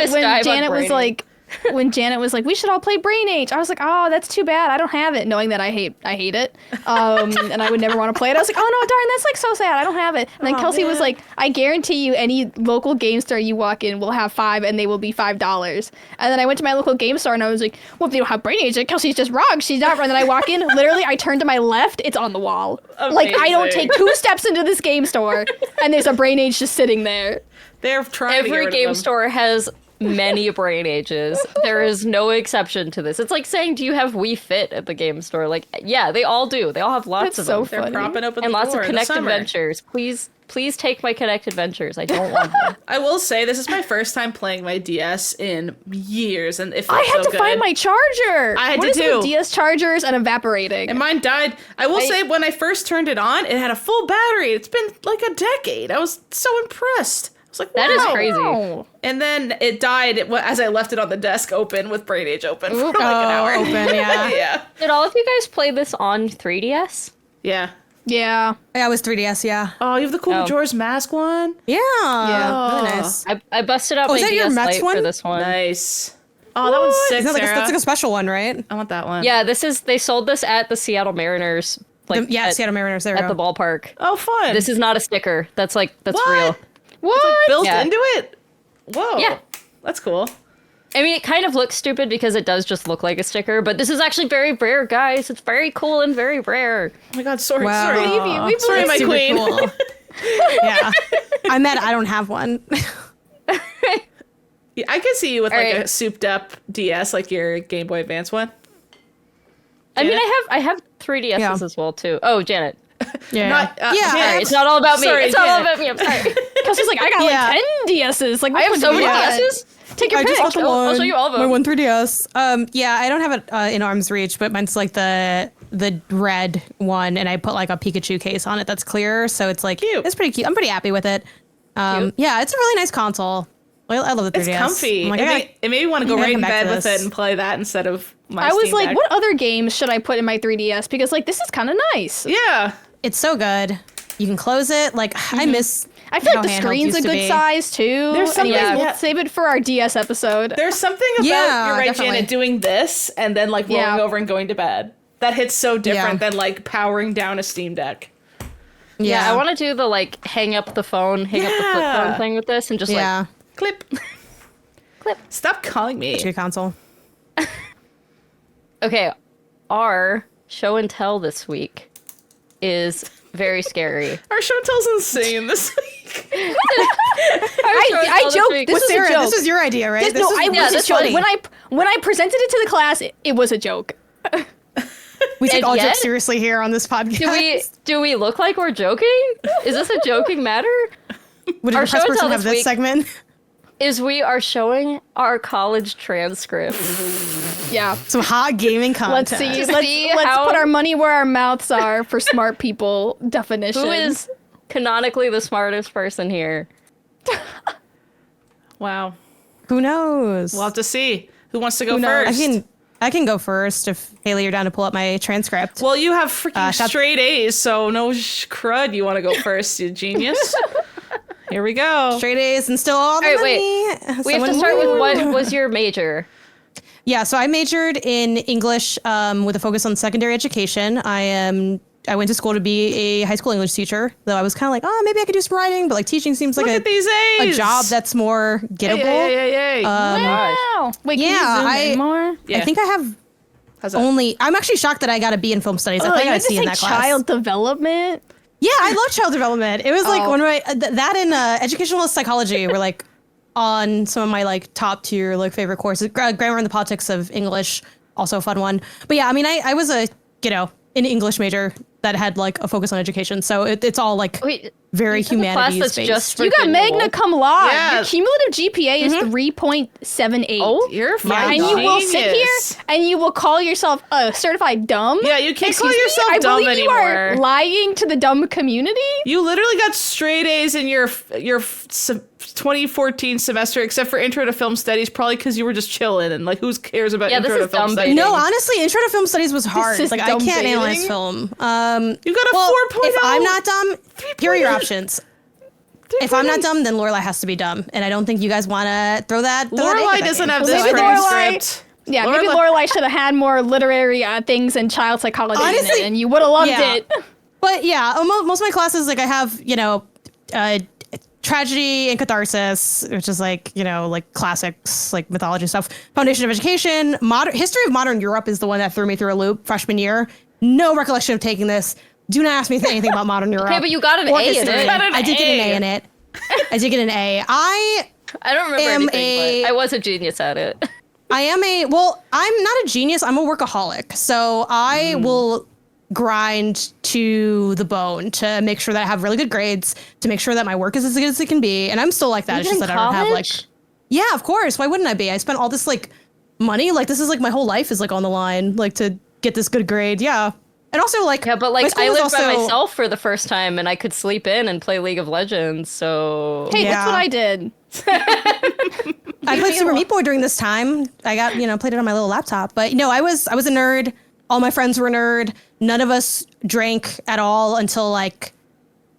when Janet was like, we should all play Brain Age, I was like, oh, that's too bad. I don't have it, knowing that I hate it. And I would never want to play it. I was like, oh no, darn, that's like so sad. I don't have it. And then Kelsey was like, I guarantee you any local game store you walk in will have 5 and they will be $5. And then I went to my local game store and I was like, well, if they don't have Brain Age, Kelsey's just wrong. She's not. And then I walk in, literally, I turn to my left, it's on the wall. Amazing. Like, I don't take 2 steps into this game store and there's a Brain Age just sitting there. They're trying to get rid Every of game them. store has many Brain Ages. There is no exception to this. It's like saying, do you have Wii Fit at the game store? Like, yeah, they all do. They all have lots of them. They're propping open and the lots door of in the Kinect summer. Adventures. Please take my Kinect Adventures. I don't want them. I will say this is my first time playing my DS in years, and it felt I had so to find my charger. I had what to is too. With DS chargers and evaporating? And mine died. I will say when I first turned it on, it had a full battery. It's been like a decade. I was so impressed. I was like, wow. That is crazy. And then it died as I left it on the desk open with Brain Age open for like an hour. Open, yeah. Yeah. Did all of you guys play this on 3DS? Yeah. Yeah. Yeah, it was 3DS, yeah. Oh, you have the cool Majora's Mask one? Yeah. Yeah. Really nice. I busted out my is that your DS Mets Lite one? for this one. Nice. Oh, that one's sick, Isn't that Sarah. that's like a special one, right? I want that one. Yeah, they sold this at the Seattle Mariners. Seattle Mariners, there we at go. the ballpark. Oh, fun. This is not a sticker. That's What? real. What? It's like built Yeah. into it? Whoa. Yeah. That's cool. I mean, it kind of looks stupid because it does just look like a sticker, but this is actually very rare, guys. It's very cool and very rare. Oh my god, sorry. Wow. Sorry. We Sorry, my Super queen. cool. Yeah. I'm mad I don't have one. Yeah, I can see you with All like right. a souped up DS, like your Game Boy Advance one. I mean, Janet? I have 3DSs Yeah. as well, too. Oh, Janet. Yeah. Not, Yeah. Janet, Sorry, it's not all about me. Sorry, It's not all Janet. about me. I'm sorry. Kelsey's like, I got Yeah. like 10 DSs. Like, I have so many Yeah. DSs. Take your I pick. just got the one. I'll show you all of them. My one 3DS. Yeah, I don't have it in arm's reach, but mine's like the red one, and I put like a Pikachu case on it that's clear, so it's like Cute. it's pretty cute. I'm pretty happy with it. Cute. Yeah, it's a really nice console. I love the 3DS. It's comfy. I'm like, It made me want to go I gotta right in come back bed to with this. it and play that instead of my I was Steam like, Deck. what other games should I put in my 3DS? Because like, this is kind of nice. Yeah. it's so good. You can close it. Like I miss. I feel how like the handheld screen's a used to good be. size too. There's something- Anyways, yeah. we'll save it for our DS episode. There's something about, Yeah, you're right, definitely. Janet, doing this and then like rolling Yeah. over and going to bed. That hits so different Yeah. than like powering down a Steam Deck. Yeah, I want to do the like hang up the phone, hang up the flip Yeah. phone thing with this, and just Yeah. Clip. Clip. Stop calling me. Good console. Okay, our show and tell this week is very scary. Our show and tell's insane this week. I joke. This is Sarah, a joke. this was your idea, right? This was a joke. funny. When I presented it to the class, it was a joke. We take And all yet- jokes seriously here on this podcast. Do we look like we're joking? Is this a joking matter? Would our a show press and person tell have this this week- segment? We are showing our college transcripts. Yeah. Some hot gaming content. Let's see. To Let's see put how- our money where our mouths are for smart people definition. Who is canonically the smartest person here? Wow. Who knows? We'll have to see. Who wants to go Who knows? first? I can go first if Haley, you're down to pull up my transcript. Well, you have freaking shout- straight A's, so no crud. You want to go first, you genius? Here we go. Straight A's and still all the All money. right, We have to start with what was your major? Yeah, so I majored in English with a focus on secondary education. I went to school to be a high school English teacher, though I was kind of like, oh, maybe I could do some writing, but like teaching seems like Look at these a A's. job that's more gettable. Yay. Wow. Wait, can yeah, you zoom in more? Yeah. I think I have How's that? I'm actually shocked that I got a B in film studies. I think I got a C in that class. child development. Yeah, I love child development. It was like Oh. one of my that and educational psychology were like on some of my like top tier like favorite courses. Grammar and the Politics of English, also a fun one. But yeah, I mean, I was an English major that had like a focus on education, so it's all like Wait, very you took a class humanities that's based. just for You got King magna Wolf? cum laude. Yeah. Your cumulative GPA is 3.78. Oh, You're My fine. And you will sit here Genius. and you will call yourself a certified dumb? Yeah, you can't call Excuse me? yourself I dumb believe you are anymore. lying to the dumb community? You literally got straight A's in your 2014 semester, except for Intro to Film Studies, probably because you were just chilling and like, who cares about Yeah, Intro this to is Film dumb Studies? baiting. No, honestly, Intro to Film Studies was hard. is Like I dumb can't analyze baiting. film. You got a Well, 4.0. if I'm not dumb, here are your options. If I'm not dumb, then Lorelei has to be dumb, and I don't think you guys want to throw that. Lorelei doesn't have Well, this maybe Lorelei- transcript. Yeah, maybe Lorelei should have had more literary things and child psychology in Honestly, it, and you would have loved yeah. it. But yeah, most of my classes, like I have, tragedy and catharsis, which is like, like classics, like mythology stuff. Foundation of Education, history of modern Europe is the one that threw me through a loop freshman year. No recollection of taking this. Do not ask me anything about modern Europe. Okay, but you got an or A in history. it. I did get an A in it. I did get an A. I don't remember am anything, but I was a genius at it. I'm not a genius. I'm a workaholic. So I will grind to the bone to make sure that I have really good grades, to make sure that my work is as good as it can be. And I'm still like that. It's just that I don't have like, yeah, of course. Why wouldn't I be? I spent all this like money. Like this is like my whole life is like on the line, like to get this good grade. Yeah. And also like, Yeah, but my like school I was lived by also- myself for the first time and I could sleep in and play League of Legends, so Hey, Yeah. that's what I did. I played Super Meat Boy during this time. I got, played it on my little laptop. But no, I was a nerd. All my friends were a nerd. None of us drank at all until like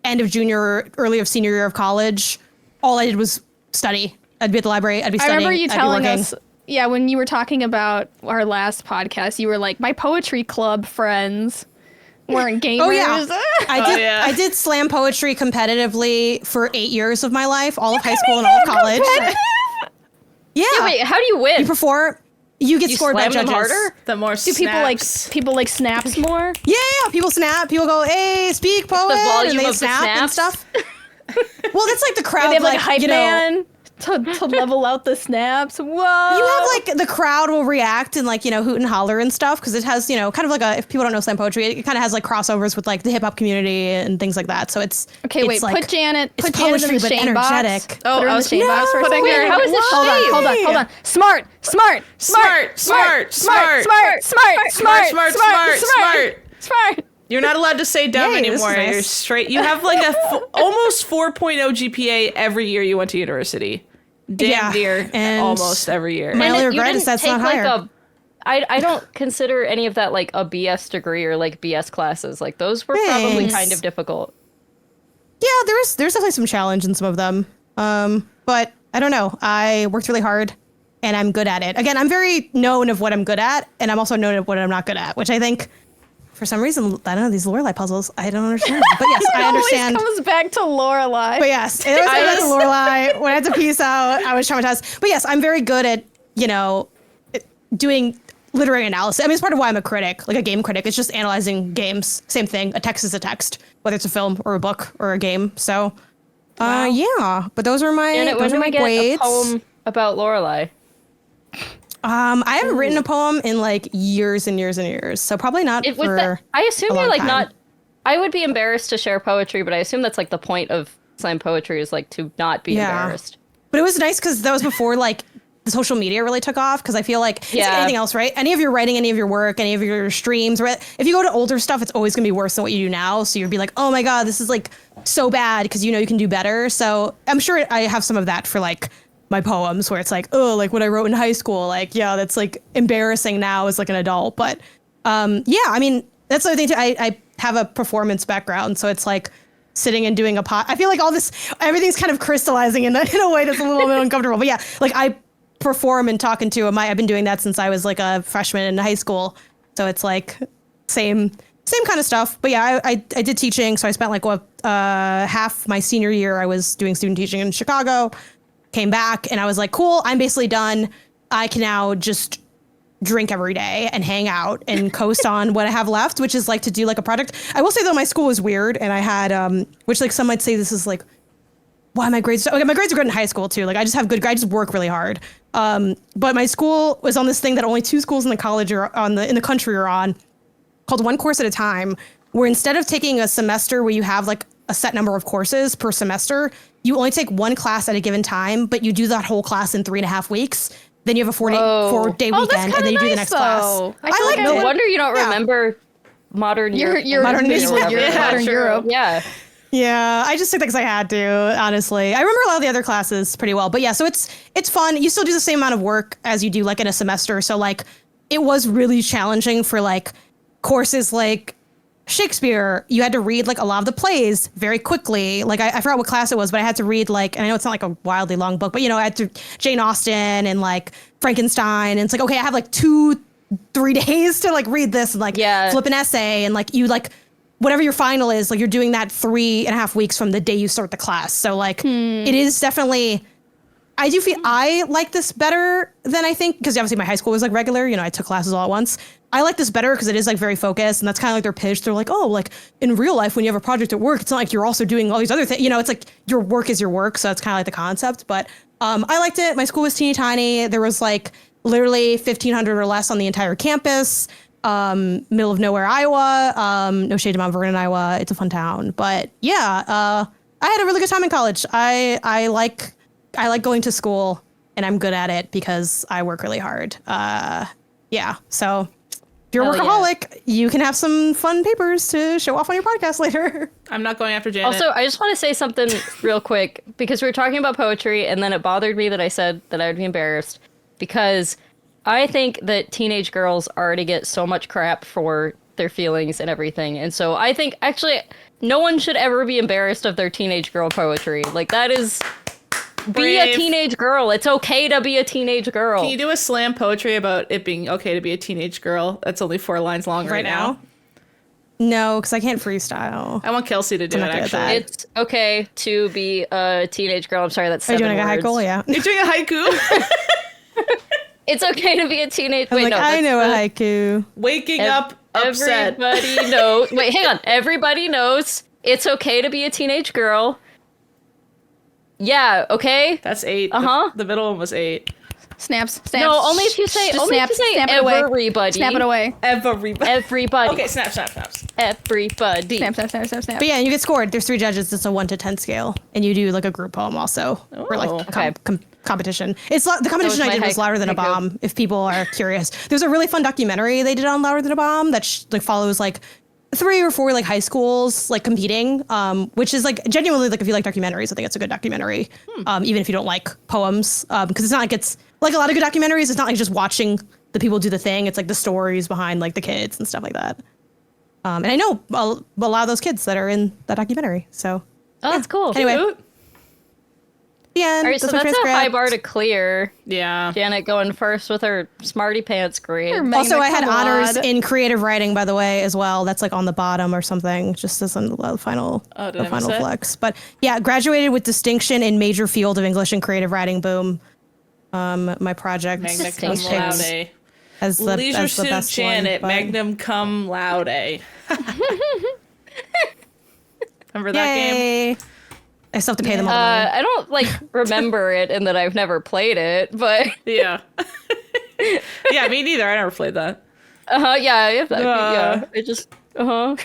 end of junior, early of senior year of college. All I did was study. I'd be at the library. I'd be I studying. remember you I'd be telling working. us, yeah, when you were talking about our last podcast, you were like, my poetry club friends weren't gamers. Oh yeah, yeah. I did slam poetry competitively for 8 years of my life, all of high school and all of college. Yeah. wait, how do you win? You perform. You get You scored by slam them judges. harder? The more Do people like snaps more? Yeah. People snap. People go, "Hey, speak, poet," volume and they of the snap and snaps? stuff. Well, that's like the crowd. They have like a hype you know, man to level out the snaps. Whoa! You have like the crowd will react and like hoot and holler and stuff because it has kind of like if people don't know slam poetry, it kind of has like crossovers with like the hip hop community and things like that. So it's Okay, it's wait. like, Put Janet. it's Put Janet in poetry, the but shame box. energetic. Oh, Put her I in the was shame box for a second. Wait, how is this Hold on, shame? hold on. Smart. You're not allowed to say dumb Yay, this is anymore. nice. You're straight. You have like almost 4.0 GPA every year you went to university. Damn Yeah, near and almost every year. my And only you regret didn't is that's take, not like, higher. I don't consider any of that like a BS degree or like BS classes. Like those were probably Thanks. kind of difficult. Yeah, there's definitely some challenge in some of them. But I don't know. I worked really hard and I'm good at it. Again, I'm very known of what I'm good at, and I'm also known of what I'm not good at, which I think for some reason, I don't know, these Lorelei puzzles, I don't understand. But yes, I understand. It always comes back to Lorelei. But yes, it always comes back to Lorelei. When I had to peace out, I was traumatized. But yes, I'm very good at, doing literary analysis. I mean, it's part of why I'm a critic, like a game critic. It's just analyzing games. Same thing. A text is a text, whether it's a film or a book or a game. So, yeah. But those are my grades. A poem about Lorelei? I haven't written a poem in like years and years and years. So probably not I assume you're like time. not. I would be embarrassed to share poetry, but I assume that's like the point of slam poetry is like to not be embarrassed. But it was nice because that was before like the social media really took off, because I feel like it's like anything else, right? Any of your writing, any of your work, any of your streams, right? If you go to older stuff, it's always gonna be worse than what you do now. So you'd be like, oh my God, this is like so bad, because you know you can do better. So I'm sure I have some of that for like my poems, where it's like, oh, like what I wrote in high school, like, yeah, that's like embarrassing now as like an adult. But yeah, I mean, that's the other thing too. I have a performance background, so it's like sitting and doing I feel like everything's kind of crystallizing in a way that's a little bit uncomfortable. But yeah, like I perform and talk into I've been doing that since I was like a freshman in high school. So it's like same kind of stuff. But yeah, I did teaching. So I spent like half my senior year, I was doing student teaching in Chicago, came back, and I was like, cool, I'm basically done. I can now just drink every day and hang out and coast on what I have left, which is like to do like a project. I will say though, my school was weird, and I had, which like some might say this is like, why my grades? Okay, my grades are good in high school too. Like I just have good grades, I just work really hard. But my school was on this thing that only 2 schools in the college in the country are on, called one course at a time, where instead of taking a semester where you have like a set number of courses per semester, you only take 1 class at a given time, but you do that whole class in 3.5 weeks. Then you have a 4-day weekend, and then you do the next class. I like no wonder you don't remember modern Europe. Modern Europe. Yeah. Yeah, I just took that because I had to, honestly. I remember a lot of the other classes pretty well. But yeah, so it's fun. You still do the same amount of work as you do like in a semester. So like it was really challenging for like courses like Shakespeare. You had to read like a lot of the plays very quickly. Like I forgot what class it was, but I had to read like, and I know it's not like a wildly long book, but you know, I had to Jane Austen and like Frankenstein. And it's like, okay, I have like 2-3 days to like read this and like flip an essay, and like you like whatever your final is, like you're doing that 3.5 weeks from the day you start the class. So like it is definitely, I do feel I like this better than I think, because obviously my high school was like regular, you know, I took classes all at once. I like this better because it is like very focused, and that's kind of like their pitch. They're like, oh, like in real life, when you have a project at work, it's not like you're also doing all these other things, you know, it's like your work is your work. So it's kind of like the concept, but I liked it. My school was teeny tiny. There was like literally 1,500 or less on the entire campus. Middle of nowhere, Iowa. No shade to Mount Vernon, Iowa. It's a fun town. But yeah, I had a really good time in college. I like going to school, and I'm good at it because I work really hard. Yeah. So if you're a workaholic, you can have some fun papers to show off on your podcast later. I'm not going after Janet. Also, I just want to say something real quick, because we were talking about poetry, and then it bothered me that I said that I would be embarrassed, because I think that teenage girls already get so much crap for their feelings and everything. And so I think actually no one should ever be embarrassed of their teenage girl poetry. Like that is be a teenage girl. It's okay to be a teenage girl. Can you do a slam poetry about it being okay to be a teenage girl? That's only 4 lines long right now. No, because I can't freestyle. I want Kelsey to do it, actually. It's okay to be a teenage girl. I'm sorry, that's 7 words. Are you doing a haiku? Yeah. You're doing a haiku? It's okay to be a teenage. Wait, no, I know a haiku. Waking up upset. Everybody knows. Wait, hang on. Everybody knows it's okay to be a teenage girl. Yeah. Okay. That's 8. Uh-huh. The middle one was 8. Snaps. No, only if you say. Only if you say everybody. Snap it away. Everybody. Okay. Snaps. Everybody. Snap. But yeah, you get scored. There's 3 judges. It's a 1 to 10 scale, and you do like a group poem also, or like competition. It's the competition I did was Louder Than a Bomb. If people are curious, there's a really fun documentary they did on Louder Than a Bomb that like follows like 3 or 4 like high schools like competing, which is like genuinely like if you like documentaries, I think it's a good documentary, even if you don't like poems, because it's not like it's like a lot of good documentaries. It's not like just watching the people do the thing. It's like the stories behind like the kids and stuff like that. And I know a lot of those kids that are in that documentary. So that's cool. Anyway. Yeah, all right, so that's a high bar to clear. Yeah. Janet going first with her smarty pants grade. Also, I had honors in creative writing, by the way, as well. That's like on the bottom or something, just as the final flex. But yeah, graduated with distinction in major field of English and creative writing. Boom. My project. Magna cum laude. as the Leisure as the Suit best Janet, one. Magnum Cum Laude. Remember that game? Yay. I still have to pay them all the money. I don't like remember it and that I've never played it, but Yeah. Yeah, me neither. I never played that. yeah, yeah. It just Who's All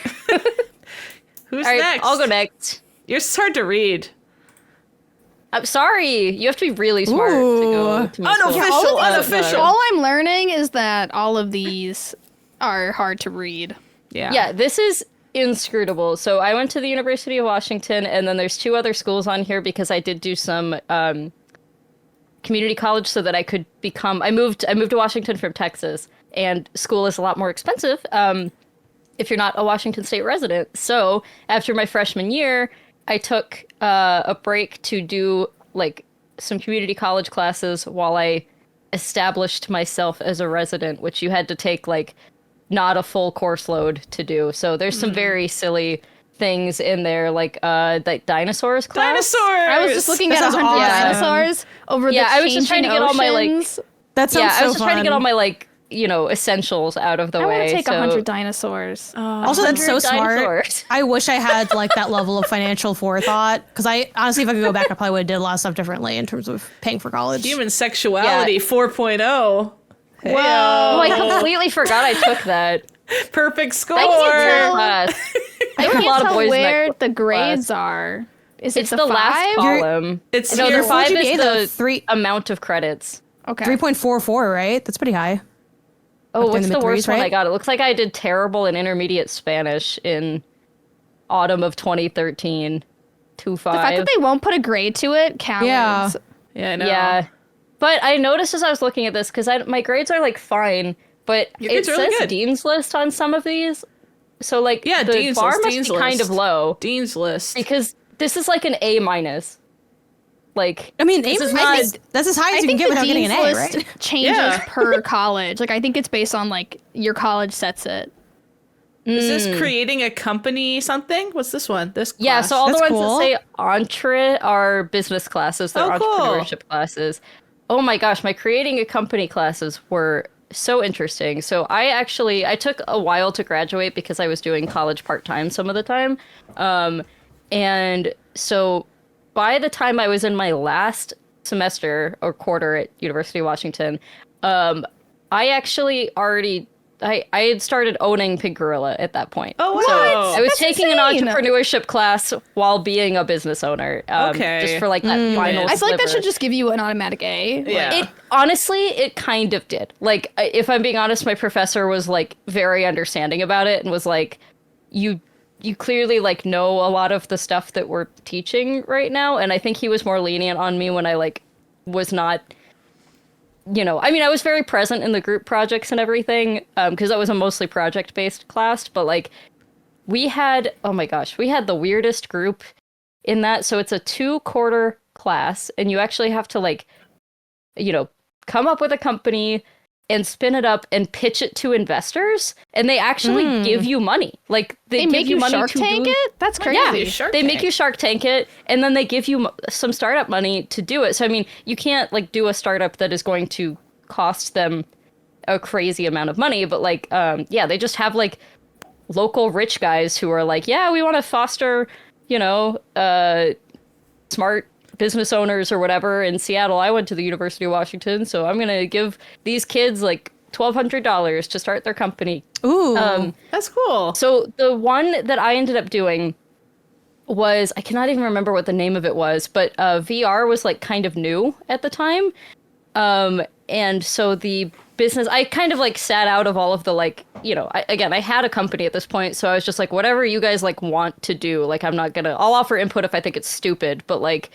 right, next? I'll go next. It's hard to read. I'm sorry. You have to be really smart to go to my school. Unofficial, unofficial. All I'm learning is that all of these are hard to read. Yeah. Yeah, this is inscrutable. So I went to the University of Washington, and then there's 2 other schools on here because I did do some community college so that I could become. I moved to Washington from Texas, and school is a lot more expensive if you're not a Washington State resident. So after my freshman year, I took a break to do like some community college classes while I established myself as a resident, which you had to take like not a full course load to do. So there's some very silly things in there, like that dinosaurs class. Dinosaurs! I was just looking at 100 awesome. dinosaurs over the I was just trying to get all my like oceans. That sounds I was so just trying to get fun. all my like essentials out of the I way. want to take so 100 dinosaurs. Also, that's so 100 smart. dinosaurs. I wish I had like that level of financial forethought, because I honestly, if I could go back, I probably would have did a lot of stuff differently in terms of paying for college. Human sexuality 4.0. Hey, Oh, I completely forgot I took that. perfect score. Thank you, tell. class. I There were a lot can't of tell boys in that where the class. grades are. Is it It's the last 5? column. It's No, your the 5 GPA, is though, the three- amount of credits. Okay. 3.44, right? That's pretty high. Oh, Up there what's in the the worst mid-threes, one I right? got? It looks like I did terrible in intermediate Spanish in autumn of 2013. 2.5. The fact that they won't put a grade to it, cowards. Yeah. Yeah, I know. Yeah. But I noticed as I was looking at this, because my grades are like fine, but Your it grades are really says good. Dean's List on some of these. So like Yeah, the Dean's bar List, must Dean's be kind of List. low Dean's List. because this is like an A minus. Like I mean, this is I not. think that's as high I as you can think get the without getting Dean's an A, List right? changes Yeah. per college. Like I think it's based on like your college sets it. Is this creating a company something? What's this one? This class. Yeah, so all the That's ones cool. that say entre are business classes. They're Oh, cool. entrepreneurship classes. Oh my gosh, my creating a company classes were so interesting. So I took a while to graduate because I was doing college part-time some of the time. And so by the time I was in my last semester or quarter at University of Washington, I actually already I had started owning Pig Gorilla at that point. Oh, wow. So I was That's taking an insane. entrepreneurship class while being a business owner. Okay. Just for like that final I feel like that sliver. should just give you an automatic A. Yeah. It honestly, it kind of did. Like, if I'm being honest, my professor was like very understanding about it and was like, "You clearly like know a lot of the stuff that we're teaching right now." And I think he was more lenient on me when I like was not. I mean, I was very present in the group projects and everything because that was a mostly project-based class. But like, we had the weirdest group in that. So it's a 2-quarter class, and you actually have to like, come up with a company and spin it up and pitch it to investors, and they actually give you money. Like They give make you money Shark to Tank do- it? That's crazy. Yeah, Shark they make Tank. you Shark Tank it, and then they give you some startup money to do it. So I mean, you can't like do a startup that is going to cost them a crazy amount of money, but like, they just have like local rich guys who are like, yeah, we want to foster, smart business owners or whatever in Seattle. I went to the University of Washington, so I'm gonna give these kids like $1,200 to start their company. Ooh. That's cool. So the one that I ended up doing was, I cannot even remember what the name of it was, but VR was like kind of new at the time. And so the business, I kind of like sat out of all of the like, I had a company at this point. So I was just like, whatever you guys like want to do, like, I'll offer input if I think it's stupid, but like,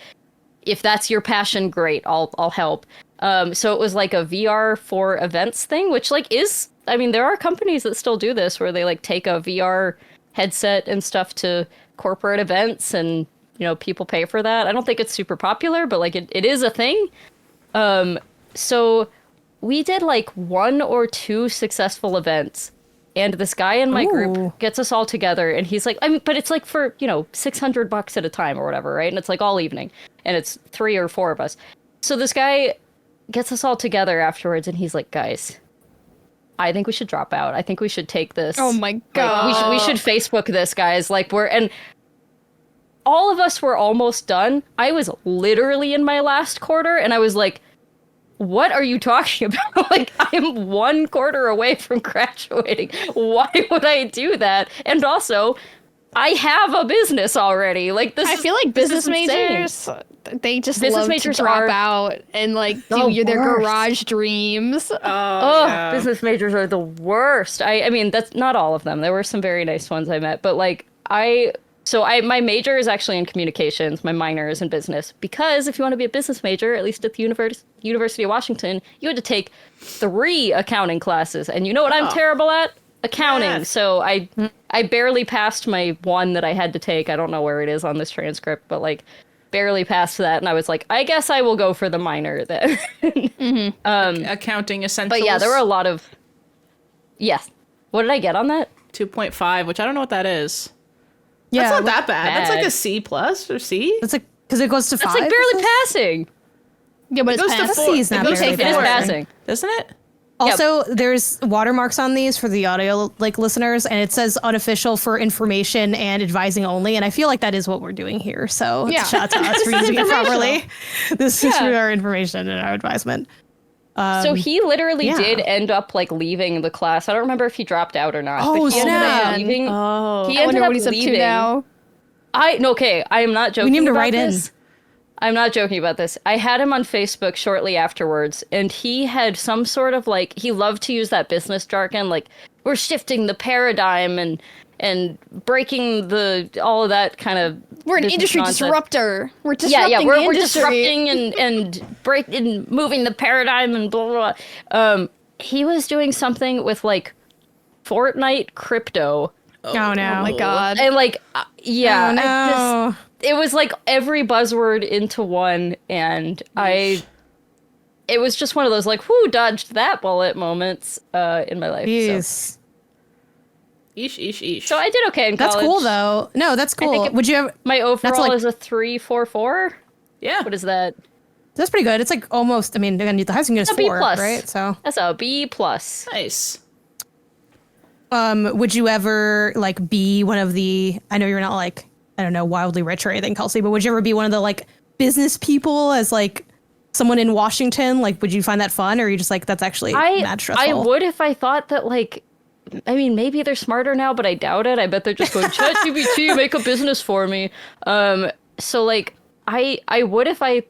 if that's your passion, great, I'll help. So it was like a VR for events thing, which like there are companies that still do this where they like take a VR headset and stuff to corporate events and, people pay for that. I don't think it's super popular, but like it is a thing. So we did like 1 or 2 successful events, and this guy in my Ooh. group gets us all together, and he's like, but it's like for, $600 at a time or whatever, right? And it's like all evening, and it's 3 or 4 of us. So this guy gets us all together afterwards, and he's like, guys, I think we should drop out. I think we should take this. Oh my god. Like, we should Facebook this, guys. Like, and all of us were almost done. I was literally in my last quarter, and I was like, what are you talking about? Like, I'm 1 quarter away from graduating. Why would I do that? And also, I have a business already. Like, I feel like business majors, they just love to drop out and like do their garage dreams. Yeah. Business majors are the worst. I mean, that's not all of them. There were some very nice ones I met, but like my major is actually in communications. My minor is in business, because if you want to be a business major, at least at the University of Washington, you had to take 3 accounting classes. And you know what I'm terrible at? Accounting. Yes. So I barely passed my 1 that I had to take. I don't know where it is on this transcript, but like barely passed that. And I was like, I guess I will go for the minor then. Accounting essentials. But yeah, there were a lot of... Yes. What did I get on that? 2.5, which I don't know what that is. Yeah, That's not that bad. bad. That's like a C plus or C. That's like because it goes to 5. That's like barely passing. Yeah, but It goes to it's 4. C is not It goes barely to It is 4, passing. isn't it? Also, there's watermarks on these for the audio like listeners, and it says unofficial for information and advising only. And I feel like that is what we're doing here. So Yeah. shout out to us for using it properly. This is for our information and our advisement. So he literally yeah. did end up like leaving the class. I don't remember if he dropped out or not. Oh, but he ended up snap. leaving. Oh. He I ended wonder up what he's up leaving. to now. I am not joking. We need him to about write in. this. I'm not joking about this. I had him on Facebook shortly afterwards, and he had some sort of like, he loved to use that business jargon, like, we're shifting the paradigm and breaking all of that kind of. We're an business industry nonsense. disruptor. We're disrupting Yeah, the we're industry. disrupting and moving the paradigm and blah, blah, blah. He was doing something with like Fortnite crypto. Oh no! Oh my god. And like, yeah, Oh, no. it was like every buzzword into one, and it was just one of those like, whoo, dodged that bullet moments in my life. Jeez. Eesh. So I did okay in college. That's cool though. No, that's cool. Would you have? My overall like- is a 3.44. Yeah. What is that? That's pretty good. It's like almost. I mean, the highest you can get is A B 4, plus. right? So, That's a B plus. Nice. would you ever like be one of the? I know you're not like, I don't know, wildly rich or anything, Kelsey, but would you ever be one of the like business people as like someone in Washington? Like, would you find that fun, or are you just like, that's actually mad stressful? I would if I thought that like, I mean, maybe they're smarter now, but I doubt it. I bet they're just going, ChatGPT, make a business for me. So like, I would if I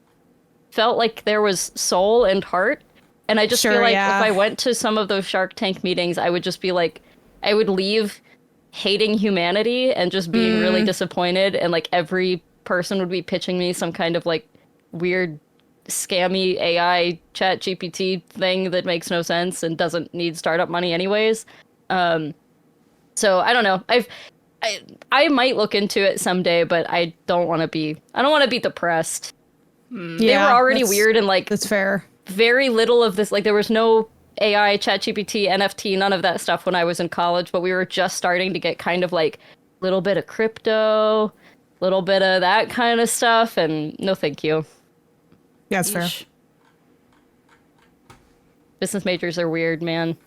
felt like there was soul and heart. And I just Sure, feel like yeah. if I went to some of those Shark Tank meetings, I would just be like, I would leave hating humanity and just being really disappointed. And like every person would be pitching me some kind of like weird scammy AI chat GPT thing that makes no sense and doesn't need startup money anyways. So I don't know. I might look into it someday, but I don't want to be depressed. They were already weird and like That's fair. very little of this, like there was no AI, ChatGPT, NFT, none of that stuff when I was in college, but we were just starting to get kind of like a little bit of crypto, little bit of that kind of stuff, and no thank you. Yeah, that's fair. Eesh. Business majors are weird, man.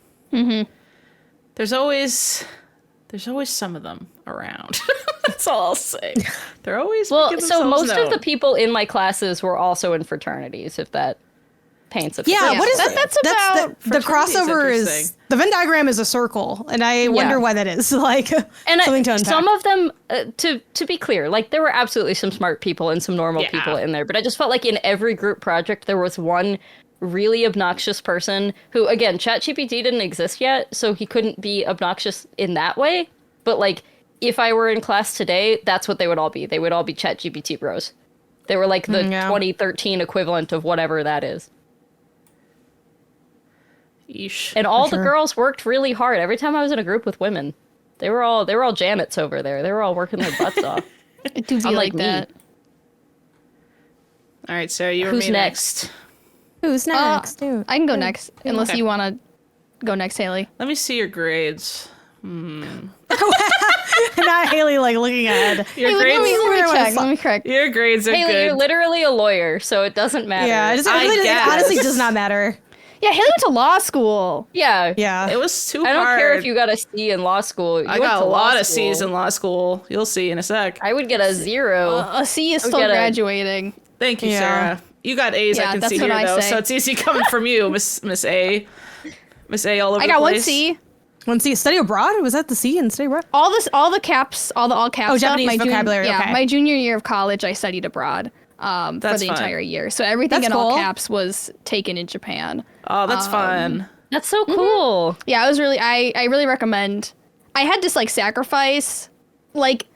There's always some of them around. That's all I'll say. They're always Well, making so themselves most of the known. people in my classes were also in fraternities, if that paints a Yeah, picture. what is That- that's about- the fraternity's crossover is interesting. the Venn diagram is a circle, and I wonder why that is. Like, And something to unpack. some of them, to be clear, like there were absolutely some smart people and some normal Yeah. people in there, but I just felt like in every group project there was one really obnoxious person who, again, ChatGPT didn't exist yet, so he couldn't be obnoxious in that way. But like, if I were in class today, that's what they would all be. They would all be ChatGPT bros. They were like the Yeah. 2013 equivalent of whatever that is. Yeesh. And all the sure. girls worked really hard. Every time I was in a group with women, they were all Janets over there. They were all working their butts off. It do be Unlike like me. that. All right, Sarah, you or Who's me next? Who's next? Dude? I can go next, unless Okay. you want to go next, Haley. Let me see your grades. Not Haley, like looking ahead. Your Hey, let grades. me check. Let me correct. Your grades are Haley, good. you're literally a lawyer, so it doesn't matter. Yeah, it I honestly guess. does not matter. Yeah, Haley went to law school. Yeah. Yeah. It was too I hard. don't care if you got a C in law school. I got a lot of C's in law school. You'll see in a sec. I would get a 0. A C is I'll still get a- graduating. Thank you, Yeah. Sarah. You got A's, Yeah, I can that's see what here, I though, say. so it's easy coming from you, Miss A. Miss A all over I the got one place. C. One C, study abroad? Was that the C in study abroad? All the caps, all caps. Oh, stuff, Japanese vocabulary, Yeah, okay. my junior year of college, I studied abroad for That's the fun. entire year. So everything That's in all cool. caps was taken in Japan. Oh, that's fun. That's so cool. Yeah, I was really, I really recommend. I had to like sacrifice, like,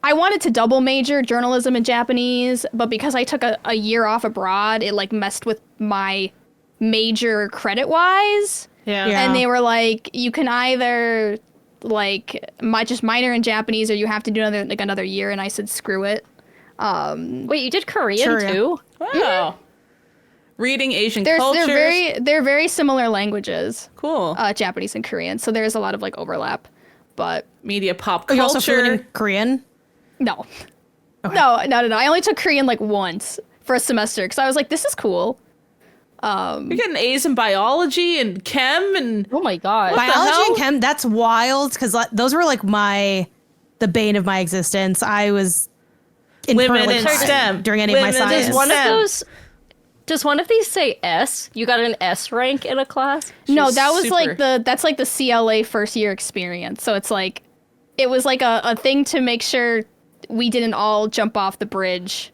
I wanted to double major journalism and Japanese, but because I took a year off abroad, it like messed with my major credit wise. Yeah. Yeah. And they were like, you can either like just minor in Japanese or you have to do another year. And I said, screw it. Wait, you did Korean Sure, yeah. too? Wow. Reading Asian cultures. They're very similar languages, cool. Japanese and Korean. So there's a lot of like overlap, but Media pop Are culture. you also fluent in Korean? no. No. I only took Korean like once for a semester because I was like, this is cool. You're getting A's in biology and chem and Oh my god. Biology hell? and chem, that's wild, because those were like the bane of my existence. I was in Women like, in STEM. during any of my Women in science. Does one of STEM. those? Does one of these say S? You got an S rank in a class? No, She's that was super- that's like the CLA first year experience. So it's like, it was like a thing to make sure we didn't all jump off the bridge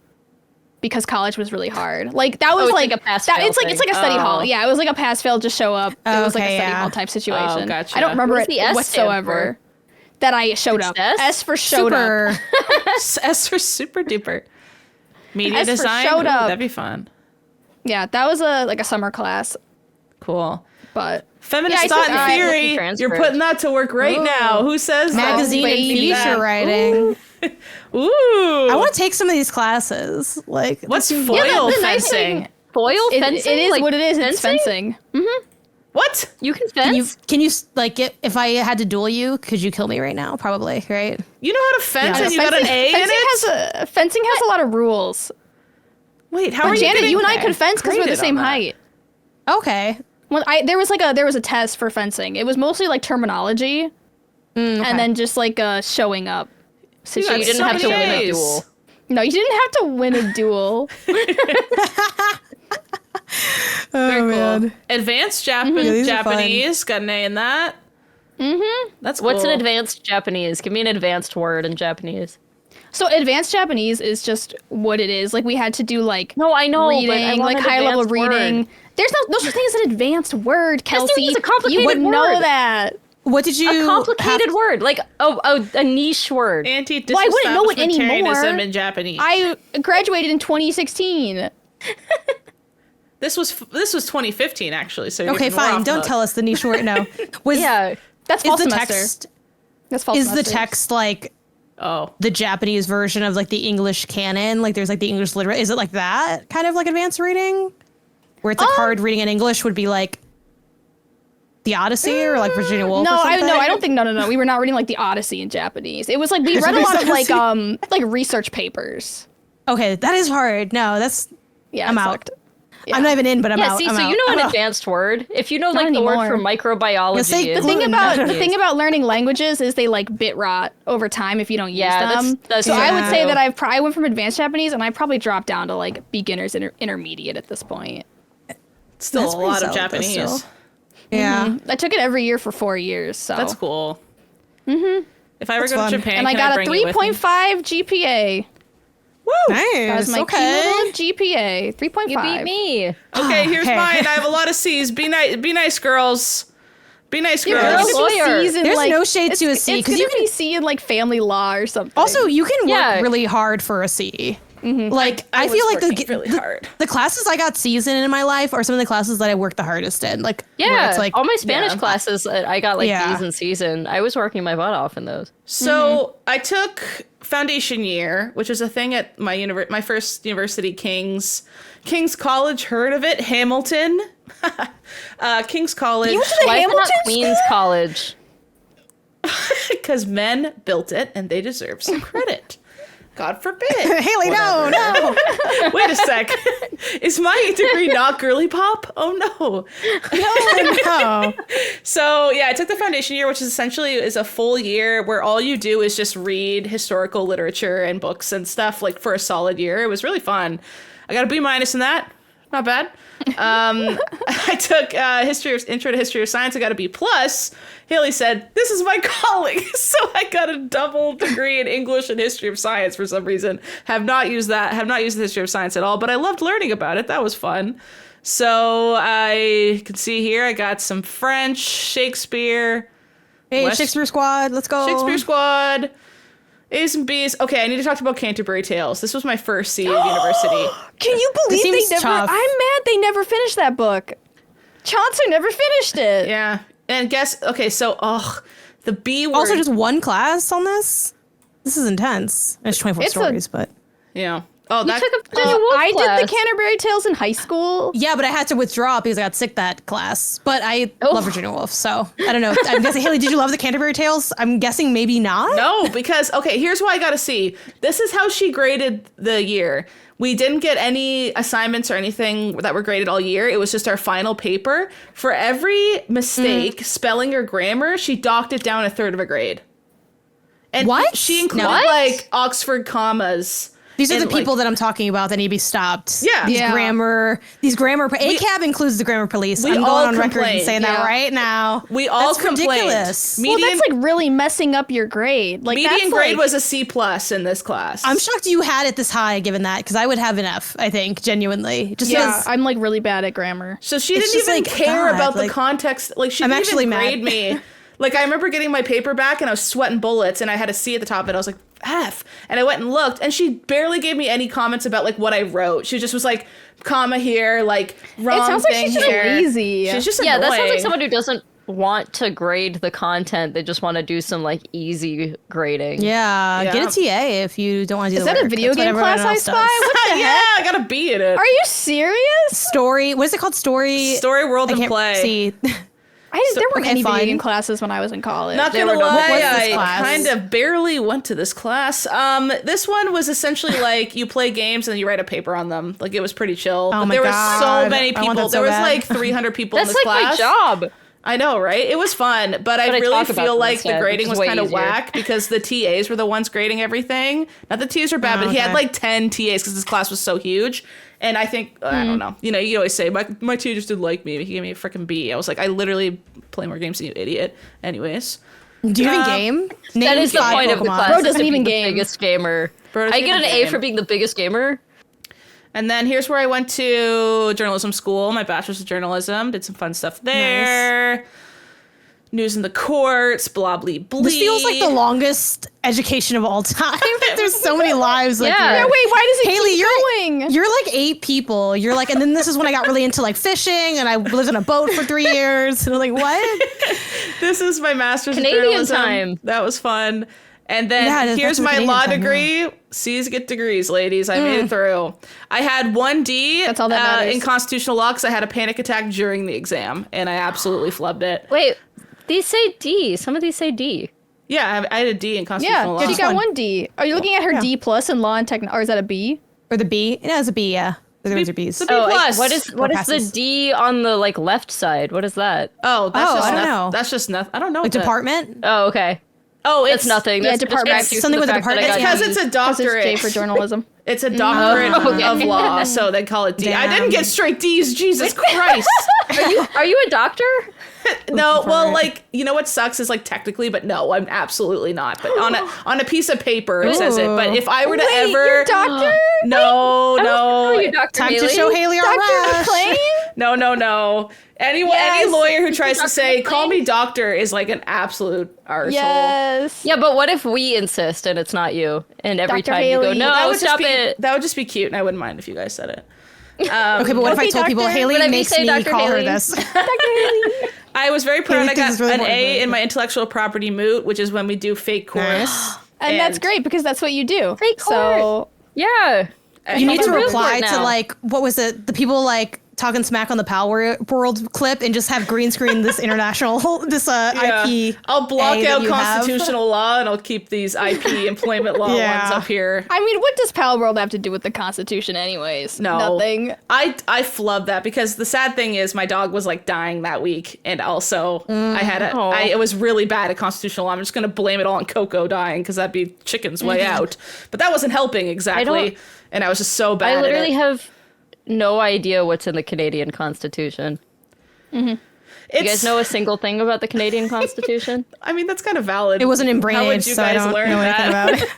because college was really hard. Like that was it's like like a pass that, fail it's like thing. a study Oh. hall. Yeah, it was like a pass fail, just show up. It was like a Okay, study yeah. hall type situation. Oh, gotcha. I don't remember What does it the S stand whatsoever. That I showed up. S? S for showed up. Super. S for super duper. Media S for design. showed Ooh, up. that'd be fun. Yeah, that was a summer class, Cool. but Feminist Yeah, I thought took- and I theory. looked at You're Transcripts. putting that to work right now. Who says that? Magazine and baby. feature writing. Ooh. I want to take some of these classes. Like, What's this seems- foil the nice fencing? thing- Foil it fencing? is Like what it is. It's fencing. What? You can fence? Can you like if I had to duel you, could you kill me right now? Probably, right? You know how to fence Yeah. and you got an A in it? Fencing has a lot of rules. Wait, how are But you Janet, getting you and I could fence because we're the graded same on that? height. Okay. Well, there was a test for fencing. It was mostly like terminology, and then just like showing up. You got you didn't so have to many win a A's. duel. No, you didn't have to win a duel. Very cool. man. Advanced Yeah, these are fun. Japanese. Got an A in that. Mm-hmm. That's cool. What's an advanced Japanese? Give me an advanced word in Japanese. So advanced Japanese is just what it is. Like we had to do like No, I know, but I reading, want like an high level advanced reading. word. There's no such thing as an advanced word, Kelsey. it's a complicated you would know word. that. What did you A complicated have- word, like a niche word. Anti-disestablishmentarianism Well, I wouldn't know it anymore. in Japanese. I graduated in 2016. This was 2015 actually. So you're Okay, even more fine. off Don't the- tell us the niche word. No. Was Yeah. That's is fall the semester. text That's fall is the semester. text like Oh, the Japanese version of like the English canon? Like there's like the English literate. Is it like that kind of like advanced reading, where it's like hard reading in English would be like the Odyssey or like Virginia Woolf? No, or I something? don't think no. We were not reading like the Odyssey in Japanese. It was like we There's read a no lot of Odyssey. like research papers. Okay, that is hard. No, that's Yeah, I'm it out. sucked. Yeah. I'm not even in, but I'm Yeah, out. see, I'm so out. you know I'm an out. advanced word. If you know Not like the word for anymore. Yeah, microbiology, say The Ooh, thing about no. the thing about learning languages is they like bit rot over time if you don't Yeah, use them. that's so I would true. say that I went from advanced Japanese and I probably dropped down to like beginners intermediate at this point. still That's a pretty lot of solid, though, Japanese. still. Yeah. I took it every year for 4 years. So That's cool. Mm-hmm. If I ever That's go fun. to Japan, and I can got a bring you with me? 3.5 GPA. Woo! Nice. That was my okay. cumulative GPA. 3.5. you beat me. Okay, here's Okay. mine. I have a lot of C's. Be nice, girls. Be nice, You're girls. gonna be Lawyer. C's in, There's like, no shade it's- to a C, It's 'cause gonna you be C in like family law or something. Also, you can work Yeah. really hard for a C. Like I was feel like working really hard. the classes I got C's in my life are some of the classes that I worked the hardest in. Like where Yeah, it's like all my Spanish Yeah. classes, I got like Yeah. D's and C's in. I was working my butt off in those. So I took foundation year, which is a thing at my my first university, King's College. Heard of it? Hamilton. King's College. You went to the Why is it not Hamilton Queens College? Because men built it and they deserve some credit. God forbid. Haley, no. Wait a sec. Is my degree not girly pop? Oh no. No. So yeah, I took the foundation year, which is essentially is a full year where all you do is just read historical literature and books and stuff like for a solid year. It was really fun. I got a B- in that. Not bad. I took intro to history of science. I got a B+. Haley said, "This is my calling." So I got a double degree in English and history of science for some reason. Have not used the history of science at all, but I loved learning about it. That was fun. So I can see here I got some French, Shakespeare. Hey, Shakespeare Squad, let's go. Shakespeare Squad. A's and B's. Okay, I need to talk about Canterbury Tales. This was my first C of university. Can you believe they seems never? tough. I'm mad they never finished that book. Chaucer never finished it. Yeah. And guess, okay, so, the B word. Also, just one class on this? This is intense. It's 24 stories, but... Yeah. Oh, You that. took a Virginia Woolf I class. did the Canterbury Tales in high school. Yeah, but I had to withdraw because I got sick that class. But I Oh. love Virginia Woolf, so I don't know. I'm guessing, Haley, did you love the Canterbury Tales? I'm guessing maybe not. No, because, okay, here's why I got a C. This is how she graded the year. We didn't get any assignments or anything that were graded all year. It was just our final paper. For every mistake, spelling or grammar, she docked it down a third of a grade. And What? she included, No. like, Oxford commas. These are the And, like- people that I'm talking about that need to be stopped. Yeah. These Yeah. grammar ACAB includes the grammar police. we I'm going all on record complain. and saying that Yeah. right now. We all That's complained. ridiculous. Well, Median, that's like really messing up your grade. Like median that's grade like, was a C+ in this class. I'm shocked you had it this high given that, because I would have an F, I think, genuinely. Just yeah. because I'm like really bad at grammar. So she It's didn't just even like, care God, about the like- context. Like she I'm didn't actually even mad. grade me. Like I remember getting my paper back and I was sweating bullets and I had a C at the top of it. I was like, F. And I went and looked and she barely gave me any comments about like what I wrote. She just was like, comma here, like wrong It sounds like thing she's just here. lazy. She's just Yeah, that sounds like annoying. someone who doesn't want to grade the content. They just want to do some like easy grading. Yeah, Yeah. get a TA if you don't want to do Is the that a work. video That's what game everyone class I else spy? does. What the yeah, heck? I got a B in it. Are you serious? Story, what is it called? Story World, I and can't Play. see. There weren't okay, any fine. video game classes when I was in college. Not They gonna were not- lie, What was this I class? kind of barely went to this class. This one was essentially like you play games and then you write a paper on them. Like it was pretty chill. Oh but my there was God. so many I want people. that so There was bad. like 300 people in That's this like class. my job. I know, right? It was fun, but I But I really talk about feel them like the instead, grading which was is way kind of easier. whack because the TAs were the ones grading everything. Not the TAs are bad, Oh, but he had okay. like 10 TAs because this class was so huge. And I think, I don't know. You know, you always say, my TA just didn't like me. He gave me a freaking B. I was like, I literally play more games than you, idiot. Anyways. Do you even game? That Name is the 5 point of the Pokemon. class. Bro is doesn't to be even the game. biggest gamer. Bro doesn't I get an even A game. for being the biggest gamer. And then here's where I went to journalism school, my bachelor's of journalism, did some fun stuff there. News in the courts, blah, blah, blah. This feels like the longest education of all time. There's so many lives. Like, Yeah. you're- Yeah, wait, why does it Haley, keep going? You're like 8 people. You're like, and then this is when I got really into like fishing, and I lived on a boat for 3 years. And I'm like, what? This is my master's Canadian of journalism. time. That was fun. And then Yeah, that's here's the my Canadian law time, degree. C's get degrees, ladies. I made it through. I had 1 D That's all that matters. in constitutional law because I had a panic attack during the exam, and I absolutely flubbed it. Wait, these say D. Some of these say D. Yeah, I had a D in constitutional Yeah, law. she got fun. 1 D. Are you looking at her Yeah. D plus in law and tech, or is that a B? Or the B? It has a B, yeah. The ones are Bs. B+. What is the passes. D on the like left side? What is that? Oh, that's Oh, just I don't noth- know. That's just nothing. I don't know. Like what that- department? Oh, okay. Oh, That's nothing. yeah, That's department. excuse Something for the with a fact that I department. It's got because D. it's a Because it's doctorate. J for journalism. It's a doctorate okay. of law, so they call it D. I Damn. didn't get straight D's. Jesus Christ. Are you a doctor? No, well, Right. like you know what sucks is like technically, but no, I'm absolutely not. But on a piece of paper it says it. But if I were to Wait, ever, you're a doctor? no, Oh, you Dr. Time Haley? to show Haley our Dr. rash. McLean? no. Any Yes. lawyer who tries to Dr. say call McLean? me doctor is like an absolute arsehole. Yes. Yeah, but what if we insist and it's not you? And every Dr. time you go, Haley. no, That would stop just be it. that would just be cute, and I wouldn't mind if you guys said it. Okay, but what if I Okay, told people doctor. Haley Whatever you makes say, me Dr. call her Haley. this? Dr. Haley. I was very proud. Haley I thinks got it's really an important, A in but- my intellectual property moot, which is when we do fake courts. Nice. And that's great because that's what you do. Fake So Yeah. You need to Real reply court to now. like, what was it? The people like talking smack on the Pal World clip and just have green screen this international IP. I'll block out constitutional law and I'll keep these IP employment law ones up here. I mean, what does Pal World have to do with the Constitution anyways? No. Nothing. I flubbed that because the sad thing is my dog was like dying that week, and also it was really bad at constitutional law. I'm just gonna blame it all on Coco dying because that'd be chicken's way out. But that wasn't helping exactly, and I was just so bad. I literally have no idea what's in the Canadian Constitution. You guys know a single thing about the Canadian Constitution? I mean, that's kind of valid. It wasn't in brain How would age, you so guys I don't learn know anything that? about it.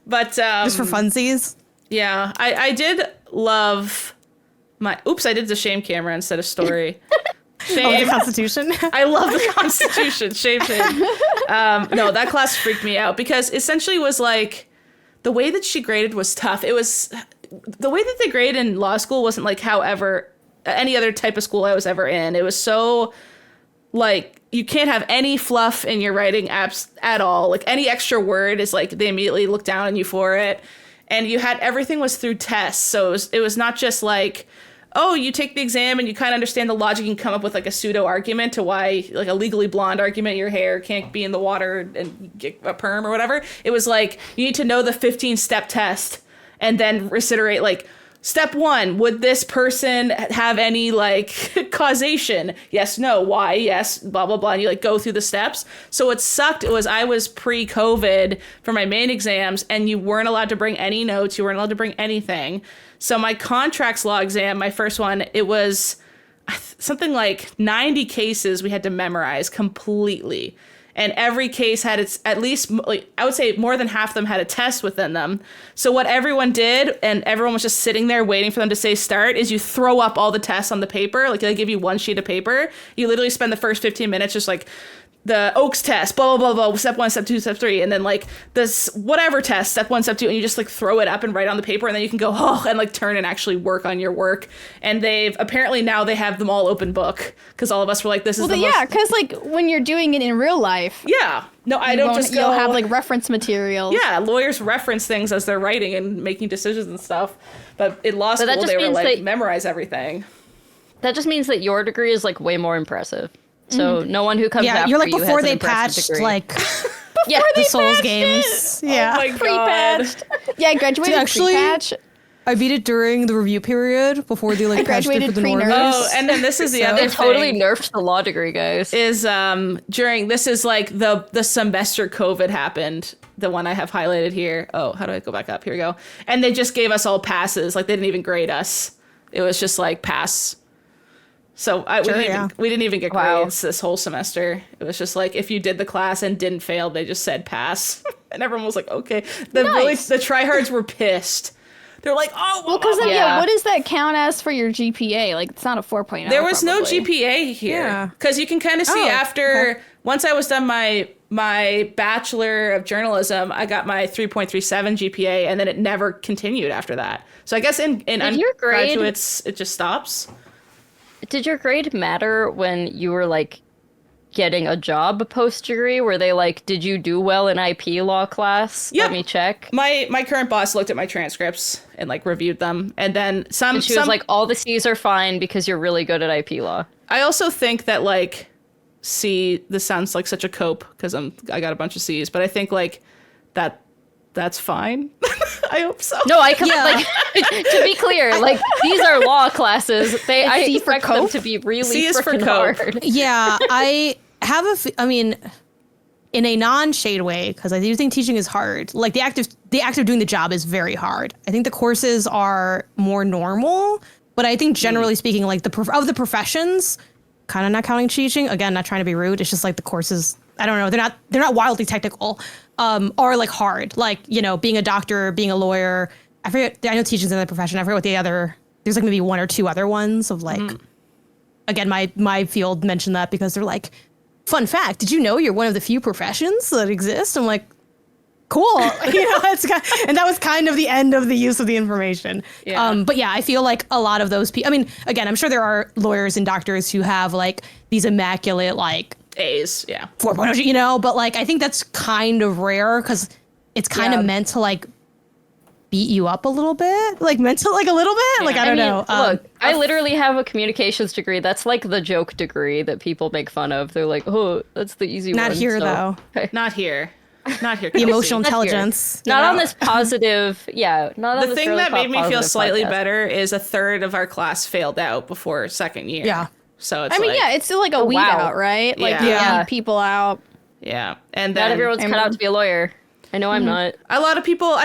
But Just for funsies. yeah, I did love my. Oops, I did the shame camera instead of story. Shame. The Constitution. I love the Constitution. Shame. No, that class freaked me out because essentially it was like the way that she graded was tough. It was the way that they grade in law school wasn't like however any other type of school I was ever in. It was so like you can't have any fluff in your writing apps at all. Like any extra word is like they immediately look down on you for it. And you had everything was through tests. So it was not just like, oh, you take the exam and you kind of understand the logic. You can come up with like a pseudo argument to why, like a legally blonde argument, your hair can't be in the water and get a perm or whatever. It was like you need to know the 15-step test and then reiterate like, step 1, would this person have any like causation? Yes, no, why, yes, blah, blah, blah. And you like go through the steps. So what sucked was I was pre-COVID for my main exams and you weren't allowed to bring any notes. You weren't allowed to bring anything. So my contracts law exam, my first one, it was something like 90 cases we had to memorize completely. And every case had its, at least, like, I would say more than half of them had a test within them. So what everyone did, and everyone was just sitting there waiting for them to say start, is you throw up all the tests on the paper. Like they give you one sheet of paper. You literally spend the first 15 minutes just like, the Oaks test, blah, blah, blah, blah, step 1, step 2, step 3, and then like this whatever test, step 1, step 2, and you just like throw it up and write on the paper, and then you can go, and like turn and actually work on your work. And they've, apparently now they have them all open book, because all of us were like, this is because like when you're doing it in real life. Yeah. No, I don't just go. You'll have like reference materials. Yeah, lawyers reference things as they're writing and making decisions and stuff. But in law school, they were like, memorize everything. That just means that your degree is like way more impressive. So no one who comes after you're like you before has they an patched degree. like the Souls games. Yeah. Oh my God. Pre-patched. Yeah, I graduated pre-patch. I beat it during the review period before they like patched it for the normies. Oh, and then this is the other They thing. totally nerfed the law degree, guys. Is during, this is like the semester COVID happened. The one I have highlighted here. Oh, how do I go back up? Here we go. And they just gave us all passes. Like they didn't even grade us. It was just like pass. So we didn't even get grades this whole semester. It was just like if you did the class and didn't fail, they just said pass, and everyone was like, okay. The tryhards were pissed. They're like, oh, well, because what does that count as for your GPA? Like it's not a 4.0. There was no GPA here because you can kind of see after once I was done my Bachelor of Journalism, I got my 3.37 GPA, and then it never continued after that. So I guess in undergraduates, it just stops. Did your grade matter when you were like getting a job post degree? Were they like, did you do well in IP law class? Yep. Let me check. My current boss looked at my transcripts and like reviewed them, and then and she was like, all the C's are fine because you're really good at IP law. I also think that like this sounds like such a cope because I got a bunch of C's, but I think like that's fine. I hope so. No, I like to be clear, like these are law classes. I expect them to be really freaking hard. Yeah, I have I mean, in a non-shade way, because I do think teaching is hard. Like the act of doing the job is very hard. I think the courses are more normal, but I think generally speaking, like of the professions, kind of not counting teaching. Again, not trying to be rude. It's just like the courses. I don't know. They're not wildly technical, or like hard. Like, you know, being a doctor, being a lawyer. I forget. I know teaching's another profession. I forget what there's like maybe 1 or 2 other ones of like. Again, my field mentioned that because they're like, fun fact. Did you know you're one of the few professions that exist? I'm like, cool. You know, and that was kind of the end of the use of the information. Yeah. But yeah, I feel like a lot of those people. I mean, again, I'm sure there are lawyers and doctors who have like these immaculate like. A's, yeah. 4.0, you know, but like I think that's kind of rare because it's kind of meant to like beat you up a little bit, like mental, like a little bit. Like I don't know. Look, I literally have a communications degree. That's like the joke degree that people make fun of. They're like, oh, that's the easy one. Not here though. Not here. Not here. The emotional intelligence. Not on this positive. Yeah. Not on the this thing really that made me feel slightly podcast. better is a third of our class failed out before second year. Yeah. So it's I mean, like, yeah, it's still like a weed wow. out, right? Like Yeah. you Yeah. weed people out. yeah. And then Not everyone's cut out to be a lawyer. I know I'm not. I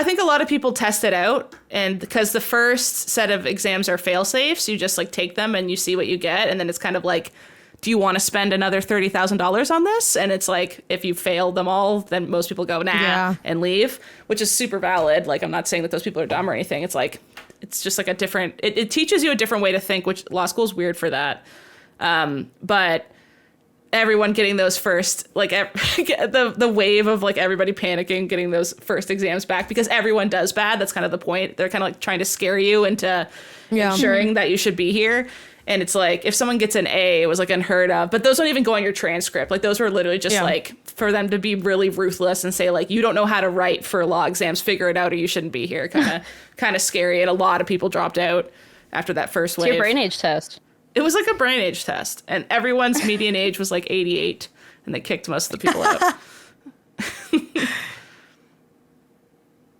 think a lot of people test it out, and because the first set of exams are fail safes, you just like take them and you see what you get, and then it's kind of like, do you want to spend another $30,000 on this? And it's like, if you fail them all, then most people go nah and leave, which is super valid. Like, I'm not saying that those people are dumb or anything. It's like, it's just like a different. It teaches you a different way to think, which law school is weird for that. But everyone getting those first, like the wave of like everybody panicking, getting those first exams back because everyone does bad. That's kind of the point. They're kind of like trying to scare you into ensuring that you should be here. And it's like, if someone gets an A, it was like unheard of. But those don't even go on your transcript. Like those were literally just like for them to be really ruthless and say like, you don't know how to write for law exams, figure it out or you shouldn't be here. Kind of scary. And a lot of people dropped out after that first wave. It's your brain age test. It was like a brain age test, and everyone's median age was like 88, and they kicked most of the people out.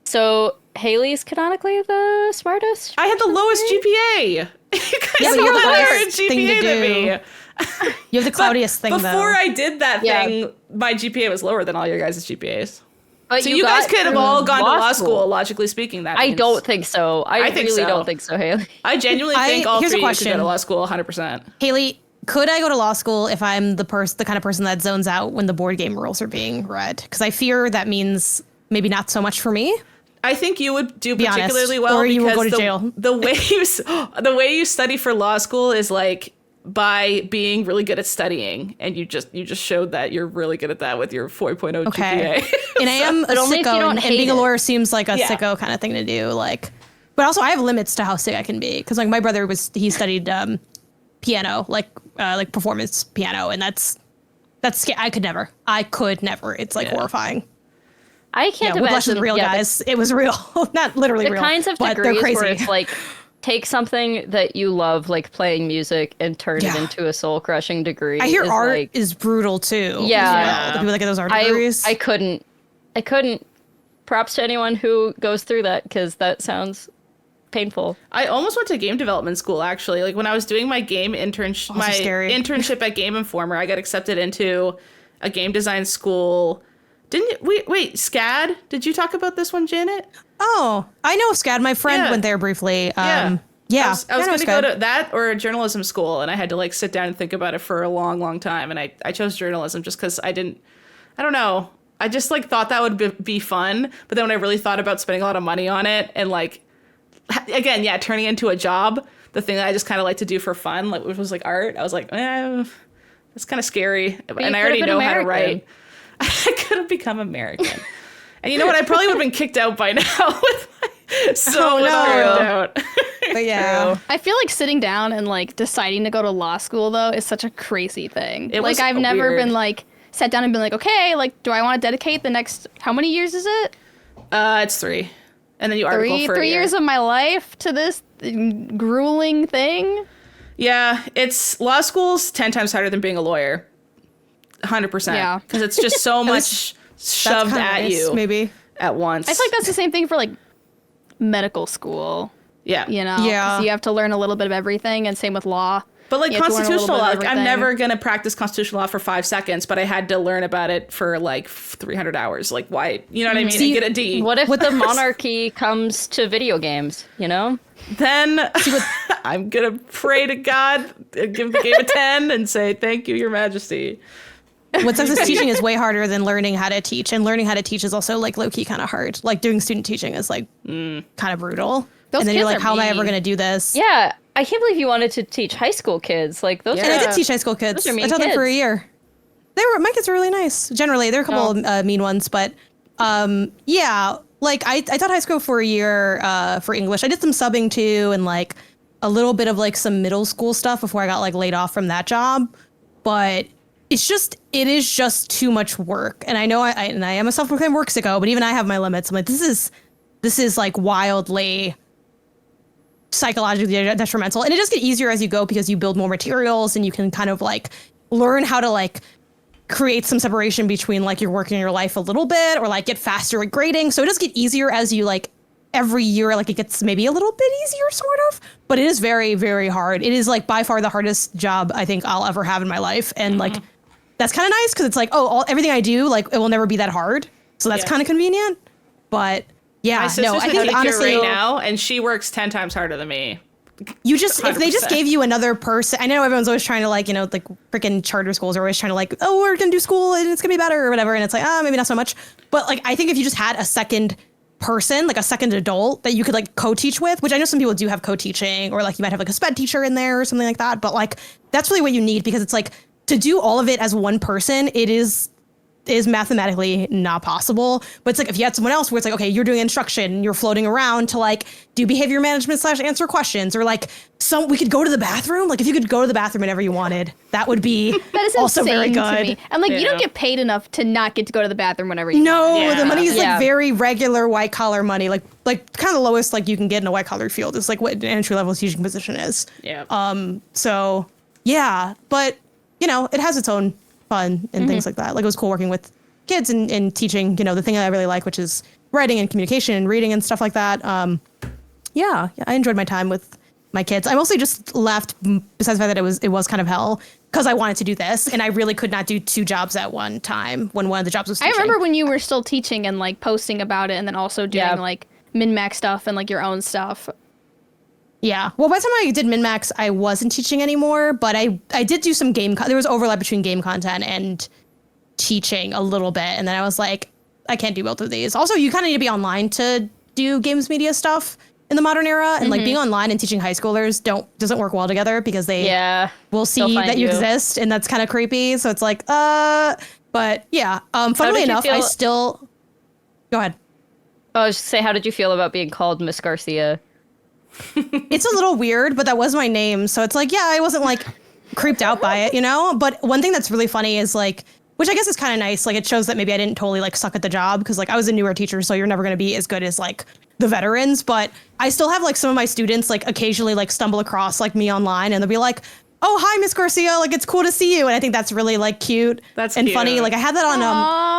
So Haley's canonically the smartest? I had the lowest GPA. You guys but you have have the a higher hardest thing to GPA than me. You have the cloudiest thing though. Before I did that Yeah. thing, my GPA was lower than all your guys' GPAs. But So you guys got could have through all gone to law school, logically speaking. That I means. don't think so. I think really so. don't think so, Haley. I genuinely think all here's a three of you could go question. to law school 100%. Haley, could I go to law school if I'm the kind of person that zones out when the board game rules are being read? Because I fear that means maybe not so much for me. I think you would do Be honest, particularly well or you will because go to jail. the way you study for law school is like by being really good at studying, and you just showed that you're really good at that with your 4.0 Okay. GPA. And I am a only if you sicko, don't and hate being a it. lawyer seems like a Yeah. sicko kind of thing to do. Like, but also I have limits to how sick I can be because like my brother he studied piano, like performance piano, and that's I could never. It's like horrifying. I can't Whiplash imagine. isn't real, yeah, guys. It was real, not literally The real. kinds of but they're degrees crazy. where it's like take something that you love, like playing music, and turn it Yeah. into a soul-crushing degree. I hear is art like, is brutal too. Yeah. as well. The people that get those art degrees. I couldn't. Props to anyone who goes through that because that sounds painful. I almost went to game development school actually. Like when I was doing my game internship at Game Informer, I got accepted into a game design school. Didn't you, wait, SCAD? Did you talk about this one, Janet? Oh, I know of SCAD. My friend Yeah. went there briefly. Yeah. Yeah. I was know going to go SCAD. to that or a journalism school, and I had to like sit down and think about it for a long, long time. And I chose journalism just because I don't know. I just like thought that would be fun. But then when I really thought about spending a lot of money on it and like, again, yeah, turning it into a job, the thing that I just kind of like to do for fun, like which was like art, I was like, that's kind of scary. And I already know how to write. I could have become American. And you know what? I probably would have been kicked out by now with my so out. But yeah. I feel like sitting down and like deciding to go to law school though is such a crazy thing. It was like I've never weird. been like sat down and been like, okay, like do I want to dedicate the next how many years is it? It's 3. And then you article for a Three year. years of my life to this grueling thing. Yeah, it's law school's 10 times harder than being a lawyer. 100%. Yeah. Because it's just so much shoved kinda at nice, you maybe. at once. I feel like that's the same thing for like medical school. yeah. You know, Yeah. 'Cause you have to learn a little bit of everything, and same with law. But like You have to learn a little constitutional law, bit of like, I'm everything. never going to practice constitutional law for 5 seconds, but I had to learn about it for like 300 hours. Like why? You know what I mean? See, And get a D. What if the monarchy comes to video games? You know, Then I'm going to pray to God, give the game a 10 and say, thank you, your majesty. What sucks is teaching is way harder than learning how to teach. And learning how to teach is also like low key kind of hard. Like doing student teaching is like kind of brutal. Those and then you're kids like, are how am I ever mean. going to do this? yeah. I can't believe you wanted to teach high school kids. Like those. And I are, did teach high school kids. Those are mean I taught them for a kids. year. My kids were really nice. Generally, there are a couple of mean ones, but yeah, like I taught high school for a year for English. I did some subbing too, and like a little bit of like some middle school stuff before I got like laid off from that job. But it is just too much work. And I know I am a self-proclaimed work sicko, but even I have my limits. I'm like, this this is like wildly psychologically detrimental. And it does get easier as you go because you build more materials and you can kind of like learn how to like create some separation between like your work and your life a little bit, or like get faster at grading. So it does get easier as you like every year, like it gets maybe a little bit easier sort of, but it is very, very hard. It is like by far the hardest job I think I'll ever have in my life. And like, that's kind of nice because it's like, everything I do, like it will never be that hard. So that's kind of convenient. But yeah, my sister's I think honestly right now, and she works 10 times harder than me. You just, if they just gave you another person, I know everyone's always trying to like, you know, like freaking charter schools are always trying to like, oh, we're going to do school and it's going to be better or whatever. And it's like, maybe not so much. But like, I think if you just had a second person, like a second adult that you could like co-teach with, which I know some people do have co-teaching, or like you might have like a sped teacher in there or something like that. But like, that's really what you need, because it's like to do all of it as one person, it is mathematically not possible. But it's like if you had someone else where it's like, okay, you're doing instruction, you're floating around to like do behavior management / answer questions, or like we could go to the bathroom. Like if you could go to the bathroom whenever you wanted, that would be that is also very good. To me. And like you don't get paid enough to not get to go to the bathroom whenever you want. The money is like very regular white collar money, like kind of the lowest like you can get in a white collar field is like what an entry level teaching position is. So yeah, but you know, it has its own fun and things like that. Like it was cool working with kids and teaching, you know, the thing that I really like, which is writing and communication and reading and stuff like that. Yeah, I enjoyed my time with my kids. I mostly just left besides the fact that it was kind of hell because I wanted to do this and I really could not do 2 jobs at one time when one of the jobs was teaching. I remember when you were still teaching and like posting about it and then also doing like MinnMax stuff and like your own stuff. Yeah. Well, by the time I did MinnMax, I wasn't teaching anymore, but I did do some there was overlap between game content and teaching a little bit. And then I was like, I can't do both of these. Also, you kind of need to be online to do games media stuff in the modern era. And like being online and teaching high schoolers doesn't work well together because they will see that you exist. And that's kind of creepy. So it's like, but yeah. Funnily enough, I still, go ahead. I was just say, how did you feel about being called Miss Garcia? It's a little weird, but that was my name. So it's like, yeah, I wasn't like creeped out by it, you know? But one thing that's really funny is like, which I guess is kind of nice. Like it shows that maybe I didn't totally like suck at the job because like I was a newer teacher. So you're never going to be as good as like the veterans. But I still have like some of my students like occasionally like stumble across like me online and they'll be like, oh, hi, Miss Garcia. Like, it's cool to see you. And I think that's really like cute and cute. Funny. Like I had that on,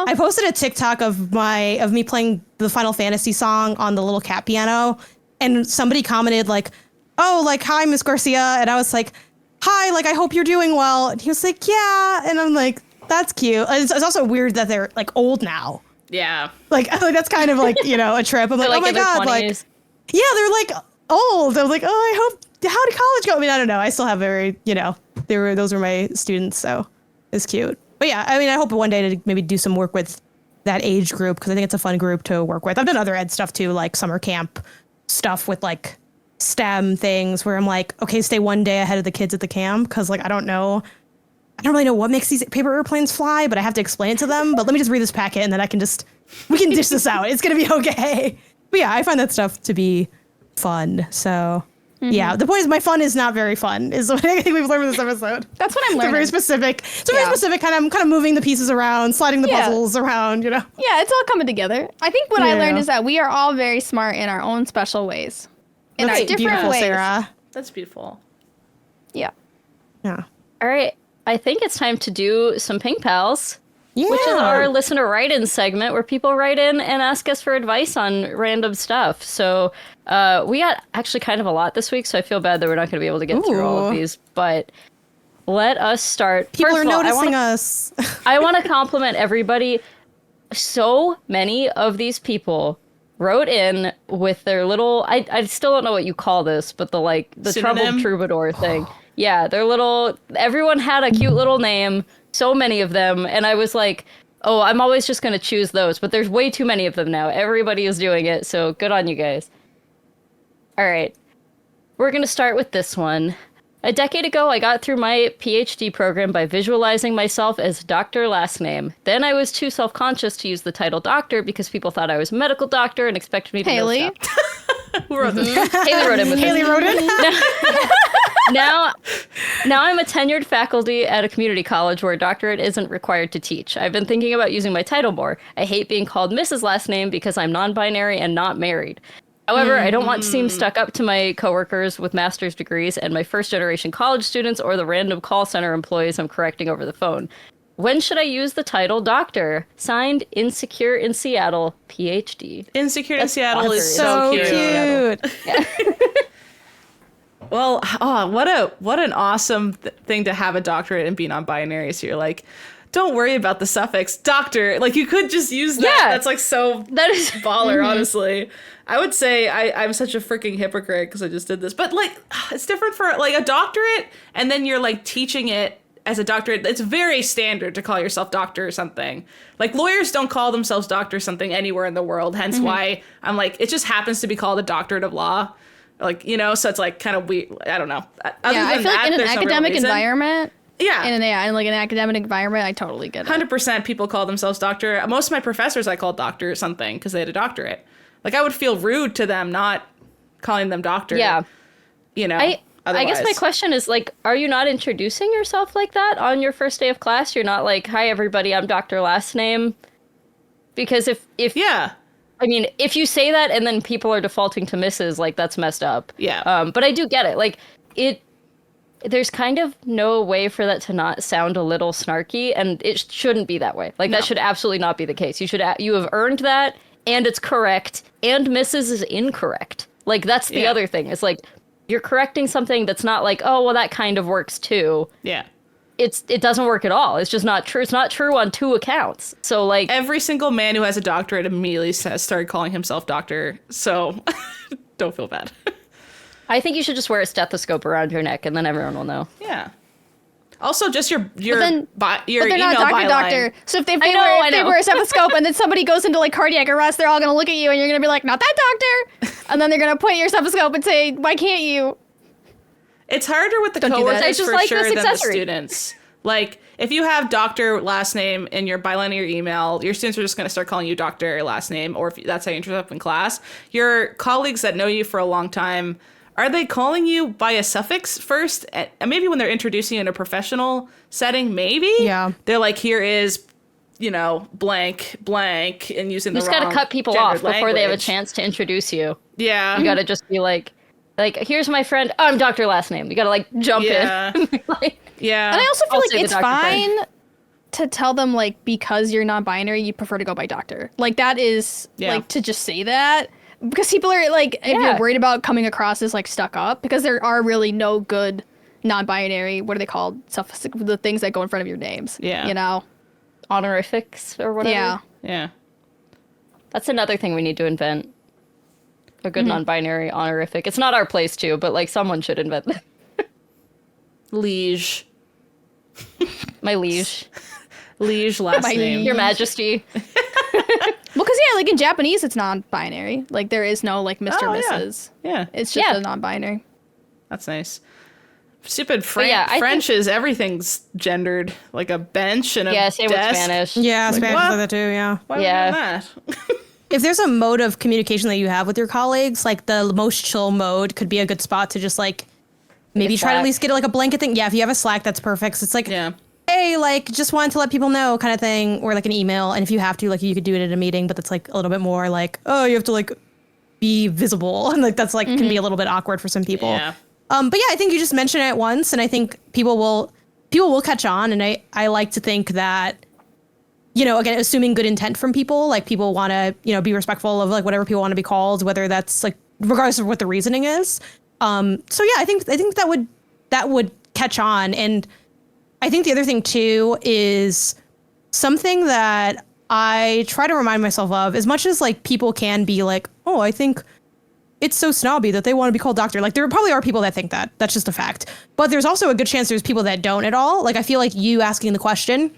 I posted a TikTok of me playing the Final Fantasy song on the little cat piano. And somebody commented like, oh, like, hi, Miss Garcia. And I was like, hi, like, I hope you're doing well. And he was like, yeah. And I'm like, that's cute. It's also weird that they're like old now. Yeah. Like that's kind of like, you know, a trip. I'm like, oh my God. 20s. Like, yeah, they're like old. I was like, oh, I hope, how did college go? I mean, I don't know. I still have very, you know, those were my students. So it's cute. But yeah, I mean, I hope one day to maybe do some work with that age group because I think it's a fun group to work with. I've done other ed stuff too, like summer camp stuff with like STEM things where I'm like, okay, stay one day ahead of the kids at the camp because like I don't really know what makes these paper airplanes fly, but I have to explain it to them. But let me just read this packet and then we can dish this out. It's gonna be okay. But yeah, I find that stuff to be fun. So yeah, the point is my fun is not very fun is what I think we've learned from this episode. That's what I'm learning. It's very specific kind of moving the pieces around, sliding the puzzles around, you know? Yeah, it's all coming together. I think what I learned is that we are all very smart in our own special ways. In our different ways. Sarah. That's beautiful. Yeah. Yeah. All right. I think it's time to do some Ping Pals. Yeah. Which is our listener write-in segment where people write in and ask us for advice on random stuff. So we got actually kind of a lot this week, so I feel bad that we're not going to be able to get through all of these. But let us start. People are noticing us. I want to compliment everybody. So many of these people wrote in with their little, I still don't know what you call this, but the troubled troubadour thing. Yeah, their little, everyone had a cute little name. So many of them, and I was like, oh, I'm always just going to choose those, but there's way too many of them now. Everybody is doing it, so good on you guys. All right, we're going to start with this one. A decade ago, I got through my PhD program by visualizing myself as Dr. Last Name. Then I was too self-conscious to use the title Doctor because people thought I was a medical doctor and expected me to know stuff. Who wrote this? Haley wrote in with Haley wrote in? Now I'm a tenured faculty at a community college where a doctorate isn't required to teach. I've been thinking about using my title more. I hate being called Mrs. last name because I'm non-binary and not married. However, I don't want to seem stuck up to my coworkers with master's degrees and my first-generation college students or the random call center employees I'm correcting over the phone. When should I use the title doctor? Signed, Insecure in Seattle, PhD. Insecure in Seattle is so cute. Yeah. Well, what an awesome thing to have a doctorate and be non-binary. So you're like, don't worry about the suffix doctor. Like, you could just use that. Yeah. That's like so That is baller, honestly. I would say I'm such a freaking hypocrite because I just did this. But like, it's different for like a doctorate and then you're like teaching it as a doctorate. It's very standard to call yourself doctor or something. Like, lawyers don't call themselves doctor something anywhere in the world. Hence why I'm like, it just happens to be called a doctorate of law. Like, you know, so it's like kind of weird. I don't know. I feel like in an academic environment. Yeah. In like an academic environment, I totally get it. 100% people call themselves doctor. Most of my professors I called doctor or something because they had a doctorate. Like, I would feel rude to them not calling them doctor. Yeah. You know, I guess my question is, like, are you not introducing yourself like that on your first day of class? You're not like, hi, everybody, I'm Dr. Last Name? Because if Yeah. I mean, if you say that and then people are defaulting to Mrs., like, that's messed up. Yeah. But I do get it. Like, there's kind of no way for that to not sound a little snarky, and it shouldn't be that way. Like, that should absolutely not be the case. You have earned that, and it's correct, and Mrs. is incorrect. Like, that's the other thing. It's like, you're correcting something that's not like, oh, well, that kind of works too. Yeah. It doesn't work at all. It's just not true. It's not true on two accounts. So, like, every single man who has a doctorate immediately started calling himself doctor. So don't feel bad. I think you should just wear a stethoscope around your neck, and then everyone will know. Yeah. Also, just your but they're email not byline. doctor. So if they I know. wear a stethoscope and then somebody goes into like cardiac arrest, they're all gonna look at you and you're gonna be like, not that doctor. And then they're gonna point your stethoscope and say, why can't you? It's harder with the Don't do that. coworkers I just for like sure this than the accessory. students. Like, if you have doctor last name in your byline of your email, your students are just going to start calling you doctor last name, or if that's how you introduce up in class. Your colleagues that know you for a long time, are they calling you by a suffix first? And maybe when they're introducing you in a professional setting, maybe? Yeah. They're like, here is, you know, blank, blank, and using the You just wrong got to cut people gendered off before they have a language. chance to introduce you. Yeah. You got to just be like, here's my friend. Oh, I'm Dr. Last Name. You got to, like, jump in. Like, Yeah. And I also feel I'll like say the it's doctor fine to tell them, like, because you're non-binary, you prefer to go by doctor. Like, that is, like, to just say that. Because people are, like, if you're worried about coming across as, like, stuck up, because there are really no good non-binary, what are they called? The things that go in front of your names. Yeah. You know? honorifics or whatever. Yeah. Yeah. That's another thing we need to invent. A good non-binary honorific. It's not our place to, but, like, someone should invent that. Liege. My liege. Liege last My name. Your Majesty. Well, because, yeah, like, in Japanese, it's non-binary. Like, there is no, like, Mr. Oh, yeah. Mrs. Yeah. It's just Yeah. a non-binary. That's nice. Stupid I French is everything's gendered, like a bench and a Yeah, same with desk. Spanish. Yeah, Spanish what? does that too, yeah. Why Yeah. yeah. that? If there's a mode of communication that you have with your colleagues, like the most chill mode could be a good spot to just like maybe try to at Slack. least get like a blanket thing. Yeah, if you have a Slack, that's perfect. So it's like, Yeah. hey, like just wanted to let people know kind of thing, or like an email. And if you have to, like you could do it at a meeting, but that's like a little bit more like, oh, you have to like be visible. And like that's like can be a little bit awkward for some people. Yeah. But yeah, I think you just mention it once, and I think people will catch on. And I like to think that, you know, again, assuming good intent from people, like people want to, you know, be respectful of like whatever people want to be called, whether that's like regardless of what the reasoning is. So yeah, I think that would catch on. And I think the other thing too is something that I try to remind myself of, as much as like people can be like, oh, I think it's so snobby that they want to be called doctor. Like there probably are people that think that. That's just a fact. But there's also a good chance there's people that don't at all. Like I feel like you asking the question,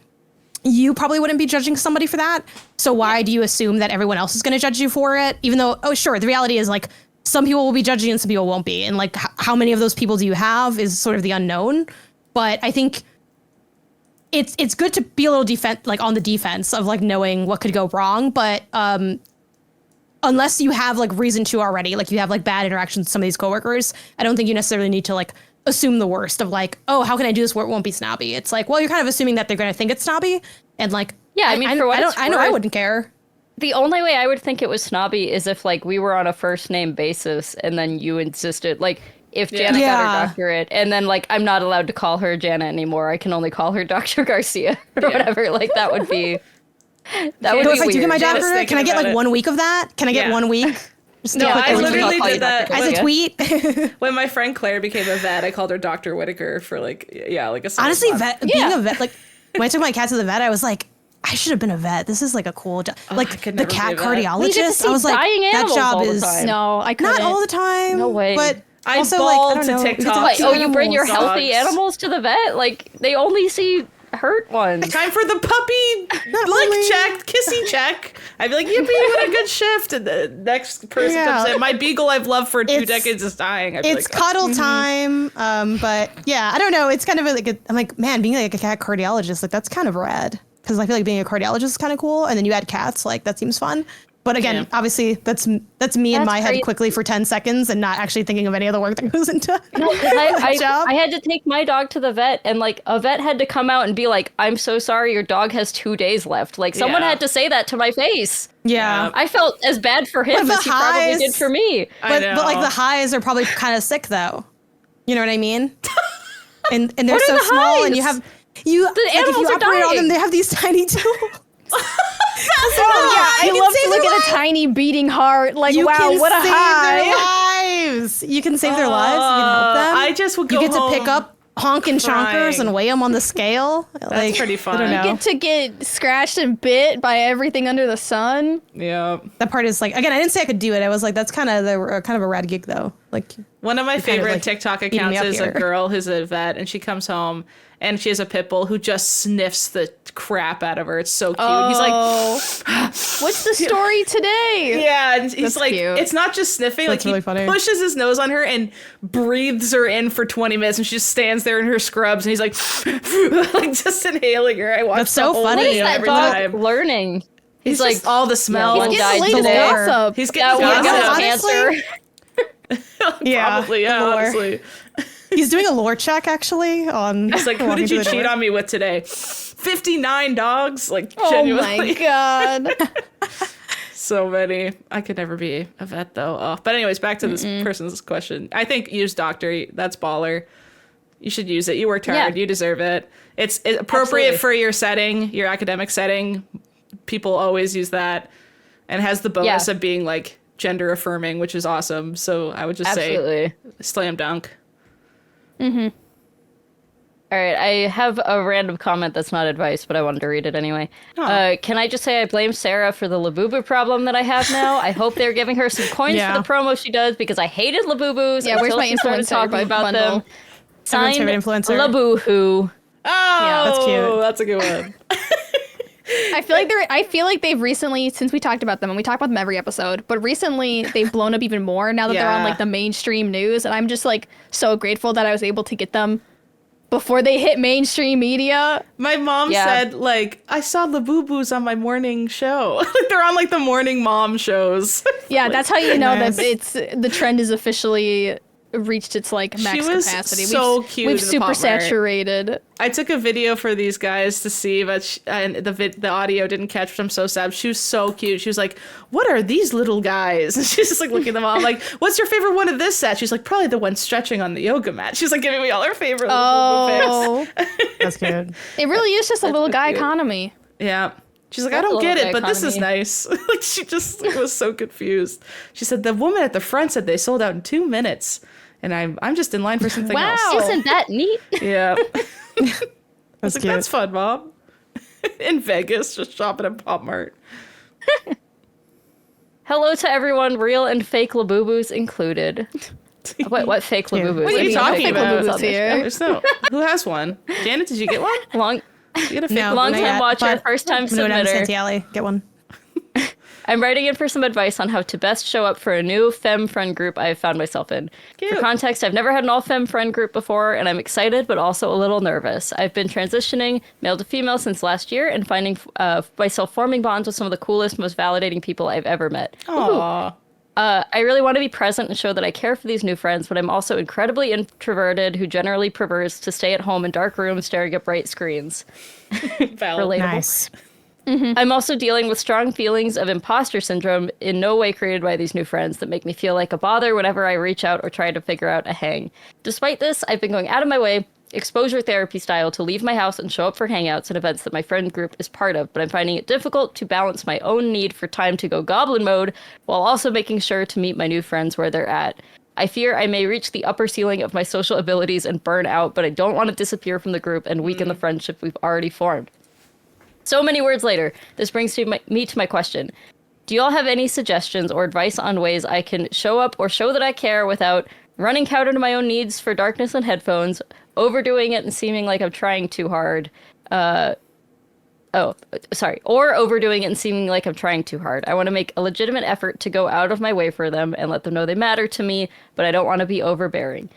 you probably wouldn't be judging somebody for that. So why do you assume that everyone else is going to judge you for it? Even though, oh, sure, the reality is like some people will be judging and some people won't be. And like how many of those people do you have is sort of the unknown. But I think it's good to be a little like on the defense of like knowing what could go wrong. But unless you have like reason to already, like you have like bad interactions with some of these coworkers, I don't think you necessarily need to like assume the worst of like, oh, how can I do this where it won't be snobby? It's like, well, you're kind of assuming that they're going to think it's snobby. And like, yeah, I mean, for what I know I wouldn't care. The only way I would think it was snobby is if like we were on a first name basis and then you insisted, like if Jana got her doctorate and then like I'm not allowed to call her Jana anymore, I can only call her Dr. Garcia or whatever. Like that would be that would be if I do get my weird. doctorate, can I get like 1 week of that? Can I get 1 week? No, I literally did that as a tweet. When my friend Claire became a vet, I called her Dr. Whitaker for like a honestly, being a vet, like when I took my cat to the vet, I was like, I should have been a vet. This is like a cool job. Like the cat cardiologist. I was like, that job is no, I couldn't. Not all the time. No way. But I also, bawled like, I don't know, to TikTok. Oh, you bring your healthy dogs. animals to the vet? Like they only see hurt ones. Time for the puppy lick check, kissy check. I'd be like, yippee, what a good shift. And the next person comes in. My beagle I've loved for 2 decades is dying. I'd be it's like, cuddle time. But yeah, I don't know. It's kind of like, I'm like, man, being like a cat cardiologist, like that's kind of rad. Because I feel like being a cardiologist is kind of cool. And then you add cats, like that seems fun. But again, obviously, that's me in my head quickly for 10 seconds and not actually thinking of any other work that goes into I had to take my dog to the vet, and like a vet had to come out and be like, "I'm so sorry, your dog has 2 days left." Like someone had to say that to my face. Yeah, I felt as bad for him as he probably did for me. But like the highs are probably kind of sick though. You know what I mean? And they're so small, and the animals if you operate dying on them, they have these tiny tools. I love to look at a tiny beating heart. Like, wow, what a high! You can save their lives. You can help them. I just would go You get to pick up honking chonkers and weigh them on the scale. That's pretty fun. You get to get scratched and bit by everything under the sun. Yeah, that part is like, again, I didn't say I could do it. I was like, that's kind of a rad gig though. Like one of my favorite like TikTok accounts is a girl who's a vet, and she comes home and she has a pit bull who just sniffs the crap out of her. It's so cute. He's like, what's the story today? Yeah, and he's That's like, cute. it's not just sniffing. That's like really he funny. pushes his nose on her and breathes her in for 20 minutes, and she just stands there in her scrubs, and he's like, like just inhaling her. I watch That's so the whole funny. video What is that every dog time. learning? He's like all the smell. one He's died getting the today. latest gossip. He's getting One got honestly, cancer. Probably, lore. honestly. He's doing a lore check actually on. He's like, who did you cheat on me with today? 59 dogs. Like, Oh genuinely. my god. So many. I could never be a vet though. Oh. But anyways, back to this person's question. I think use doctor. That's baller. You should use it. You worked hard. Yeah. You deserve it. It's appropriate Absolutely. for your setting, your academic setting. People always use that, and has the bonus of being like gender affirming, which is awesome. So I would just say slam dunk. Mm-hmm. All right, I have a random comment that's not advice, but I wanted to read it anyway. Can I just say I blame Sarah for the Labubu problem that I have now? I hope they're giving her some coins for the promo she does, because I hated Labubus until she started talking about them. Signed influencer. Labuhu. Oh, that's cute. That's a good one. I feel like they've recently, since we talked about them, and we talk about them every episode, but recently they've blown up even more now that they're on like the mainstream news, and I'm just like so grateful that I was able to get them before they hit mainstream media. My mom said, like, I saw Labubus on my morning show. They're on like the morning mom shows. Yeah, that's how you know that the trend is officially reached its like max capacity. So cute. We've super saturated. I took a video for these guys to see, but and the audio didn't catch, which I'm so sad. She was so cute. She was like, "What are these little guys?" And she's just like looking at them all. I'm like, "What's your favorite one of this set?" She's like, "Probably the one stretching on the yoga mat." She's like giving me all her favorite little pics. That's good. It really is just a little guy economy. Yeah. She's like, I don't get it, but this is nice. Like, she just was so confused. She said, the woman at the front said they sold out in 2 minutes. And I'm just in line for something else. Isn't that neat? Yeah. That's like, cute. that's fun, Mom. In Vegas, just shopping at Pop Mart. Hello to everyone, real and fake Labubus included. What fake Labubus? What are you talking about? Labubus here? There's no. Who has one? Janet, did you get one? You get a fake long-time watcher, first-time submitter. Get one. I'm writing in for some advice on how to best show up for a new femme friend group I have found myself in. Cute. For context, I've never had an all-femme friend group before, and I'm excited but also a little nervous. I've been transitioning male to female since last year and finding myself forming bonds with some of the coolest, most validating people I've ever met. Aww. I really want to be present and show that I care for these new friends, but I'm also incredibly introverted who generally prefers to stay at home in dark rooms staring at bright screens. Relatable. Nice. I'm also dealing with strong feelings of imposter syndrome, in no way created by these new friends, that make me feel like a bother whenever I reach out or try to figure out a hang. Despite this, I've been going out of my way, exposure therapy style, to leave my house and show up for hangouts and events that my friend group is part of, but I'm finding it difficult to balance my own need for time to go goblin mode while also making sure to meet my new friends where they're at. I fear I may reach the upper ceiling of my social abilities and burn out, but I don't want to disappear from the group and weaken the friendship we've already formed. So many words later, this brings me to my question. Do you all have any suggestions or advice on ways I can show up or show that I care without running counter to my own needs for darkness and headphones, overdoing it and seeming like I'm trying too hard? Or overdoing it and seeming like I'm trying too hard. I want to make a legitimate effort to go out of my way for them and let them know they matter to me, but I don't want to be overbearing.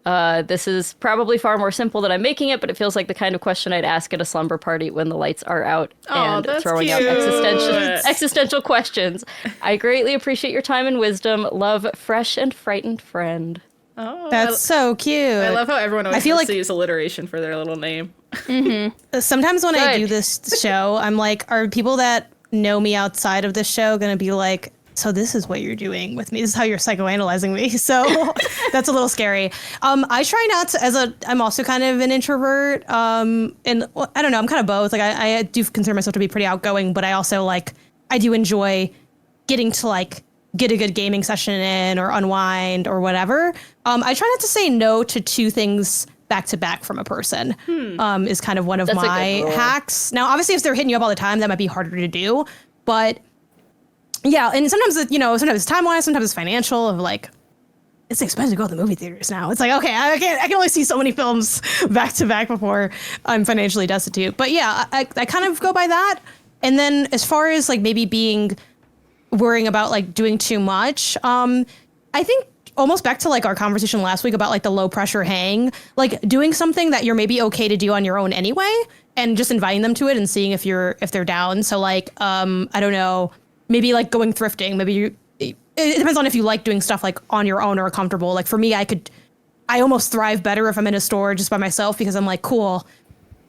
This is probably far more simple than I'm making it, but it feels like the kind of question I'd ask at a slumber party when the lights are out and throwing out existential questions. I greatly appreciate your time and wisdom. Love, Fresh and Frightened Friend. Oh, That's so cute. I love how everyone always feel has like to use alliteration for their little name. sometimes when I Good. do this show, I'm like, are people that know me outside of this show going to be like, so this is what you're doing with me. This is how you're psychoanalyzing me. So that's a little scary. I try not to, I'm also kind of an introvert. And well, I don't know, I'm kind of both. Like I do consider myself to be pretty outgoing, but I also I do enjoy getting to get a good gaming session in or unwind or whatever. I try not to say no to two things back to back from a person, is kind of one of That's a my good rule. hacks. Now, obviously, if they're hitting you up all the time, that might be harder to do. But yeah, and sometimes sometimes it's time wise, sometimes it's financial. Of it's expensive to go to the movie theaters now. It's like, okay, I can only see so many films back to back before I'm financially destitute. But yeah, I kind of go by that. And then as far as maybe worrying about doing too much, I think almost back to our conversation last week about the low pressure hang, doing something that you're maybe okay to do on your own anyway, and just inviting them to it and seeing if they're down. So I don't know, maybe going thrifting. Maybe it depends on if you like doing stuff on your own or comfortable. For me, I almost thrive better if I'm in a store just by myself, because I'm cool,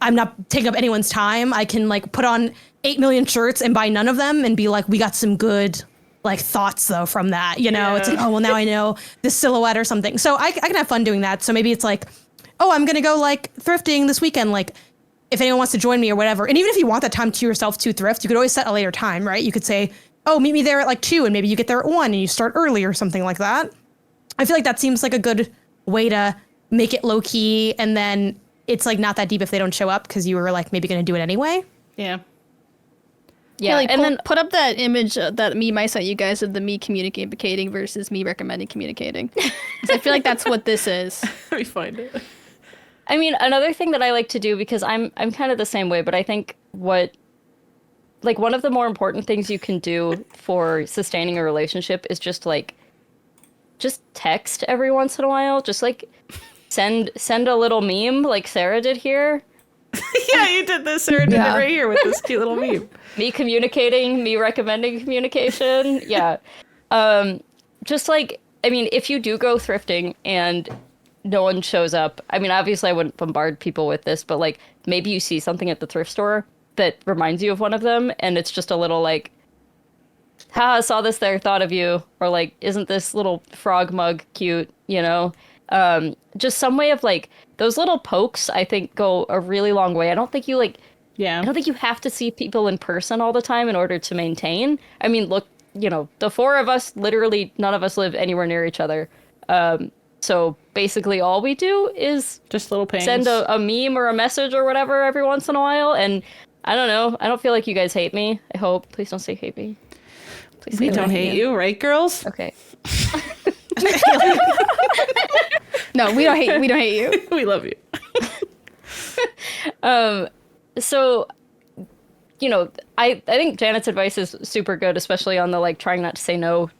I'm not taking up anyone's time. I can put on 8 million shirts and buy none of them and be we got some good thoughts though from that, Yeah. It's oh, well, now I know this silhouette or something. So I can have fun doing that. So maybe it's oh, I'm going to go thrifting this weekend. If anyone wants to join me or whatever. And even if you want that time to yourself to thrift, you could always set a later time, right? You could say, oh, meet me there at 2 and maybe you get there at 1 and you start early or something like that. I feel that seems like a good way to make it low key. And then it's not that deep if they don't show up because you were maybe going to do it anyway. Yeah. Yeah, and then put up that image that meme I sent you guys of the me communicating versus me recommending communicating. 'Cause I feel that's what this is. Let me find it. I mean, another thing that I like to do, because I'm kind of the same way, but I think one of the more important things you can do for sustaining a relationship is just text every once in a while. Just send a little meme like Sarah did here. Yeah, you did this. Sarah did it right here with this cute little meme. Me communicating, me recommending communication. Yeah. If you do go thrifting and no one shows up, I mean, obviously I wouldn't bombard people with this, but maybe you see something at the thrift store that reminds you of one of them, and it's just a little ha, saw this there, thought of you, or isn't this little frog mug cute, just some way of those little pokes, I think, go a really long way. I don't think you Yeah. I don't think you have to see people in person all the time in order to maintain. I mean, look, the four of us, literally none of us live anywhere near each other. So basically all we do is Just little pings. send a meme or a message or whatever every once in a while. And I don't know. I don't feel like you guys hate me. I hope. Please don't say hate me. Please say We don't hate you, right, girls? Okay. No, we don't hate you. We love you. So, I think Janet's advice is super good, especially on the trying not to say no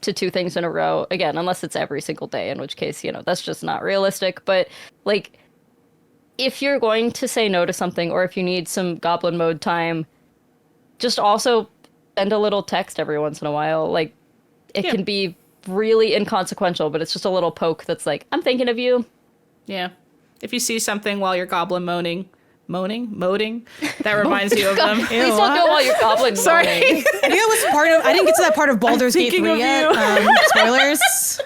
to 2 things in a row. Again, unless it's every single day, in which case, that's just not realistic. But if you're going to say no to something, or if you need some goblin mode time, just also send a little text every once in a while. it can be really inconsequential, but it's just a little poke that's like, I'm thinking of you. Yeah. If you see something while you're goblin moaning, that reminds you of them. Please don't go while you're goblin Sorry. moaning. I think that was part of. I didn't get to that part of Baldur's Gate 3 yet. Spoilers.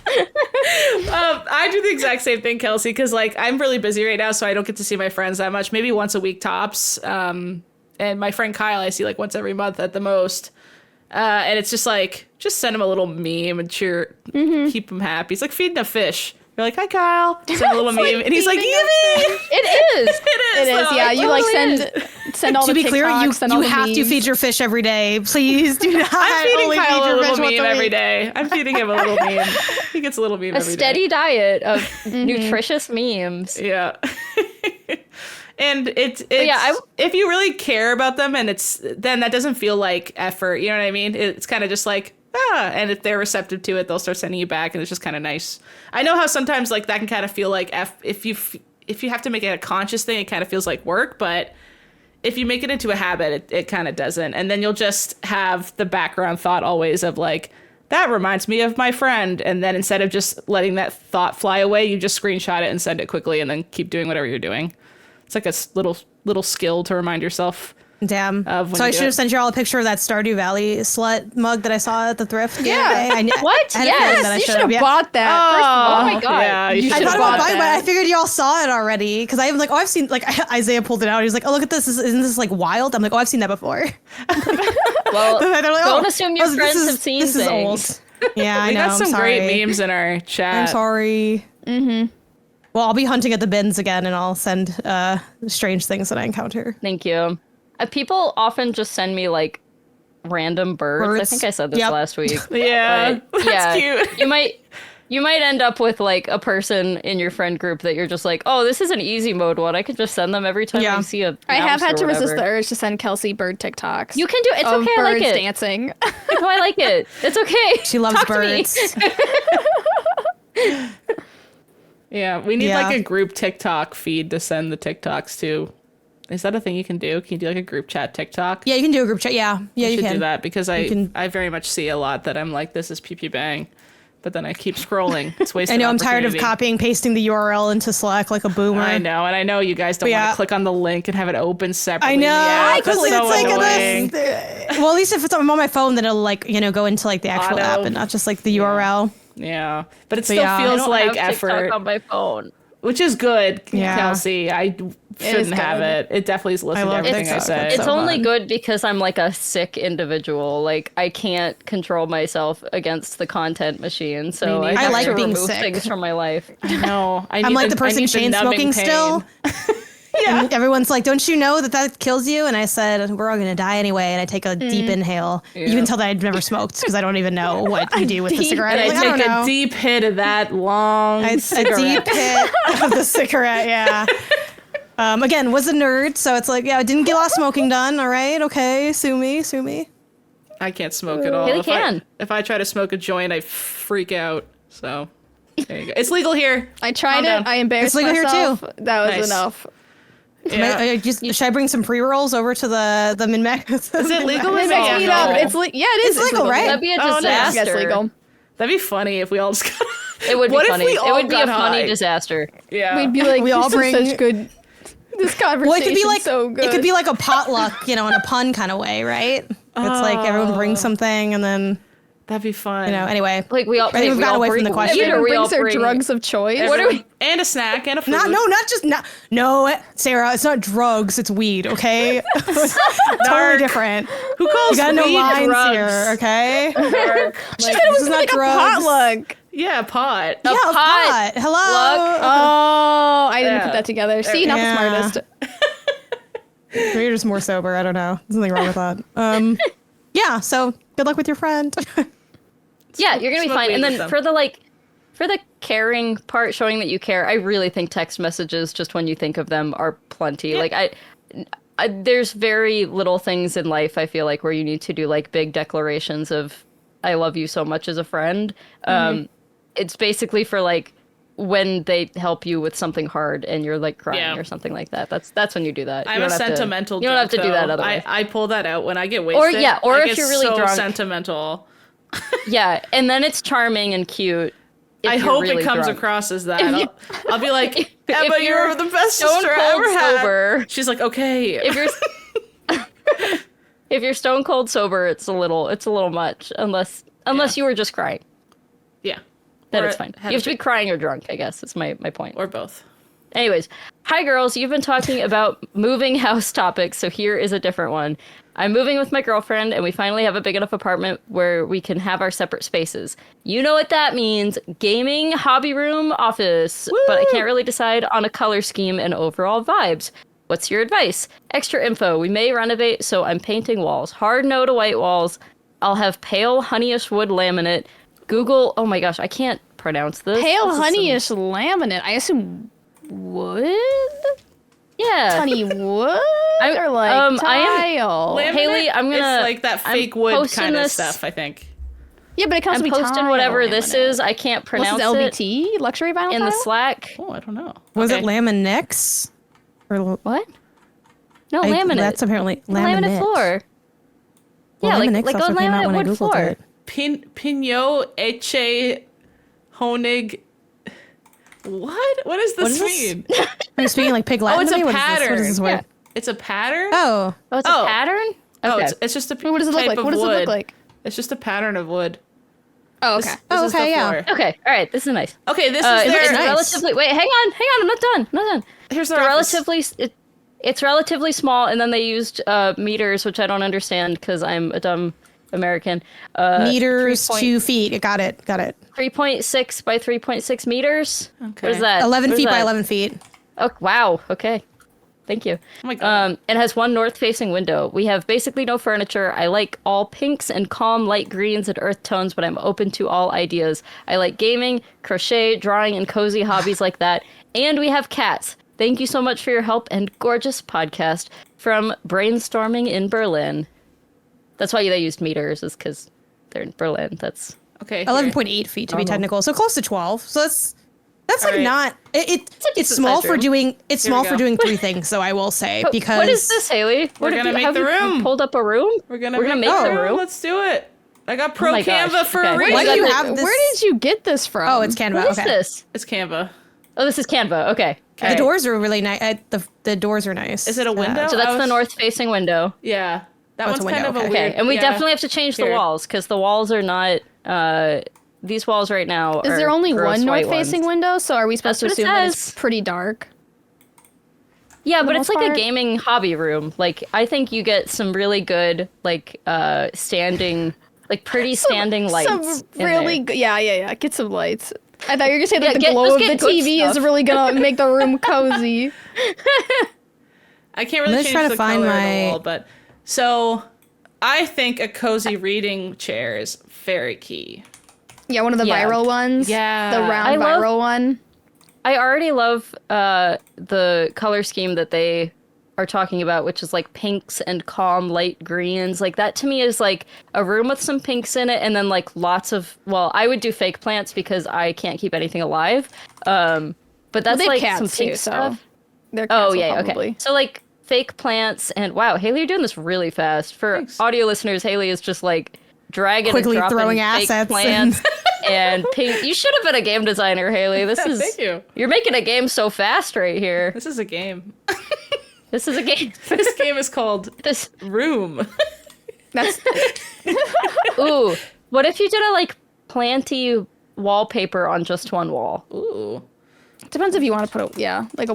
I do the exact same thing, Kelsey, because like I'm really busy right now, so I don't get to see my friends that much. Maybe once a week tops. And my friend Kyle, I see like once every month at the most. And it's just like, just send him a little meme and keep him happy. It's like feeding a fish. You're like, hi, Kyle. Send a little meme. And he's like, yippee! It is. It is, yeah. You like send all the TikToks, To be clear, you the have to memes. feed your fish every day. Please do not. I'm feeding only Kyle feed a your little fish once meme a every week. day. I'm feeding him a little meme. He gets a little meme A every day. steady diet of nutritious memes. Yeah. And it's yeah, if you really care about them, and then that doesn't feel like effort. You know what I mean? It's kind of just like, and if they're receptive to it, they'll start sending you back, and it's just kind of nice. I know how sometimes like that can kind of feel like if you have to make it a conscious thing, it kind of feels like work, but if you make it into a habit, it kind of doesn't. And then you'll just have the background thought always of like, that reminds me of my friend. And then instead of just letting that thought fly away, you just screenshot it and send it quickly and then keep doing whatever you're doing. It's like a little skill to remind yourself. Damn. When So I you do should it. have sent you all a picture of that Stardew Valley slut mug that I saw at the thrift. the other day. What? I had a feeling that I Yes, you should should have yeah. bought that. First of all. Oh my god. Yeah, you I should thought have about bought buying, but I that. figured y'all saw it already. Because I'm like, I've seen, like, Isaiah pulled it out. He was like, oh, look at this. Isn't this, like, wild? I'm like, oh, I've seen that before. Well, They're like, don't assume your friends this have seen this things. is old. Yeah, I We know. got some I'm sorry. great memes in our chat. I'm sorry. Mm-hmm. Well, I'll be hunting at the bins again, and I'll send strange things that I encounter. Thank you. People often just send me like random birds. I Birds. think I said this Yep. last week. Yeah, But, that's cute. You might end up with like a person in your friend group that you're just like, oh, this is an easy mode one. I could just send them every time Yeah. I see a. I have mouse had or to resist the whatever. urge to send Kelsey bird TikToks. You can do it. It's of okay. I birds like it. dancing. Oh, I like it. It's okay. She loves Talk to me. birds. Yeah, we need Yeah. like a group TikTok feed to send the TikToks to. Is that a thing you can do? Can you do like a group chat TikTok? Yeah, you can do a group chat. Yeah, You you should can. do that because can- I very much see a lot that I'm like, this is Pew Pew Bang, but then I keep scrolling. It's wasted. I know. I'm tired of opportunity. copying, pasting the URL into Slack like a boomer. I know, and I know you guys don't want Yeah. to click on the link and have it open separately. I know. Yeah, that's Because so it's like annoying. well, at least if I'm on my phone, then it'll like go into like the actual Auto. app and not just like the URL. Yeah, but it But still yeah. I I feels don't like have TikTok effort, on my phone. which is good, Yeah. Kelsey. I shouldn't have good. it. It definitely is listening to love everything I TikTok. say. It's so only fun. good because I'm like a sick individual. Like I can't control myself against the content machine, so Me I neither. have I like to being remove sick. things from my life. No, I need I'm like the person I need chain numbing smoking pain. still. Yeah. And everyone's like, "Don't you know that kills you?" And I said, "We're all gonna die anyway." And I take a deep inhale. You can tell that I've never smoked because I don't even know what you do with the cigarette. And I'm I like, take don't a know. deep hit of that long A cigarette. deep hit of the cigarette. Yeah. Again, was a nerd, so it's like, yeah, I didn't get a lot of smoking done. All right, okay, sue me. I can't smoke at all. Haley If can. if I try to smoke a joint, I freak out. So there you go. It's legal here. I tried Calm it. down. I embarrassed It's legal here, myself. too. That was Nice. enough. Yeah. Should I bring some pre-rolls over to the MinnMax? Is it legal? It in makes there? me No. up. It's yeah, it is. It's legal, right? That'd be a Oh, nice. disaster. Yes, legal. That'd be funny if we all just got. It would be What if funny. we It all would be a got funny high? disaster. Yeah. We'd be like, We all this bring- is such good. This conversation Well, it could be like so good. it could be like a potluck, in a pun kind of way, right? It's like everyone brings something, and then That'd be fun. anyway. Like we all. I think wait, we've we got all away from bring the question. weed, or Everyone we all brings their bring- drugs of choice. What are we? And a snack and a food. No, Sarah, it's not drugs, it's weed, okay? Totally different. Who calls You got no weed lines drugs? here, okay? She said it was not like a drugs. potluck. Yeah, pot. Yeah, pot. pot. Hello. Oh, I didn't Yeah. put that together. See, not Yeah. the smartest. Maybe you're just more sober. I don't know. There's nothing wrong with that. Yeah. So good luck with your friend. Yeah, you're gonna be Smoke fine. weed And with then them. for the caring part, showing that you care, I really think text messages, just when you think of them, are plenty. Yeah. Like I, there's very little things in life I feel like where you need to do like big declarations of I love you so much as a friend. It's basically for like when they help you with something hard and you're like crying Yeah. or something like that. That's when you do that. I'm You a don't have to- sentimental. You don't have to drunk, do that though. otherwise. I pull that out when I get wasted. or I if get you're really so drunk. sentimental. Yeah, and then it's charming and cute. I hope it comes across as that. I'll be like, Emma, you're the best sister I ever had. Sober, she's like, okay. If you're stone cold sober, it's a little much. Unless you were just crying. Yeah. Then it's fine. You have to be crying or drunk, I guess. That's my point. Or both. Anyways, hi girls. You've been talking about moving house topics, so here is a different one. I'm moving with my girlfriend, and we finally have a big enough apartment where we can have our separate spaces. You know what that means. Gaming, hobby room, office. Woo! But I can't really decide on a color scheme and overall vibes. What's your advice? Extra info. We may renovate, so I'm painting walls. Hard no to white walls. I'll have pale honeyish wood laminate. Google, oh my gosh, I can't pronounce this. Pale honeyish laminate. I assume wood? Yeah. Honey wood? Or like tile? Haley, I'm gonna... It's like that fake wood kind of stuff, I think. Yeah, but it comes I'm to posting whatever this is. I can't pronounce it. What's LVT? Luxury vinyl in tile? the Slack. Oh, I don't know. Was it Laminex? Or what? No, laminate. That's apparently laminate floor. Well, yeah, like a laminate wood floor. It. Pinot Eche Honig. What? What does this mean? Are you speaking like pig Latin? Oh, it's a pattern. What is this word? Yeah. It's a pattern? Oh, it's a pattern? Okay. Oh, it's just a what does it look type like? of What does wood. it look like? It's just a pattern of wood. Oh, okay. This is the floor. Okay, all right, this is nice. Okay, this is it's nice. relatively... Wait, hang on, I'm not done. Here's the relatively... It's relatively small, and then they used meters, which I don't understand because I'm a dumb American. Meters, 2 feet. Got it. 3.6 by 3.6 meters. Okay. What is that? 11 feet by 11 feet. Oh, wow. Okay. Thank you. Oh my God. It has one north-facing window. We have basically no furniture. I like all pinks and calm light greens and earth tones, but I'm open to all ideas. I like gaming, crochet, drawing, and cozy hobbies like that. And we have cats. Thank you so much for your help and gorgeous podcast from Brainstorming in Berlin. That's why they used meters, is because they're in Berlin. That's okay. 11.8 feet to be technical, so close to 12. So that's like right. not it's small for doing for doing 3 things. So I will say because what is this, Haley? We're gonna make the room. You pulled up a room. We're gonna make the room. Let's do it. I got Pro Canva for a reason. Why do you have this? Where did you get this from? Oh, it's Canva. What is this? It's Canva. Oh, this is Canva. Okay. The doors are really nice. The doors are nice. Is it a window? So that's the north-facing window. Yeah. That one's kind of a weird... Okay, and we definitely have to change the walls, because the walls are not... these walls right now Is there only one north-facing window? So are we supposed to assume that it's pretty dark? Yeah, but it's like a gaming hobby room. Like, I think you get some really good, like, standing... Like, pretty standing lights. Some really... Yeah. Get some lights. I thought you were going to say that the glow of the TV is really going to make the room cozy. I can't really change the color of the wall, but... So, I think a cozy reading chair is very key. Yeah, one of the viral ones. Yeah. The round viral one. I already love the color scheme that they are talking about, which is like pinks and calm light greens. Like that to me is like a room with some pinks in it and then like lots of, well, I would do fake plants because I can't keep anything alive. But that's like some pink stuff. They're okay. So like fake plants and wow, Haley, you're doing this really fast. For audio listeners, Haley is just like dragging quickly and throwing fake assets plants and pink. You should have been a game designer, Haley. This is thank you. You're making a game so fast right here. This is a game. This is a game. This game is called This Room. That's Ooh, what if you did a like planty wallpaper on just one wall? Ooh. depends if you want to put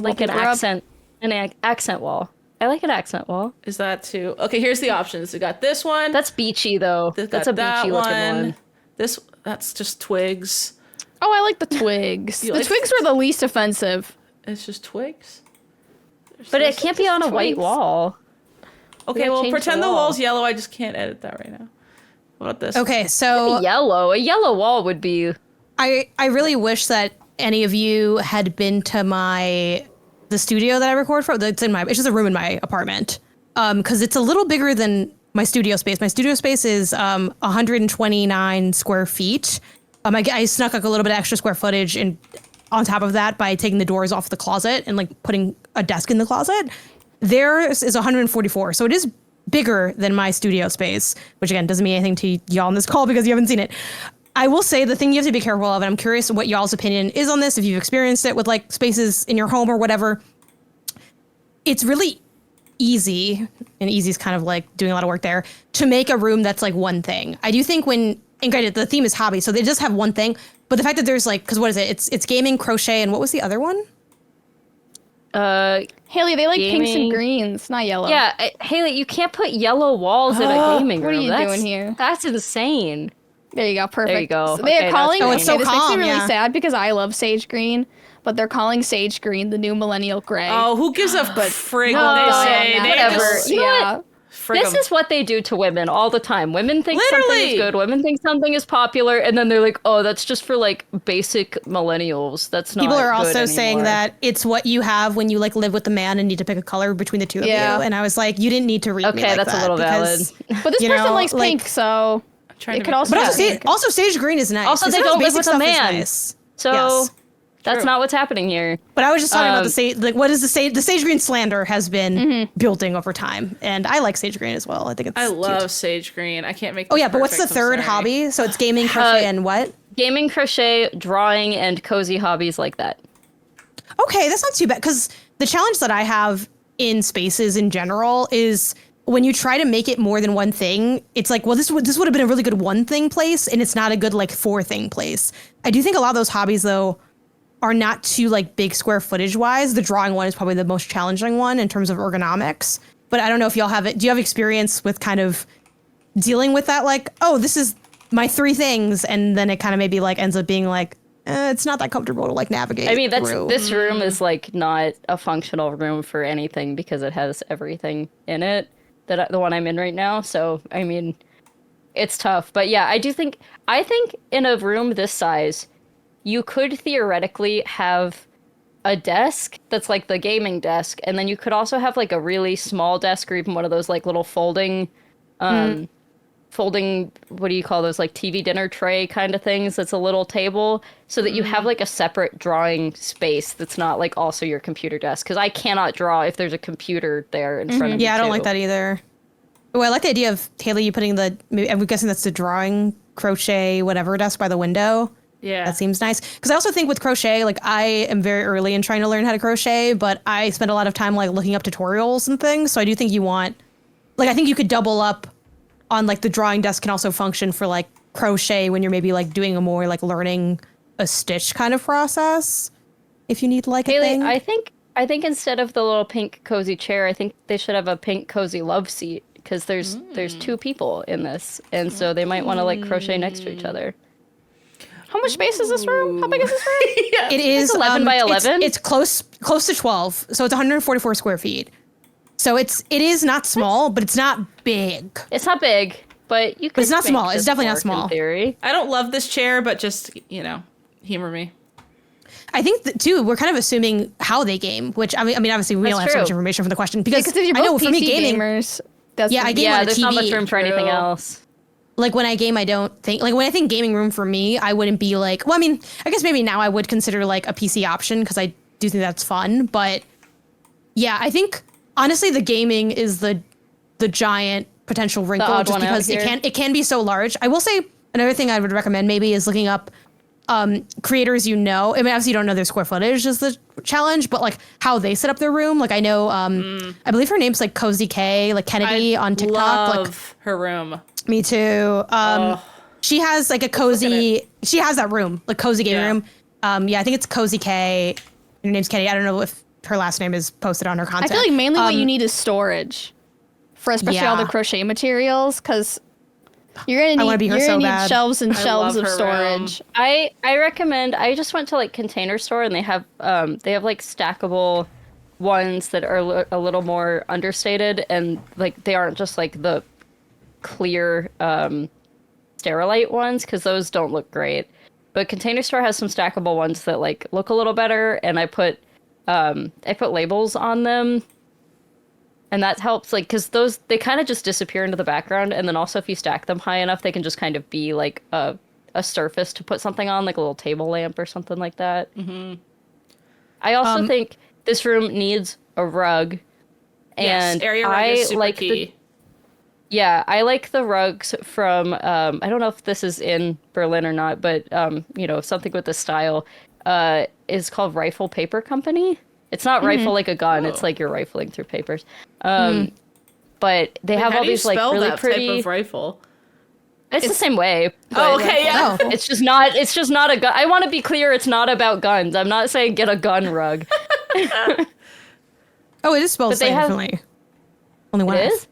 like an accent, an accent wall. I like an accent wall. Is that too? Okay, here's the options. We got this one. That's beachy though. That's a beachy looking one. That's just twigs. Oh, I like the twigs. The twigs were the least offensive. It's just twigs. But it can't be on a white wall. Okay, well, pretend the wall's yellow. I just can't edit that right now. What about this? Okay, so yellow. A yellow wall would be. I really wish that any of you had been to the studio that I record from. It's just a room in my apartment. Because it's a little bigger than my studio space. My studio space is 129 square feet. I snuck like a little bit of extra square footage and on top of that by taking the doors off the closet and like putting a desk in the closet. Theirs is 144, so it is bigger than my studio space, which again doesn't mean anything to y'all on this call because you haven't seen it. I will say the thing you have to be careful of, and I'm curious what y'all's opinion is on this, if you've experienced it with like spaces in your home or whatever. It's really easy, and easy is kind of like doing a lot of work there, to make a room that's like one thing. I do think and granted, the theme is hobby, so they just have one thing, but the fact that there's like, because what is it? It's gaming, crochet, and what was the other one? Haley, they like gaming. pinks and greens, not yellow. Yeah, Haley, you can't put yellow walls in a gaming room. What are you doing here? That's insane. There you go. Perfect. There you go. So they're calling. it's so this makes me calm, really yeah. sad because I love sage green, but they're calling sage green the new millennial gray. Oh, who gives a frig No, what they say? They whatever. just You know yeah. what? frig This 'em. is what they do to women all the time. Women think something Literally. is good. Women think something is popular, and then they're like, "Oh, that's just for like basic millennials. That's not." People are good also saying anymore." that it's what you have when you like live with a man and need to pick a color between the two of Yeah. you. And I was like, you didn't need to read me Okay, like that's a that little because- valid. But this You person know, likes like- pink, so Trying it to could make also. this But happen. also sage green is nice. Also, Some they of the don't live basic with a stuff is man. nice. So Yes. that's True. not what's happening here. But I was just talking about Um, the sage, like what is the sage green slander has been building over time, and I like sage green as well. I think it's I cute. love sage green. I can't make. Oh this yeah, but what's the perfect, I'm third sorry. hobby? So it's gaming, crochet, and what? Gaming, crochet, drawing, and cozy hobbies like that. Okay, that's not too bad because the challenge that I have in spaces in general is when you try to make it more than one thing, it's like, well, this would have been a really good one thing place, and it's not a good like four thing place. I do think a lot of those hobbies though are not too like big square footage wise. The drawing one is probably the most challenging one in terms of ergonomics. But I don't know if y'all have it. Do you have experience with kind of dealing with that? Like, oh, this is my three things, and then it kind of maybe like ends up being like, it's not that comfortable to like navigate. I mean, through. this room is like not a functional room for anything because it has everything in it the one I'm in right now. So I mean, it's tough. But yeah, I think in a room this size, you could theoretically have a desk that's like the gaming desk, and then you could also have like a really small desk or even one of those like little folding, what do you call those, like TV dinner tray kind of things, that's a little table, so that you have like a separate drawing space that's not like also your computer desk, because I cannot draw if there's a computer there in front of me. Yeah, I don't too. like that either. Oh, I like the idea of Haley, you putting I'm guessing that's the drawing, crochet, whatever desk by the window. Yeah. That seems nice. Because I also think with crochet, like I am very early in trying to learn how to crochet, but I spend a lot of time like looking up tutorials and things. So I do think I think you could double up on like the drawing desk can also function for like crochet when you're maybe like doing a more like learning a stitch kind of process. If you need like a Haley, thing. I think instead of the little pink cozy chair, I think they should have a pink cozy love seat, because there's two people in this, and so they might want to like crochet next to each other. How much space is this room? How big is this room? It is 11 by 11? It's close to 12, so it's 144 square feet. So it is not small, but it's not big. It's not big, but you could. it's not make small. It's this definitely not work small. In theory. I don't love this chair, but just humor me. I think that too, we're kind of assuming how they game, which I mean, obviously we That's don't have so much true. information from the question because Because if you're I know both for PC me gaming, gamers, that's Yeah, I game on Yeah, a there's not much TV. room for anything True. else. like when I game, I don't think like when I think gaming room for me, I wouldn't be like, well, I mean, I guess maybe now I would consider like a PC option because I do think that's fun, but yeah, I think honestly the gaming is the giant potential wrinkle odd just one out because here. it can be so large. I will say another thing I would recommend maybe is looking up creators I mean, obviously you don't know their square footage is the challenge, but like how they set up their room. Like I know, I believe her name's like Cozy K, like Kennedy on TikTok. Love her room. Me too. She has like a cozy. She has that room, like cozy gaming Yeah. room. Yeah, I think it's Cozy K. Her name's Kennedy. I don't know if her last name is posted on her I content. feel like mainly what you need is storage, for especially all the Yeah. crochet materials, because you're gonna wanna need be her you're so gonna need bad. shelves and I shelves love of her room. storage. I recommend. I just went to like Container Store, and they have like stackable ones that are a little more understated, and like they aren't just like the clear Sterilite ones, because those don't look great. But Container Store has some stackable ones that like look a little better, and I put labels on them, and that helps, like, because those, they kind of just disappear into the background, and then also if you stack them high enough, they can just kind of be like a surface to put something on, like a little table lamp or something like that. Mm-hmm. I also think this room needs a rug, Yes, and area rug is super key. Yeah, I like the rugs from, I don't know if this is in Berlin or not, but, something with the style is called Rifle Paper Company. It's not rifle like a gun. It's like you're rifling through papers. But they have all these like really pretty type of rifle. It's the same way. Oh, okay, yeah. It's just not a gun. I want to be clear, it's not about guns. I'm not saying get a gun rug. Oh, it is spelled slightly differently. Only one. It F. is?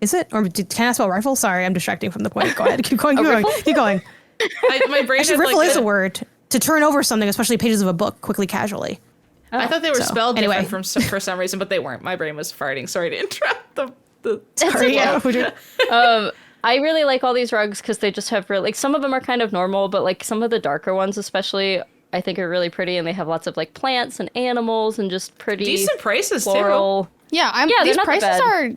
Is it? Or can I spell rifle? Sorry, I'm distracting from the point. Go ahead. Keep going. Keep going. My brain Actually, rifle is a word to turn over something, especially pages of a book, quickly, casually. I thought they were spelled different for some reason, but they weren't. My brain was farting. Sorry to interrupt the Sorry. I really like all these rugs because they just have really, like, some of them are kind of normal, but like some of the darker ones especially, I think are really pretty, and they have lots of like plants and animals and just pretty decent prices floral. too. Yeah, these prices are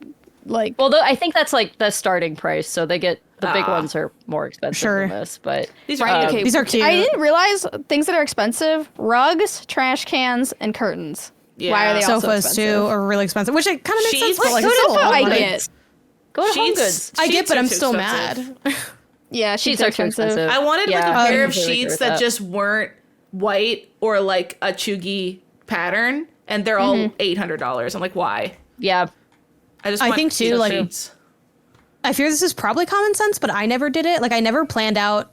like. Well, I think that's like the starting price, so they get the big ones are more expensive than this, but these are these are cute. I didn't realize things that are expensive: rugs, trash cans, and curtains. Yeah. Why are they also Sofas expensive? too are really expensive, which it kind of makes sense. But like, Sofa it's still a lot of I money. get. go to Home Goods. I get, but I'm too still expensive. mad. Yeah, Sheets are too expensive. I wanted like a pair of completely agree sheets with that that. just weren't white or like a chuggy pattern, and they're all $800. I'm like, why? Yeah. I think too, like, sheets. I fear this is probably common sense, but I never did it. Like, I never planned out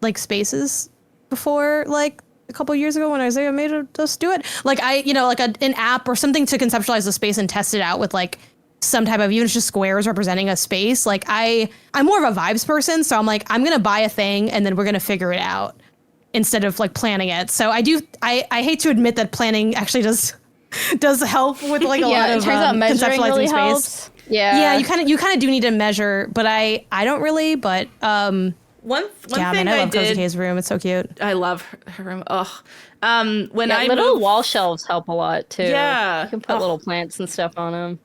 like spaces before, like a couple years ago when Isaiah made us do it. Like, like an app or something to conceptualize the space and test it out with like some type of, even if it's just squares representing a space. Like, I'm more of a vibes person, so I'm like, I'm gonna buy a thing and then we're gonna figure it out instead of like planning it. So I hate to admit that planning actually does help with like a lot of it turns out measuring conceptualizing really space. helps. Yeah. Yeah, you kind of do need to measure, but I don't really. But One yeah, thing man, I love Cozy did. K's room. It's so cute. I love her room. Ugh. When Yeah, I little moved, wall shelves help a lot too. Yeah. You can put little plants and stuff on them.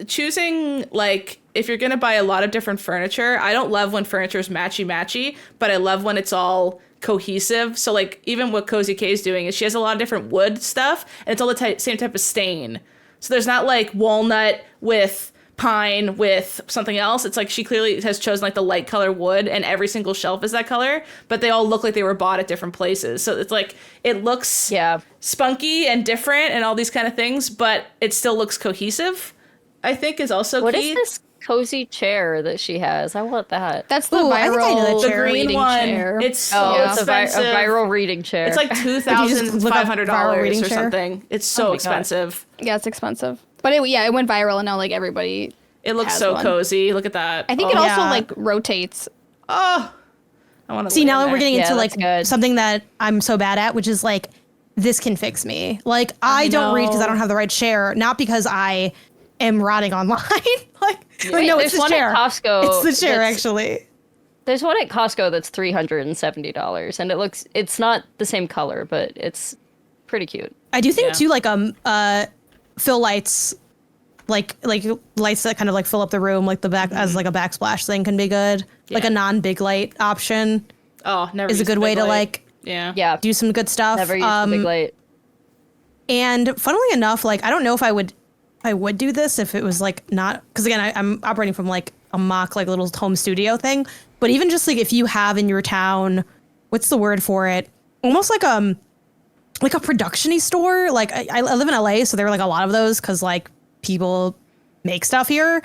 choosing like if you're gonna buy a lot of different furniture, I don't love when furniture is matchy, but I love when it's all cohesive. So like even what Cozy K is doing is she has a lot of different wood stuff, and it's all the same type of stain. So there's not like walnut with pine with something else. It's like she clearly has chosen like the light color wood, and every single shelf is that color, but they all look like they were bought at different places. So it's like it looks spunky and different and all these kind of things, but it still looks cohesive, I think is also What key. is this cozy chair that she has? I want that. That's the Ooh, I think I know that viral chair. the green reading one. chair. It's so Oh, it's a expensive. viral reading chair. It's like look up $2,500 viral reading or chair? something. It's Oh so my God. expensive. Yeah, it's expensive. But it went viral, and now like everybody. It looks has so one. cozy. Look at that. I think it also Yeah. like rotates. Oh, I want to See, now that we're getting Yeah, into that's like good. something that I'm so bad at, which is like, this can fix me. Like, I don't read because I don't have the right chair, not because I am rotting online. like no, it's there's the one chair. at Costco. It's the chair, that's- actually. There's one at Costco that's $370, and it's not the same color, but it's pretty cute. I do think Yeah. too, like fill lights, like lights that kind of like fill up the room, like the back as like a backsplash thing can be good. Like a non-big light option Oh, never is a used good the way big to light. like Yeah, do some good stuff. never used the big light. And funnily enough, like I don't know if I would do this if it was like not, because again I'm operating from like a mock like little home studio thing. But even just like if you have in your town, what's the word for it? Almost like a production-y store. Like I live in LA, so there are like a lot of those because like people make stuff here.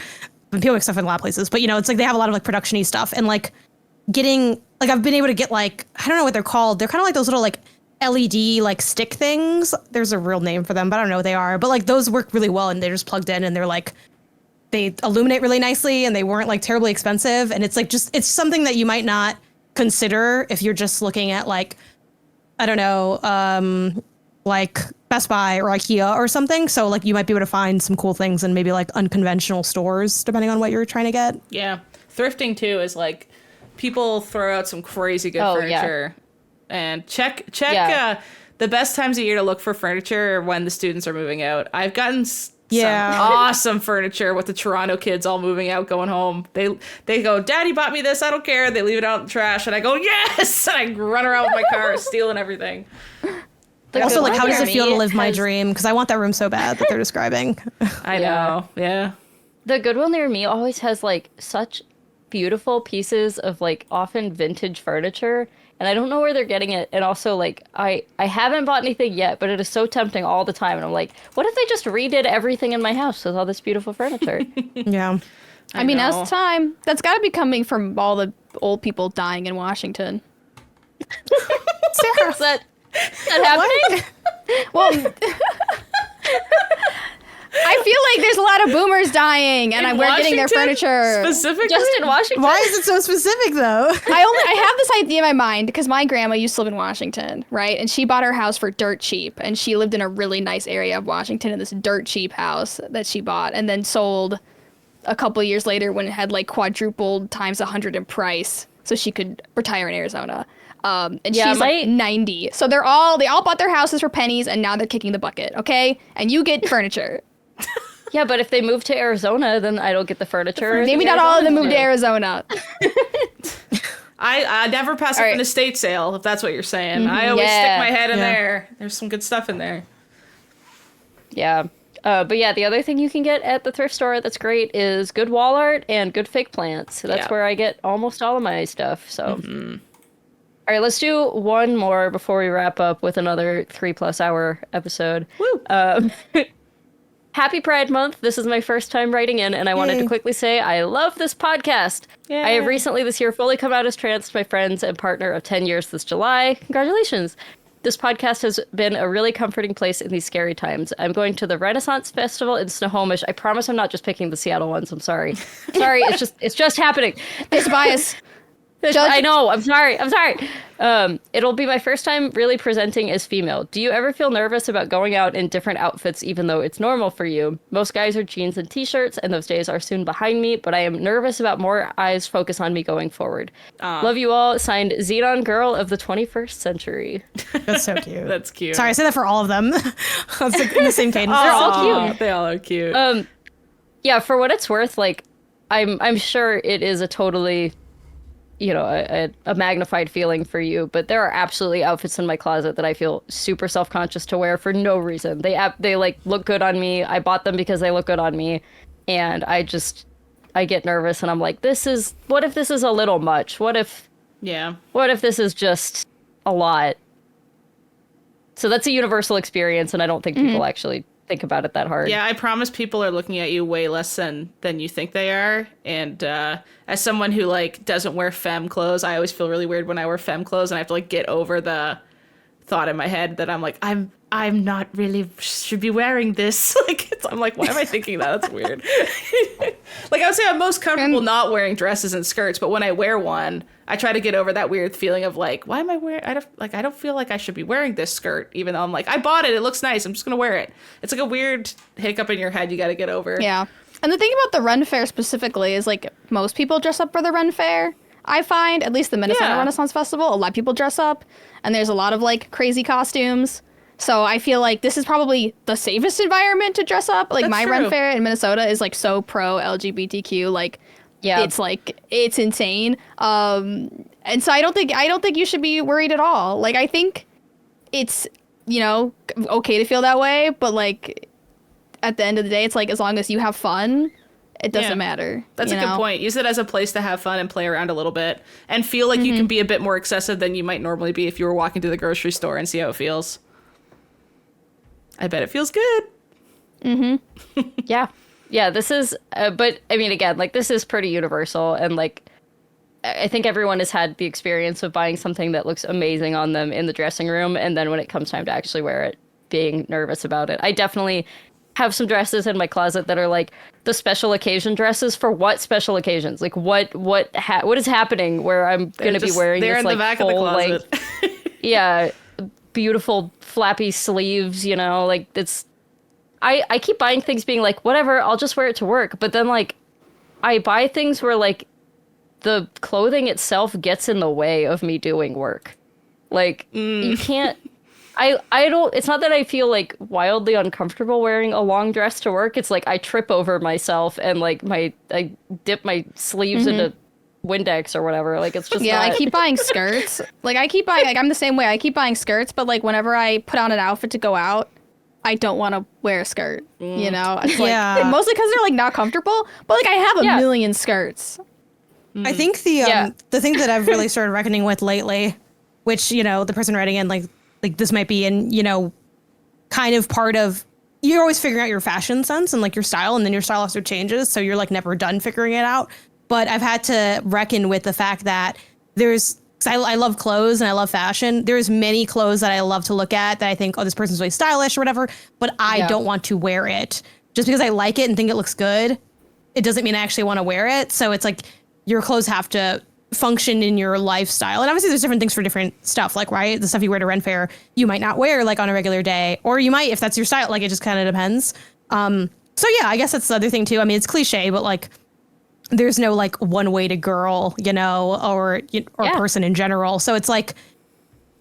And people make stuff in a lot of places, but it's like they have a lot of like production-y stuff, and like getting like I've been able to get like, I don't know what they're called. They're kind of like those little like LED like stick things. There's a real name for them, but I don't know what they are. But like those work really well, and they're just plugged in, and they're like they illuminate really nicely, and they weren't like terribly expensive. And it's like it's something that you might not consider if you're just looking at like, I don't know, like Best Buy or IKEA or something. So like you might be able to find some cool things in maybe like unconventional stores, depending on what you're trying to get. Yeah. Thrifting too is like people throw out some crazy good furniture. And check the best times of year to look for furniture are when the students are moving out. I've gotten some awesome furniture with the Toronto kids all moving out, going home. They go, "Daddy bought me this, I don't care." They leave it out in the trash, and I go, "Yes!" And I run around with my car stealing everything. Also, like, how does it feel to live my has- dream? Because I want that room so bad that they're describing. I know. Yeah. The Goodwill near me always has like such beautiful pieces of like often vintage furniture, and I don't know where they're getting it. And also like I haven't bought anything yet, but it is so tempting all the time. And I'm like, what if they just redid everything in my house with all this beautiful furniture? Yeah. I mean, know. as time, that's got to be coming from all the old people dying in Washington. Sarah, Is that happening? Well, I feel like there's a lot of boomers dying, and we're getting their Washington furniture. specifically. Just in Washington? why is it so specific though? I have this idea in my mind because my grandma used to live in Washington, right? And she bought her house for dirt cheap, and she lived in a really nice area of Washington in this dirt cheap house that she bought, and then sold a couple years later when it had like quadrupled times 100 in price, so she could retire in Arizona. And she's like 90, so they all bought their houses for pennies, and now they're kicking the bucket. Okay, and you get furniture. Yeah, but if they move to Arizona, then I don't get the furniture. Maybe not all of them moved to Arizona. I never pass up right. an estate sale, if that's what you're saying. I always stick my head in Yeah. there. There's some good stuff in there. Yeah. But yeah, the other thing you can get at the thrift store that's great is good wall art and good fake plants. So that's Yeah. where I get almost all of my stuff. So, all right, let's do one more before we wrap up with another 3+ hour episode. Woo! Happy Pride Month. This is my first time writing in, and I wanted to quickly say I love this podcast. Yay. I have recently this year fully come out as trans to my friends and partner of 10 years this July. Congratulations. This podcast has been a really comforting place in these scary times. I'm going to the Renaissance Festival in Snohomish. I promise I'm not just picking the Seattle ones. I'm sorry. Sorry, it's just happening. It's bias. I know. I'm sorry. It'll be my first time really presenting as female. Do you ever feel nervous about going out in different outfits, even though it's normal for you? Most guys are jeans and t-shirts, and those days are soon behind me, but I am nervous about more eyes focus on me going forward. Love you all. Signed, Xenon Girl of the 21st Century. That's so cute. That's cute. Sorry, I say that for all of them. It's like in the same cadence. They're all cute. They all are cute. Yeah, for what it's worth, like, I'm sure it is a totally, you know, a magnified feeling for you, but there are absolutely outfits in my closet that I feel super self-conscious to wear for no reason. They like look good on me. I bought them because they look good on me, and I get nervous, and I'm like, what if this is a little much? What if this is just a lot? So that's a universal experience, and I don't think people actually think about it that hard. Yeah, I promise people are looking at you way less than you think they are. And as someone who like doesn't wear femme clothes, I always feel really weird when I wear femme clothes, and I have to like get over the thought in my head that I'm like, I'm not really should be wearing this. I'm like, why am I thinking that? That's weird. Like I would say I'm most comfortable not wearing dresses and skirts, but when I wear one, I try to get over that weird feeling of like, why am I wearing? I don't feel like I should be wearing this skirt, even though I'm like, I bought it. It looks nice. I'm just gonna wear it. It's like a weird hiccup in your head you got to get over. Yeah. And the thing about the Ren Fair specifically is like most people dress up for the Ren Fair. I find, at least the Minnesota Renaissance Festival, a lot of people dress up, and there's a lot of like crazy costumes. So I feel like this is probably the safest environment to dress up. Like That's my Ren true. Fair in Minnesota is like so pro LGBTQ. Like, Yeah. it's insane. And so I don't think you should be worried at all. Like I think it's, you know, okay to feel that way, but like at the end of the day, it's like as long as you have fun, it doesn't matter. That's a you good know? point. Use it as a place to have fun and play around a little bit and feel like you can be a bit more excessive than you might normally be if you were walking to the grocery store, and see how it feels. I bet it feels good. Yeah, this is, but I mean, again, like this is pretty universal, and like, I think everyone has had the experience of buying something that looks amazing on them in the dressing room, and then when it comes time to actually wear it, being nervous about it. I definitely have some dresses in my closet that are like the special occasion dresses for what special occasions? Like what is happening where I'm going to be wearing they're this in like the back full, of the closet. like, yeah, beautiful flappy sleeves, you know, like it's, I keep buying things being like, whatever, I'll just wear it to work. But then like I buy things where like the clothing itself gets in the way of me doing work. Like you can't, I don't, it's not that I feel like wildly uncomfortable wearing a long dress to work. It's like I trip over myself and like I dip my sleeves into Windex or whatever. Like it's just Yeah, not... I keep buying skirts. Like I'm the same way. I keep buying skirts, but like whenever I put on an outfit to go out, I don't want to wear a skirt. You know, it's Yeah. like mostly because they're like not comfortable. But like I have a million skirts. I think the thing that I've really started reckoning with lately, which, you know, the person writing in, like this might be in, you know, kind of part of, you're always figuring out your fashion sense and like your style, and then your style also changes. So you're like never done figuring it out. But I've had to reckon with the fact that because I love clothes and I love fashion. There's many clothes that I love to look at that I think, oh, this person's really stylish or whatever, but I don't want to wear it. Just because I like it and think it looks good, it doesn't mean I actually want to wear it. So it's like your clothes have to function in your lifestyle. And obviously there's different things for different stuff, like, right? The stuff you wear to Ren Fair, you might not wear like on a regular day, or you might if that's your style. Like, it just kind of depends. So yeah, I guess that's the other thing too. I mean, it's cliche, but like, there's no like one way to girl, you know, or person in general. So it's like,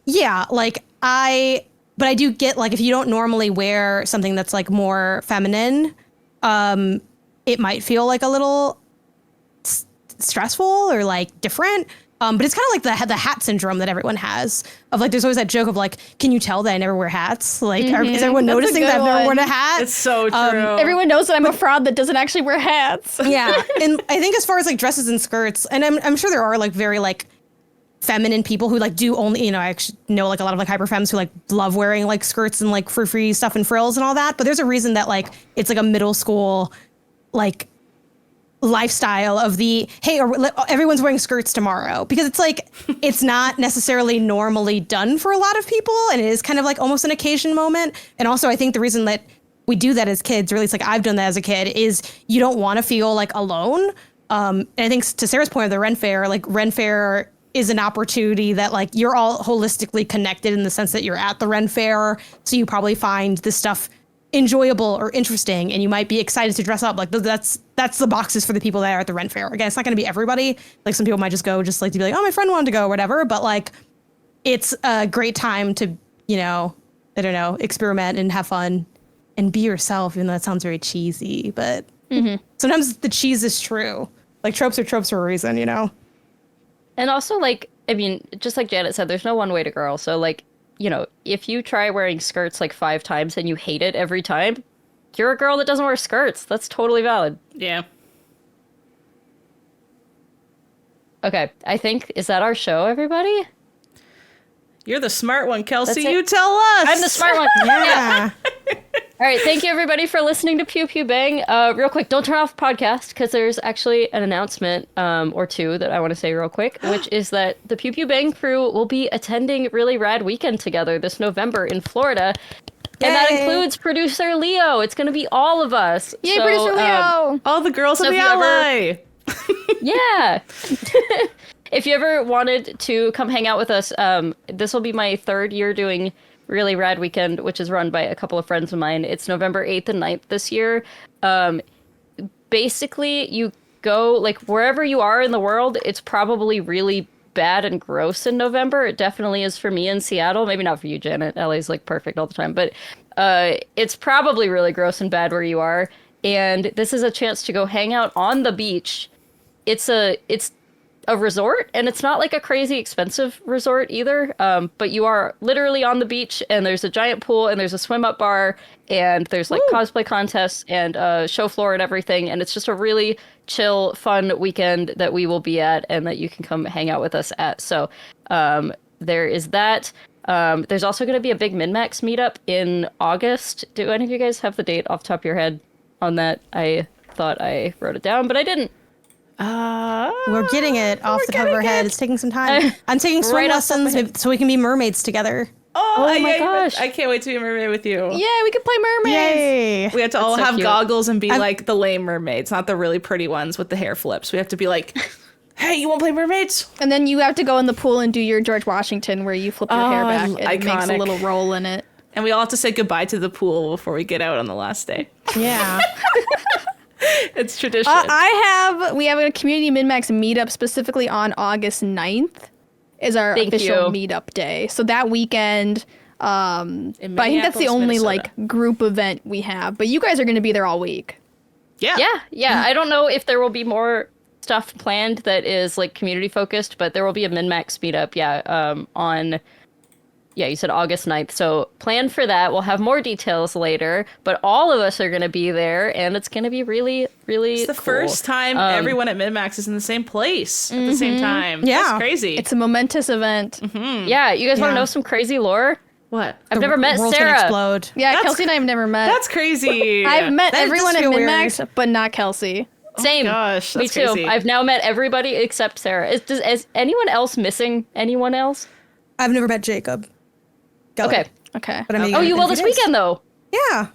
yeah, like but I do get like, if you don't normally wear something that's like more feminine, it might feel like a little stressful or like different. But it's kind of like the hat syndrome that everyone has of like, there's always that joke of like, can you tell that I never wear hats? Like, is everyone noticing that I've never worn a hat? It's so true. Everyone knows that I'm a fraud that doesn't actually wear hats. Yeah. And I think as far as like dresses and skirts, and I'm sure there are like very like feminine people who like do only, you know, I actually know like a lot of like hyperfems who like love wearing like skirts and like free stuff and frills and all that. But there's a reason that like, it's like a middle school, like, lifestyle of the, hey, everyone's wearing skirts tomorrow, because it's like, it's not necessarily normally done for a lot of people, and it is kind of like almost an occasion moment. And also I think the reason that we do that as kids, or at least like I've done that as a kid, is you don't want to feel like alone. And I think to Sarah's point of the Ren Fair, like Ren Fair is an opportunity that like you're all holistically connected in the sense that you're at the Ren Fair, so you probably find this stuff enjoyable or interesting, and you might be excited to dress up. Like that's the boxes for the people that are at the Ren Fair. Again, it's not going to be everybody. Like some people might just go just like to be like, oh, my friend wanted to go or whatever. But like, it's a great time to, you know, I don't know, experiment and have fun and be yourself. Even though that sounds very cheesy, but sometimes the cheese is true. Like tropes are tropes for a reason, you know. And also, like, I mean, just like Janet said, there's no one way to girl. So like, you know, if you try wearing skirts like 5 times and you hate it every time, you're a girl that doesn't wear skirts. That's totally valid. Yeah. Okay, I think, is that our show, everybody? You're the smart one, Kelsey. You tell us. I'm the smart one. Yeah. All right, thank you everybody for listening to Pew Pew Bang. Real quick, don't turn off the podcast, because there's actually an announcement or two that I want to say real quick, which is that the Pew Pew Bang crew will be attending Really Rad Weekend together this November in Florida. Yay. And that includes producer Leo. It's going to be all of us. Yay, so, producer Leo! All the girls in the alley. Yeah. If you ever wanted to come hang out with us, this will be my 3rd year doing Really Rad Weekend, which is run by a couple of friends of mine. It's November 8th and 9th this year. Basically, you go, like, wherever you are in the world, it's probably really bad and gross in November. It definitely is for me in Seattle. Maybe not for you, Janet. LA's, like, perfect all the time. But it's probably really gross and bad where you are. And this is a chance to go hang out on the beach. It's a resort, and it's not like a crazy expensive resort either, but you are literally on the beach, and there's a giant pool, and there's a swim up bar, and there's like cosplay contests and show floor and everything, and it's just a really chill, fun weekend that we will be at and that you can come hang out with us at. So there is that. There's also going to be a big MinnMax meetup in August. Do any of you guys have the date off the top of your head on that? I thought I wrote it down, but I didn't. We're getting it off the top of our head. It's taking some time. I'm taking swim lessons so we can be mermaids together. Oh my gosh. I can't wait to be a mermaid with you. Yeah, we could play mermaids. Yay. We have to all have goggles and be like the lame mermaids, not the really pretty ones with the hair flips. We have to be like, hey, you want to play mermaids? And then you have to go in the pool and do your George Washington where you flip your hair back and it makes a little roll in it. And we all have to say goodbye to the pool before we get out on the last day. Yeah. It's tradition. We have a community MinnMax meetup specifically on August 9th is our official meetup day. So that weekend, but I think that's the only like group event we have. But you guys are going to be there all week. Yeah. Yeah. I don't know if there will be more stuff planned that is like community focused, but there will be a MinnMax meetup. Yeah. On Yeah, you said August 9th. So plan for that. We'll have more details later, but all of us are going to be there, and it's going to be really, really It's the cool. first time everyone at MinnMax is in the same place at the same time. Yeah. That's crazy. It's a momentous event. Yeah, you guys want to know some crazy lore? What? I've never met World's gonna Sarah. explode. Yeah, Kelsey and I have never met. That's crazy. I've met That everyone does at feel MinnMax, but not Kelsey. Same. gosh, Me that's too. crazy. I've now met everybody except Sarah. Is anyone else missing anyone else? I've never met Jacob. Kelly. Okay. Okay. But I'm meeting Oh, him you in will a few this days. weekend, though. Yeah.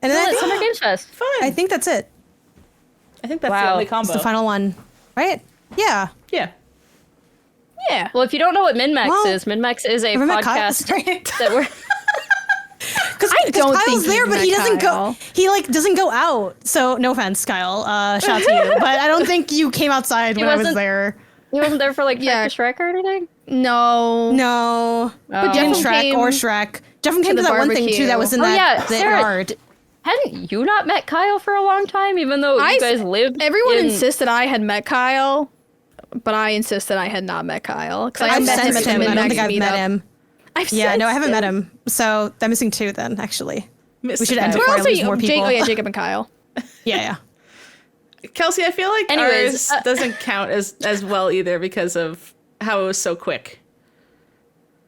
And then At Summer Games Fest. Fun. I think that's it. I think that's Wow. the only It's combo. It's the final one. Right? Yeah. Yeah. Yeah. Well, if you don't know what MinnMax Well, is, MinnMax is a Never met Kyle. podcast Sorry. that we're... Because don't Kyle's think there, you've but met he doesn't Kyle. go. He like doesn't go out. So no offense, Kyle. Shout out to you, but I don't think you came outside when I was wasn't- there. He wasn't there for, like, Yeah. Shrek or anything? No. No, But didn't Jeff Shrek came or Shrek. Jeff came to the that one thing too. That was in Oh, that yeah, the Sarah, yard. Hadn't you not met Kyle for a long time, even though you guys lived Everyone in... insisted I had met Kyle, but I insisted I had not met Kyle. Because I I've met him at sensed the him. I don't MinnMax think I've meetup. met him. I've Yeah, no, I sensed haven't met him. him. So I'm missing two then. Actually, we should Mr. end Kyle. before I Also, lose more people. Oh yeah, Jacob and Kyle. Yeah. Kelsey, I feel like Anyways, ours doesn't count as well either because of how it was so quick.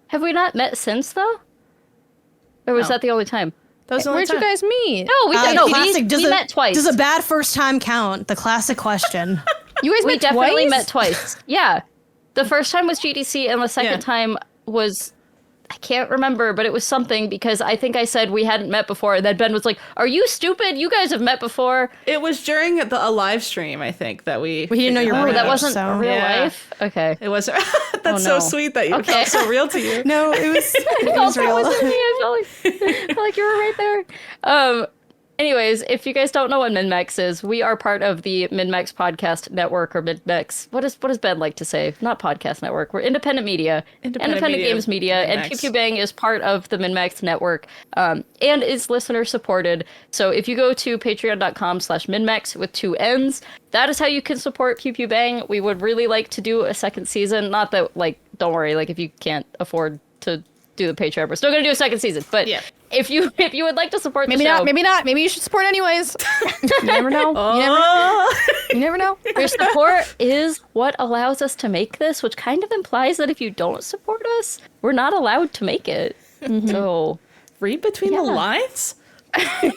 Have we not met since, though? Or was No. that the only time? That was the only Where'd you time. guys meet? No, we no, classic. we met twice. Does a bad first time count? The classic question. You guys We met definitely twice? met twice. Yeah. The first time was GDC, and the second Yeah. time was... I can't remember, but it was something because I think I said we hadn't met before, and then Ben was like, "Are you stupid? You guys have met before." It was during a live stream, I think, that we. He didn't know you were Oh, Right. that wasn't So- real Yeah. life? Okay. It was. That's Oh, so no. sweet that you Okay. felt so real to you. No, it was. It I was felt that real. wasn't me. I felt like you were right there. Anyways, if you guys don't know what MinnMax is, we are part of the MinnMax Podcast Network, or MinnMax. What does Ben like to say? Not podcast network. We're independent media. Independent media, games media. And MinnMax. Pew Pew Bang is part of the MinnMax network and is listener supported. So if you go to patreon.com/MinnMax with 2 N's, that is how you can support Pew Pew Bang. We would really like to do a second season. Not that, like, don't worry, like, if you can't afford to do the Patreon, we're still going to do a second season. But Yeah. if you would like to support Maybe the show, not. Maybe not. Maybe you should support anyways. You never know. Oh. You never know. your support is what allows us to make this, which kind of implies that if you don't support us, we're not allowed to make it. So, Read between the lines? I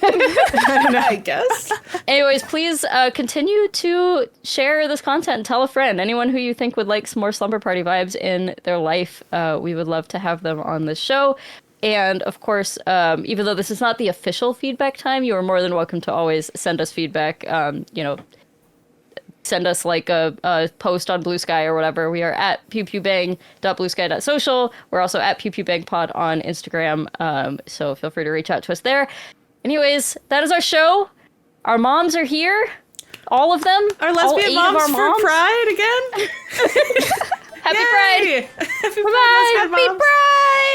don't know, I guess. anyways, please continue to share this content and tell a friend. Anyone who you think would like some more Slumber Party vibes in their life, we would love to have them on the show. And of course, even though this is not the official feedback time, you are more than welcome to always send us feedback. Send us like a post on Blue Sky or whatever. We are at pewpewbang.bluesky.social. We're also at pewpewbangpod on Instagram. So feel free to reach out to us there. Anyways, that is our show. Our moms are here. All of them. Our All lesbian 8 moms of our for moms. Pride again? Happy Pride. Yay! Happy Bye. Pride, lesbian Happy moms.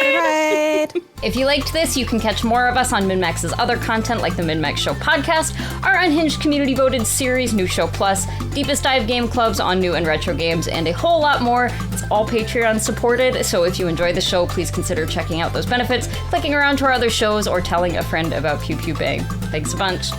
Right. If you liked this, you can catch more of us on MinnMax's other content like the MinnMax Show podcast, our Unhinged community voted series, New Show Plus, Deepest Dive game clubs on new and retro games, and a whole lot more. It's all Patreon supported, so if you enjoy the show, please consider checking out those benefits, clicking around to our other shows, or telling a friend about Pew Pew Bang. Thanks a bunch.